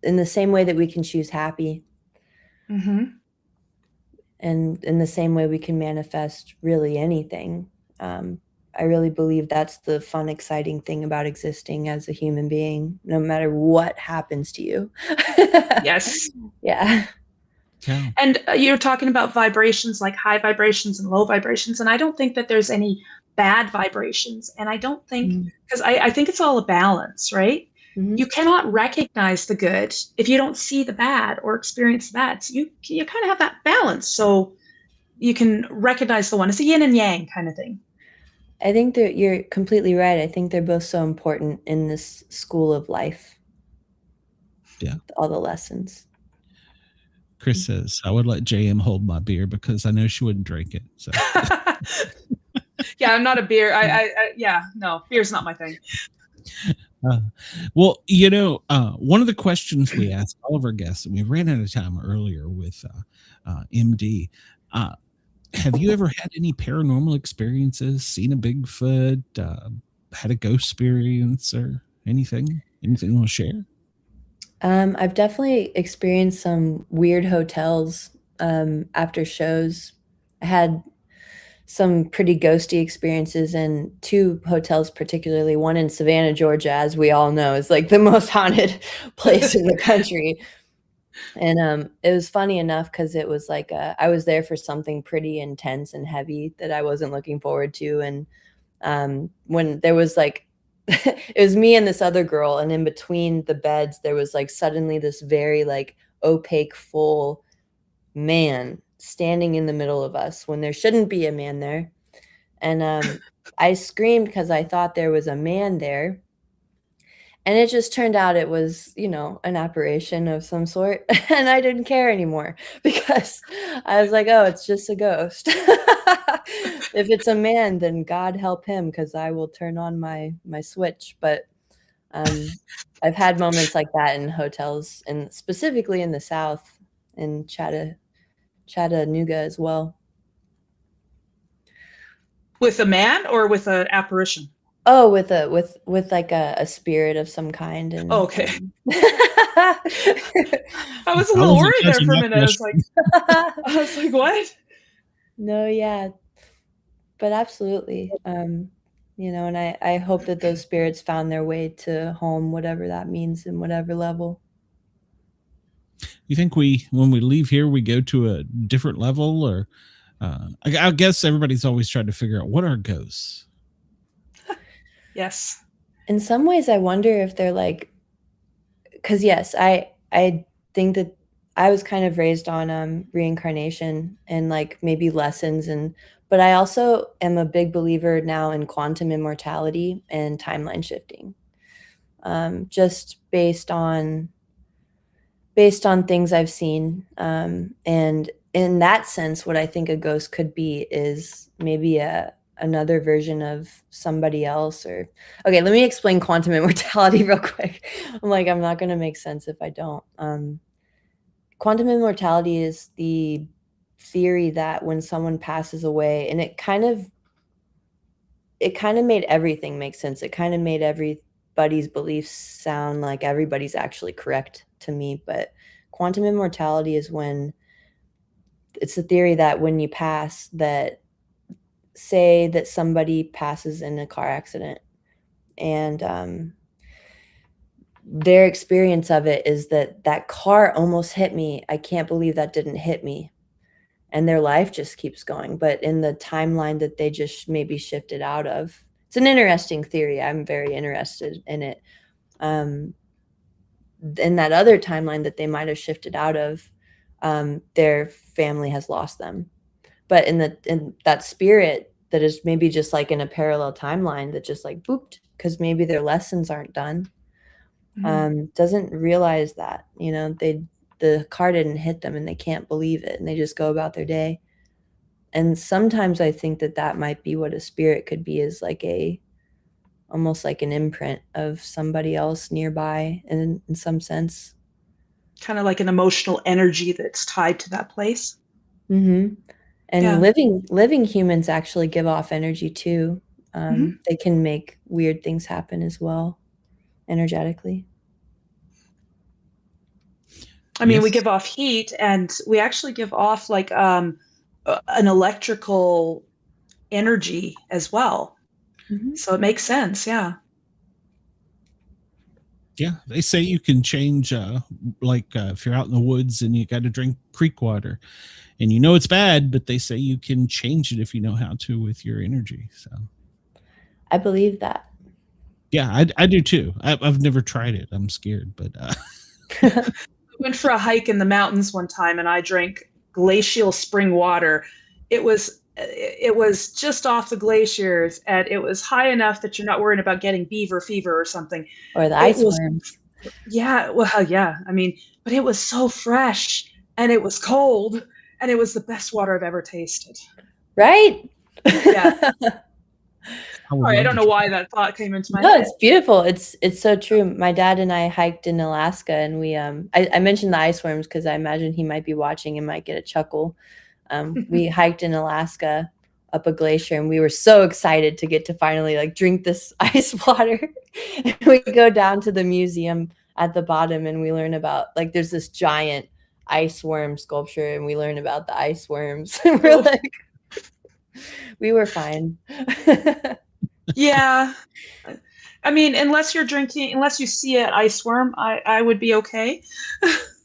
Speaker 1: in the same way that we can choose happy, and in the same way we can manifest really anything. I really believe that's the fun, exciting thing about existing as a human being, no matter what happens to you.
Speaker 6: Yes.
Speaker 1: Yeah.
Speaker 2: Yeah.
Speaker 6: And you're talking about vibrations, like high vibrations and low vibrations. And I don't think that there's any bad vibrations. And I don't think, because I think it's all a balance, right? You cannot recognize the good if you don't see the bad or experience the bad. So you kind of have that balance. So you can recognize the one. It's a yin and yang kind of thing.
Speaker 1: I think that you're completely right. I think they're both so important in this school of life.
Speaker 2: Yeah.
Speaker 1: All the lessons.
Speaker 2: Chris says, I would let JM hold my beer because I know she wouldn't drink it. So
Speaker 6: yeah, I'm not a beer. No, beer's not my thing.
Speaker 2: Well, one of the questions we ask all of our guests, and we ran out of time earlier with MD, have you ever had any paranormal experiences, seen a Bigfoot, had a ghost experience or anything you want to share?
Speaker 1: I've definitely experienced some weird hotels after shows. I had some pretty ghosty experiences in 2 hotels, particularly one in Savannah, Georgia, as we all know, is like the most haunted place in the country. And it was funny enough because it was like I was there for something pretty intense and heavy that I wasn't looking forward to. And when there was like, it was me and this other girl, and in between the beds, there was like suddenly this very like opaque, full man standing in the middle of us when there shouldn't be a man there. And I screamed because I thought there was a man there. And it just turned out it was, an apparition of some sort. And I didn't care anymore because I was like, oh, it's just a ghost. If it's a man, then God help him, because I will turn on my switch. But I've had moments like that in hotels, and specifically in the South, in Chattanooga as well.
Speaker 6: With a man or with an apparition?
Speaker 1: Oh, with like a spirit of some kind. And
Speaker 6: okay. I was a little worried there for a minute. I was like, what?
Speaker 1: No, yeah. But absolutely. And I hope that those spirits found their way to home, whatever that means, in whatever level.
Speaker 2: You think when we leave here, we go to a different level, or I guess everybody's always trying to figure out what are ghosts.
Speaker 6: Yes.
Speaker 1: In some ways, I wonder if they're like, because yes, I think that I was kind of raised on reincarnation and like maybe lessons, but I also am a big believer now in quantum immortality and timeline shifting, just based on things I've seen, and in that sense, what I think a ghost could be is maybe another version of somebody else. Or okay, let me explain quantum immortality real quick. I'm not going to make sense if I don't. Quantum immortality is the theory that when someone passes away, and it kind of made everything make sense. It kind of made everybody's beliefs sound like everybody's actually correct to me. But quantum immortality is when it's the theory that when you pass, that say that somebody passes in a car accident, and their experience of it is that car almost hit me. I can't believe that didn't hit me. And their life just keeps going. But in the timeline that they just maybe shifted out of, it's an interesting theory. I'm very interested in it. In that other timeline that they might have shifted out of, their family has lost them. But in that spirit that is maybe just like in a parallel timeline that just like booped because maybe their lessons aren't done, doesn't realize that, the car didn't hit them and they can't believe it and they just go about their day. And sometimes I think that might be what a spirit could be, is like almost like an imprint of somebody else nearby in some sense.
Speaker 6: Kind of like an emotional energy that's tied to that place.
Speaker 1: Mm-hmm. And
Speaker 6: Yeah.
Speaker 1: living humans actually give off energy too. They can make weird things happen as well, energetically.
Speaker 6: I mean,
Speaker 2: Yes.
Speaker 6: we give off heat, and we actually give off like an electrical energy as well. So it makes sense. Yeah.
Speaker 2: Yeah, they say you can change, if you're out in the woods and you got to drink creek water, and it's bad, but they say you can change it if you know how to with your energy. So
Speaker 1: I believe that.
Speaker 2: Yeah, I do too. I've never tried it. I'm scared, but
Speaker 6: I went for a hike in the mountains one time, and I drank glacial spring water. It was just off the glaciers, and it was high enough that you're not worrying about getting beaver fever or something.
Speaker 1: Or the ice worms.
Speaker 6: Yeah, well, yeah. I mean, but it was so fresh, and it was cold, and it was the best water I've ever tasted.
Speaker 1: Right?
Speaker 6: Yeah. Sorry, I don't know why that thought came into my head.
Speaker 1: No, it's beautiful. It's so true. My dad and I hiked in Alaska, and we I mentioned the ice worms because I imagine he might be watching and might get a chuckle. We hiked in Alaska up a glacier, and we were so excited to get to finally like drink this ice water. We go down to the museum at the bottom, and we learn about like there's this giant ice worm sculpture, and we learn about the ice worms. And we're like, we were fine.
Speaker 6: Yeah. I mean, unless you see an ice worm, I would be okay.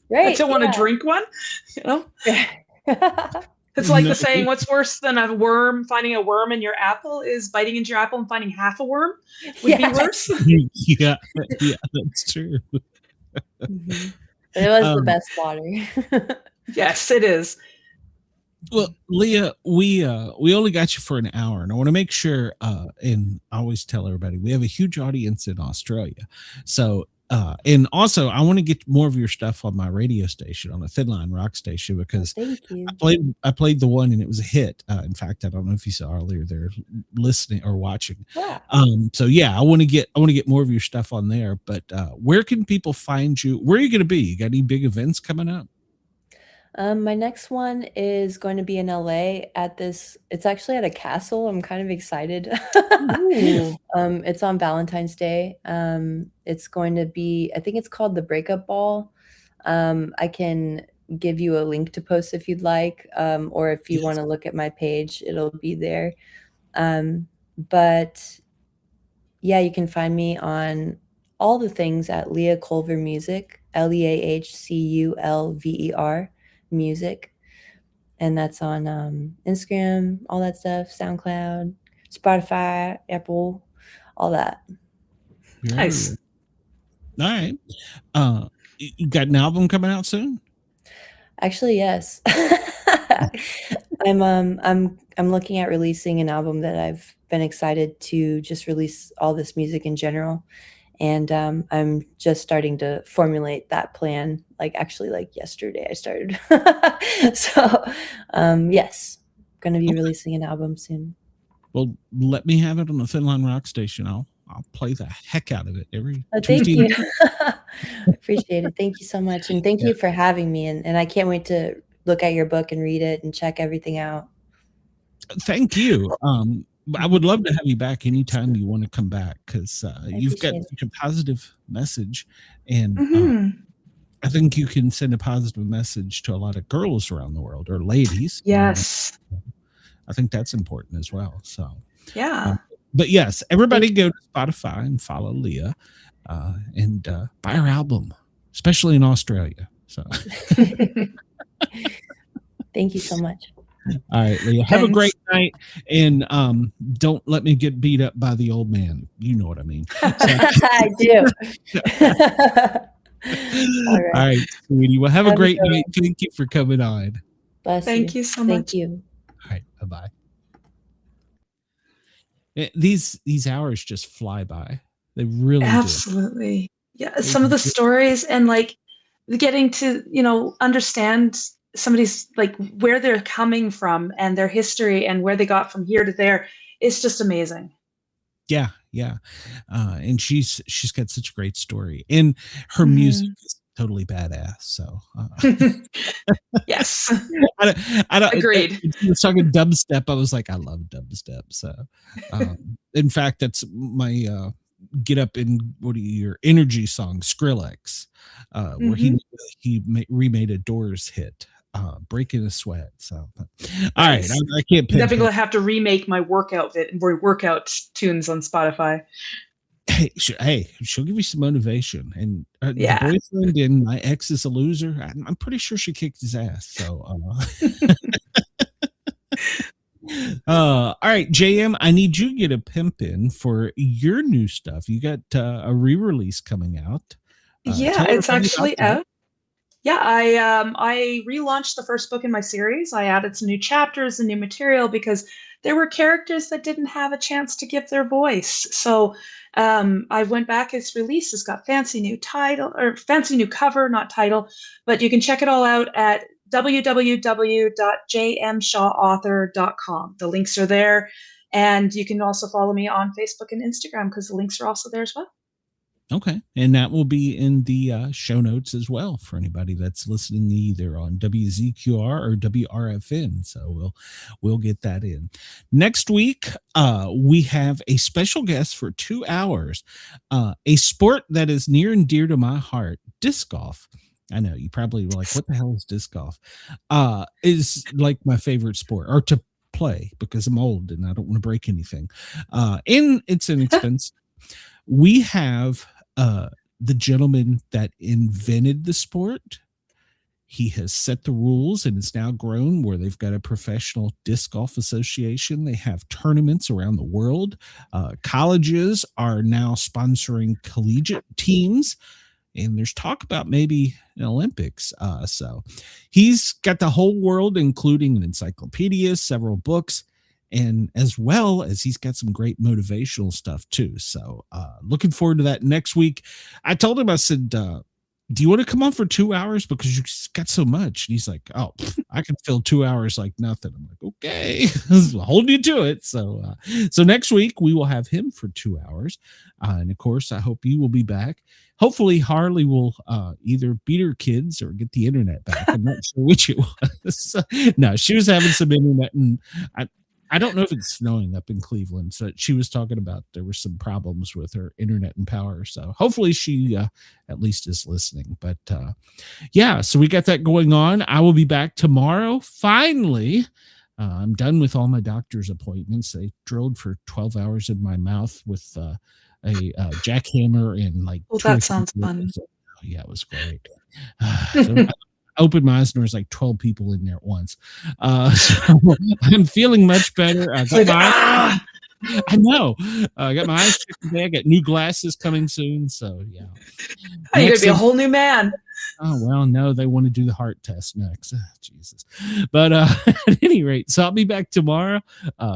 Speaker 1: Right.
Speaker 6: I don't want to drink one, It's like the saying, what's worse than finding a worm in your apple is biting into your apple and finding half a worm would be worse.
Speaker 2: yeah, that's true.
Speaker 1: But it was the best water.
Speaker 6: Yes, it is.
Speaker 2: Well, Leah, we only got you for an hour, and I want to make sure, and I always tell everybody, we have a huge audience in Australia. So, and also I want to get more of your stuff on my radio station, on a Thin Line Rock station, because
Speaker 1: Thank you.
Speaker 2: I played the one and it was a hit. In fact, I don't know if you saw earlier there listening or watching.
Speaker 1: Yeah.
Speaker 2: So yeah, I want to get more of your stuff on there, but where can people find you? Where are you going to be? You got any big events coming up?
Speaker 1: My next one is going to be in LA it's actually at a castle. I'm kind of excited. It's on Valentine's Day. It's going to be, I think it's called the Breakup Ball. I can give you a link to post if you'd like, or if you want to look at my page, it'll be there. But yeah, you can find me on all the things at Leah Culver Music, LeahCulver Music, and that's on Instagram, all that stuff, SoundCloud, Spotify, Apple, all that.
Speaker 6: Nice.
Speaker 2: All right. You got an album coming out soon?
Speaker 1: Actually, yes. I'm looking at releasing an album that I've been excited to just release all this music in general. And I'm just starting to formulate that plan. Like yesterday I started. So yes, going to be releasing an album soon.
Speaker 2: Well, let me have it on the Thin Line Rock station. I'll play the heck out of it every
Speaker 1: Thank
Speaker 2: Tuesday.
Speaker 1: you. Appreciate it. Thank you so much. And thank you for having me. And I can't wait to look at your book and read it and check everything out.
Speaker 2: Thank you. I would love to have you back anytime you want to come back, because you've got such a positive message, and I think you can send a positive message to a lot of girls around the world, or ladies.
Speaker 6: Yes.
Speaker 2: I think that's important as well. So
Speaker 6: yeah.
Speaker 2: But yes, everybody go to Spotify and follow Leah, and buy her album, especially in Australia. So
Speaker 1: thank you so much.
Speaker 2: All right, Leah, have a great night, and don't let me get beat up by the old man. You know what I mean. So,
Speaker 1: I do. All right.
Speaker 2: All right, sweetie. Well, have a
Speaker 1: Have a
Speaker 2: great
Speaker 1: good
Speaker 2: night. Thank you for coming on.
Speaker 1: Bless
Speaker 6: Thank you so
Speaker 1: Thank
Speaker 6: much.
Speaker 1: you.
Speaker 2: All right, bye-bye. These hours just fly by. They really do.
Speaker 6: Absolutely. Yeah. Some of the stories and like getting to, understand somebody's like where they're coming from and their history and where they got from here to there. It's just amazing.
Speaker 2: Yeah. And she's got such a great story. And her music is totally badass. So
Speaker 6: Yes.
Speaker 2: I don't
Speaker 6: Agreed.
Speaker 2: I was talking dubstep. I was like, I love dubstep. So in fact, that's my get up in your energy song Skrillex, where he remade a Doors hit, Breaking a Sweat. So all right, I can't pick.
Speaker 6: Definitely gonna have to remake my workout tunes on Spotify.
Speaker 2: Hey, she'll give you some motivation. And the boyfriend in My Ex is a Loser, I'm pretty sure she kicked his ass. So all right, JM, I need you to get a pimp in for your new stuff. You got a re-release coming out.
Speaker 6: Yeah, it's actually out. Yeah, I relaunched the first book in my series. I added some new chapters and new material because there were characters that didn't have a chance to give their voice. So I went back. Its release. It's got fancy new cover, not title, but you can check it all out at www.jmshawauthor.com. The links are there, and you can also follow me on Facebook and Instagram because the links are also there as well.
Speaker 2: Okay, and that will be in the show notes as well for anybody that's listening either on WZQR or WRFN. So we'll get that in. Next week, we have a special guest for 2 hours, a sport that is near and dear to my heart, disc golf. I know you probably were like, what the hell is disc golf? Is like my favorite sport, or to play, because I'm old and I don't want to break anything. And it's inexpensive. We have the gentleman that invented the sport. He has set the rules, and it's now grown where they've got a professional disc golf association. They have tournaments around the world. Colleges are now sponsoring collegiate teams, and there's talk about maybe an Olympics. So he's got the whole world, including an encyclopedia, several books, and as well as he's got some great motivational stuff too. So looking forward to that next week. I told him, I said, do you want to come on for 2 hours? Because you got so much. And he's like, oh, I can fill 2 hours like nothing. I'm like, okay, hold you to it. So next week we will have him for 2 hours. And of course, I hope you will be back. Hopefully Harley will either beat her kids or get the internet back. I'm not sure which it was. No, she was having some internet, and I don't know if it's snowing up in Cleveland. So she was talking about there were some problems with her internet and power. So hopefully she at least is listening. But yeah, so we got that going on. I will be back tomorrow. Finally, I'm done with all my doctor's appointments. They drilled for 12 hours in my mouth with a jackhammer and like.
Speaker 6: Well, that sounds fun.
Speaker 2: So, yeah, it was great. So I opened my eyes and there was like 12 people in there at once. So I'm feeling much better. I know. I got my eyes checked today. I got new glasses coming soon. So yeah.
Speaker 6: You're going to be a whole new man.
Speaker 2: Oh, well, no, they want to do the heart test next. Jesus. But at any rate, so I'll be back tomorrow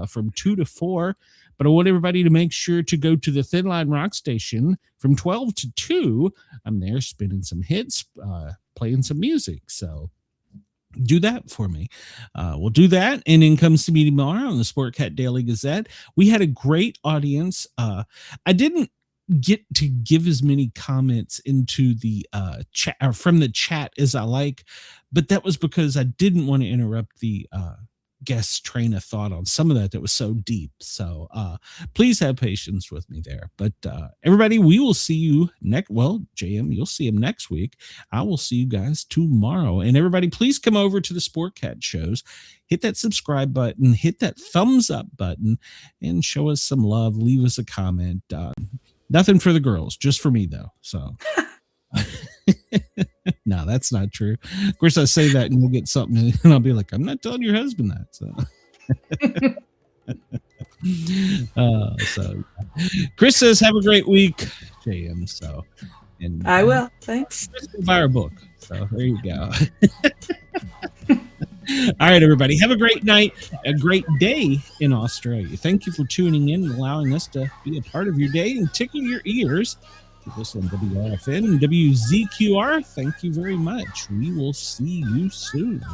Speaker 2: from 2 to 4. But I want everybody to make sure to go to the Thin Line Rock Station from 12 to 2. I'm there spinning some hits, playing some music. So do that for me. We'll do that. And then comes to me tomorrow on the Sportcat Daily Gazette. We had a great audience. I didn't get to give as many comments into the chat or from the chat as I like, but that was because I didn't want to interrupt the guest's train of thought on some of that was so deep. So please have patience with me there. But everybody, we will see you JM, you'll see him next week. I will see you guys tomorrow. And everybody, please come over to the Sportcat shows, hit that subscribe button, hit that thumbs up button, and show us some love. Leave us a comment. Nothing for the girls, just for me though. So no, that's not true. Of course, I say that and you'll get something, and I'll be like, I'm not telling your husband that. So, so Chris says, have a great week, JM. So, And
Speaker 6: I will. Thanks.
Speaker 2: just buy our book. So there you go. All right, everybody. Have a great night, a great day in Australia. Thank you for tuning in and allowing us to be a part of your day and tickle your ears. This on WRFN and WZQR. Thank you very much. We will see you soon.